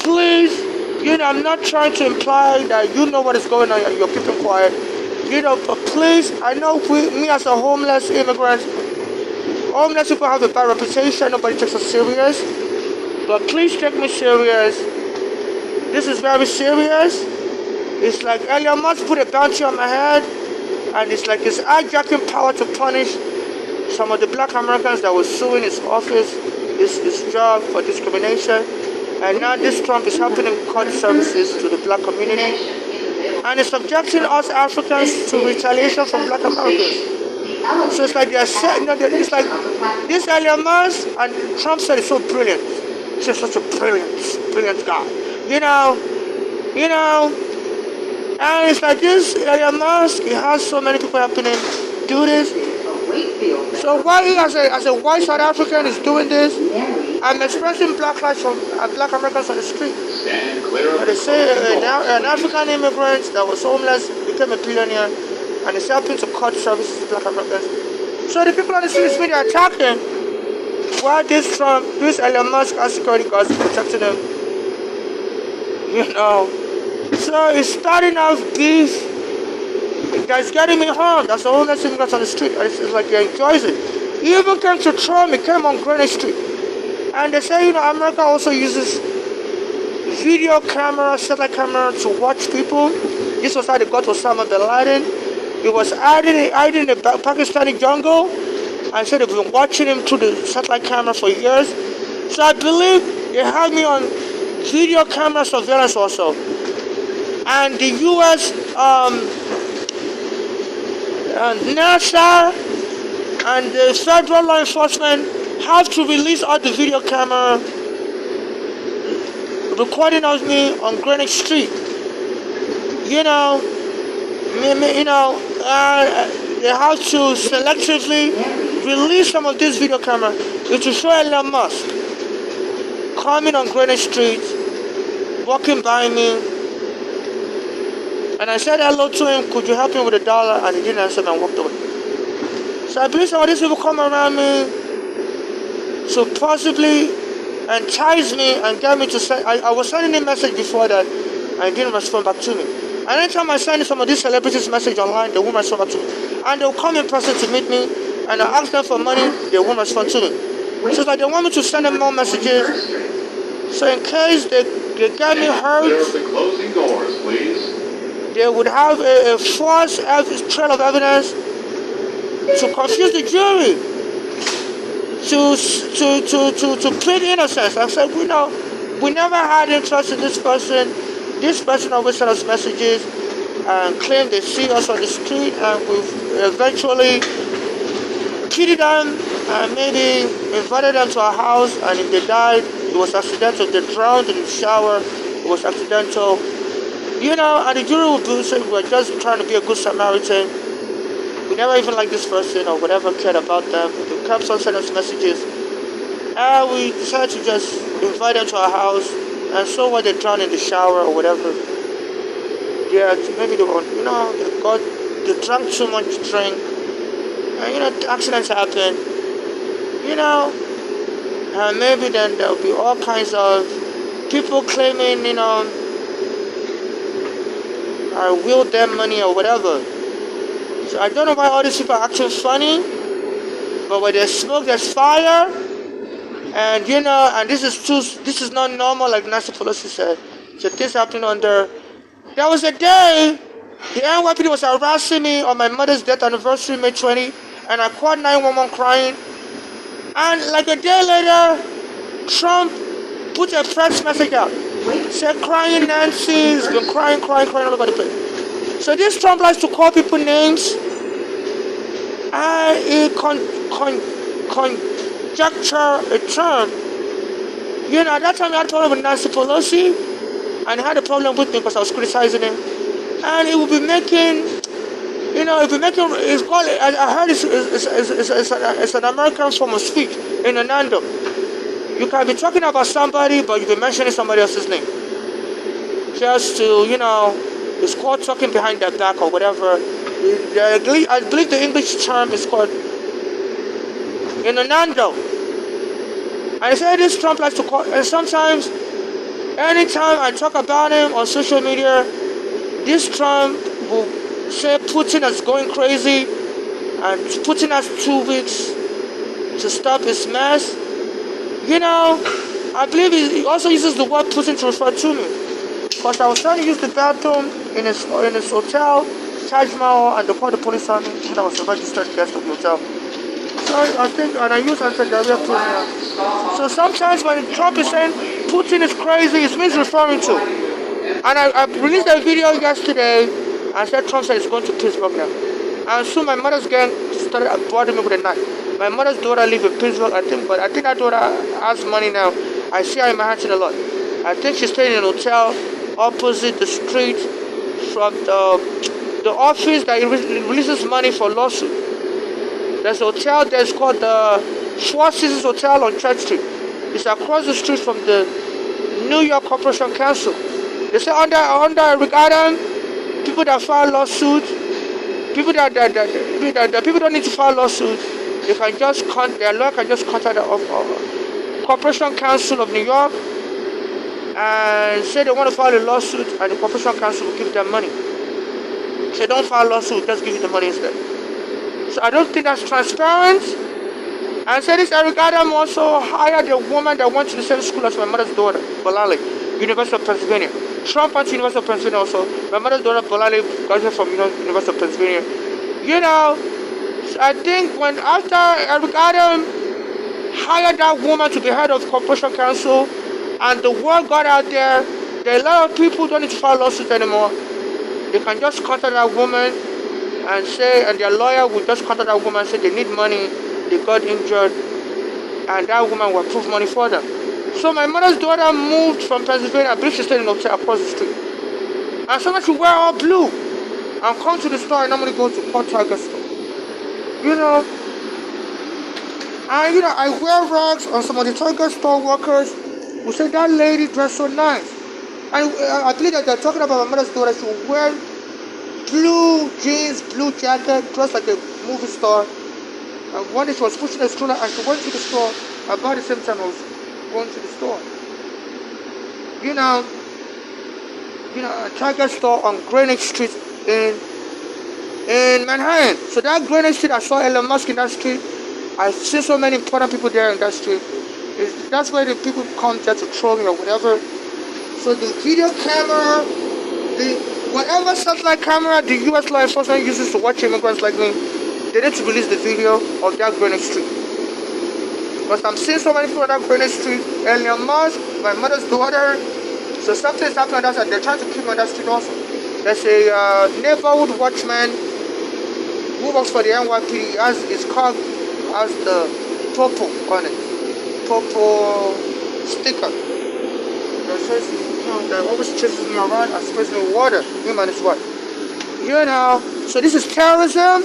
A: Please, I'm not trying to imply that you know what is going on and you're keeping quiet. But please, I know me as a homeless immigrant, homeless people have a bad reputation, nobody takes us serious. But please take me serious. This is very serious. It's like Elon Musk put a bounty on my head, and it's like his hijacking power to punish some of the black Americans that were suing his office, his job for discrimination. And now this Trump is helping him cut services to the black community. And it's subjecting us Africans to retaliation from black Americans. So it's like it's like this Elon Musk, and Trump said it's so brilliant. He's such a brilliant guy. And it's like this Elon Musk, he has so many people helping him do this. So while he as a white South African is doing this, I'm expressing black lives from black Americans on the street. And they say an African immigrant that was homeless became a billionaire, and is helping to cut services to black Americans. So the people on the streets media are attacking while this Elon Musk has security guards protecting him. So it's starting off beef that's getting me home. That's the homeless immigrants on the street. It's like he enjoys it. He even came to Trump, he came on Greenwich Street. And they say, America also uses video camera, satellite camera to watch people. This was how they got Osama bin Laden. He was hiding in the Pakistani jungle, and so they've been watching him through the satellite camera for years. So I believe they had me on video camera surveillance also. And the U.S. NASA and the federal law enforcement have to release all the video camera recording of me on Greenwich Street. You know, they have to selectively release some of this video camera. It will show Elon Musk coming on Greenwich Street, walking by me, and I said hello to him. Could you help me with $1? And he didn't answer me and walked away. So I believe some of these people come around me to possibly entice me and get me to send. I was sending him a message before that, and he didn't respond back to me. And anytime I send some of these celebrities message online, they won't respond back to me. And they'll come in person to meet me, and I ask them for money, they won't respond to me. So it's like they want me to send them more messages. So in case they get me hurt,
B: Clear the closing doors, please.
A: they would have a false trail of evidence to confuse the jury, to plead innocence. I said, we never had interest in this person. This person always sent us messages and claimed they see us on the street, and we've eventually pitied them and maybe invited them to our house, and if they died, it was accidental. If they drowned in the shower, it was accidental. And the jury would say we're just trying to be a good Samaritan. We never even liked this person or whatever, cared about them. They kept on sending us messages. And we decided to just invite them to our house, and so what, they drowned in the shower or whatever. Yeah, maybe they were, they drank too much drink. And, accidents happen. And maybe then there'll be all kinds of people claiming, I willed them money or whatever. So I don't know why all these people are acting funny, but when there's smoke, there's fire. And and this is not normal, like Nancy Pelosi said. So this happening there was a day the NYPD was harassing me on my mother's death anniversary, May 20, and I called 911 crying. And like a day later, Trump put a press message out. Said, crying Nancy's been crying all over the place. So this Trump likes to call people names, and he conjecture a term. At that time I had a problem with Nancy Pelosi, and he had a problem with me because I was criticizing him. And he would be making, it's called, I heard it's an American form of speech, in Anando. You can be talking about somebody, but you'll be mentioning somebody else's name. Just to, it's called talking behind their back or whatever. I believe the English term is called Inanando. And I say this Trump likes to call, and sometimes, anytime I talk about him on social media, this Trump will say Putin is going crazy, and Putin has 2 weeks to stop his mess. I believe he also uses the word Putin to refer to me. Because I was trying to use the bathroom in his hotel, Taj Mahal, and they called the police on me, and I was a registered guest of the hotel. So I think, and I use anti-diarrhea pills. So sometimes when Trump is saying Putin is crazy, it means referring to. And I released a video yesterday, and said Trump said he's going to Pittsburgh now. And soon my mother's gang started bothering me with a knife. My mother's daughter lives in Pittsburgh, I think that daughter has money now. I see her in Manhattan a lot. I think she's staying in a hotel opposite the street from the office that releases money for lawsuit. There's a hotel that's called the Four Seasons Hotel on Church Street. It's across the street from the New York Corporation Council. They say under Eric Adams, people that file lawsuits, people that people don't need to file lawsuits. They can just their lawyer can just contact the Corporation Council of New York and say they want to file a lawsuit, and the Corporation Council will give them money. Say don't file a lawsuit, just give you the money instead. So I don't think that's transparent. And so this Eric Adams also hired a woman that went to the same school as my mother's daughter, Bolali, University of Pennsylvania. Trump went to University of Pennsylvania also. My mother's daughter, Bolali, graduated from University of Pennsylvania. I think after Eric Adams hired that woman to be head of Corporation Council, and the word got out there, a lot of people don't need to file lawsuits anymore. They can just contact that woman and their lawyer would just contact that woman and say they need money, they got injured, and that woman will approve money for them. So my mother's daughter moved from Pennsylvania, I believe she stayed in a hotel across the street. And sometimes she wear all blue and come to the store. I normally go to Port Target store. You know, and I wear rags, and some of the Target store workers will say that lady dressed so nice. And I believe that they're talking about my mother's daughter. She will wear blue jeans, blue jacket, dressed like a movie star. And one day she was pushing a stroller and she went to the store about the same time I was going to the store. A Target store on Greenwich Street in Manhattan. So that Greenwich Street, I saw Elon Musk in that street. I see so many important people there in that street. That's where the people come there to troll me or whatever. So the video camera, whatever satellite camera the U.S. law enforcement uses to watch immigrants like me, they need to release the video of that Greenwich Street. Because I'm seeing so many people on that Greenwich Street. Elon Musk, my mother's daughter. So something is happening on that side. They're trying to keep me on that street also. There's a neighborhood watchman who works for the NYPD. His car has the purple on it. Purple sticker. That says, that always chases me around and sprays me with water. Him and his wife. So this is terrorism.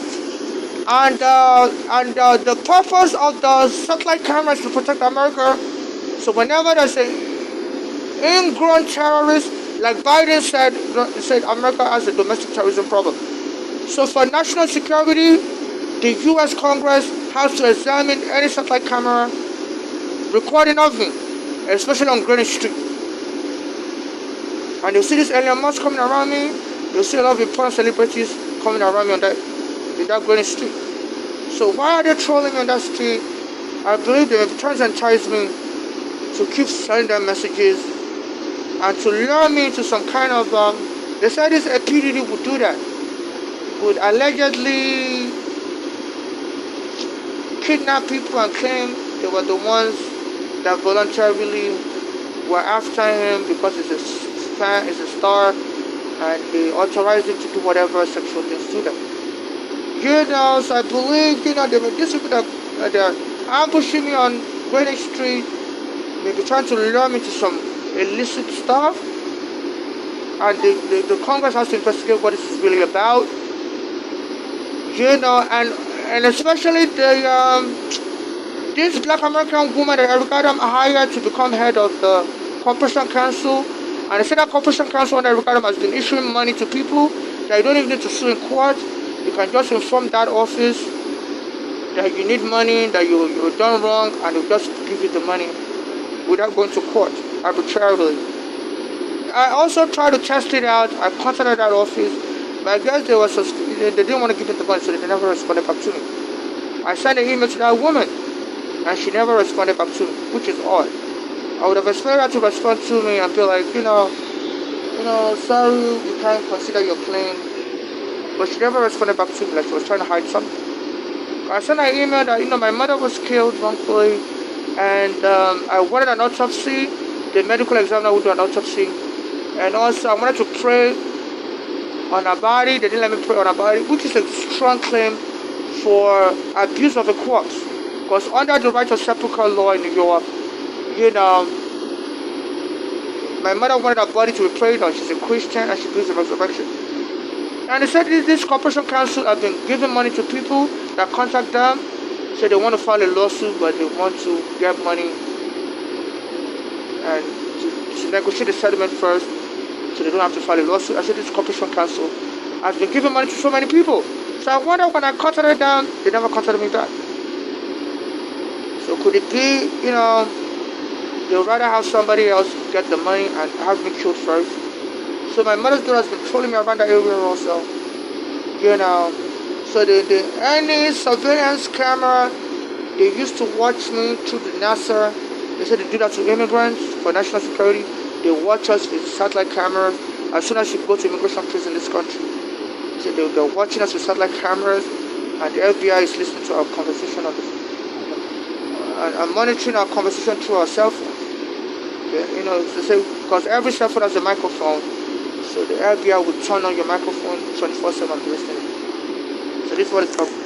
A: And the purpose of the satellite camera is to protect America. So whenever there's an ingrown terrorist, like Biden said America has a domestic terrorism problem. So for national security, the U.S. Congress has to examine any satellite camera recording of me, especially on Greenwich Street. And you'll see this Elon Musk coming around me. You'll see a lot of important celebrities coming around me in that Greenwich Street. So why are they trolling me on that street? I believe they're trying to entice me to keep sending them messages and to lure me into some kind of, they said this PDD would do that. Would allegedly kidnap people and claim they were the ones that voluntarily were after him because he's a star, and they authorized him to do whatever sexual things to them. So I believe, these people that they're ambushing me on Greenwich Street, maybe trying to lure me to some illicit stuff, and the Congress has to investigate what this is really about. And especially this Black American woman that Eric Adam hired to become head of the Corporation Council. And they said that Corporation Council under Eric Adam has been issuing money to people that you don't even need to sue in court. You can just inform that office that you need money, that you've done wrong, and they'll just give you the money without going to court arbitrarily. I also tried to test it out. I contacted that office, but I guess they didn't want to give me the money, so they never responded back to me. I sent an email to that woman, and she never responded back to me, which is odd. I would have expected her to respond to me and be like, sorry, we can't consider your claim. But she never responded back to me, like she was trying to hide something. I sent an email that, my mother was killed wrongfully, and I wanted an autopsy. The medical examiner would do an autopsy. And also, I wanted to pray on her body. They didn't let me pray on her body, which is a strong claim for abuse of a corpse. Because under the right of sepulchre law in New York, my mother wanted her body to be prayed on. She's a Christian and she believes in resurrection. And they said this Corporation Council have been giving money to people that contact them. So they want to file a lawsuit, but they want to get money and to negotiate the settlement first, so they don't have to file a lawsuit. I said this Corporation Council has been giving money to so many people. So I wonder, when I contacted them, they never contacted me back. So could it be, they'd rather have somebody else get the money and have me killed first? So my mother's daughter has been trolling me around that area also. So any surveillance camera they used to watch me through the NASA, they said they do that to immigrants for national security. They watch us with satellite cameras as soon as you go to immigration prison in this country. So they're watching us with satellite cameras, and the FBI is listening to our conversation on the phone. And monitoring our conversation through our cell phone. Because every cell phone has a microphone, so the FBI would turn on your microphone 24/7 listening. So this one is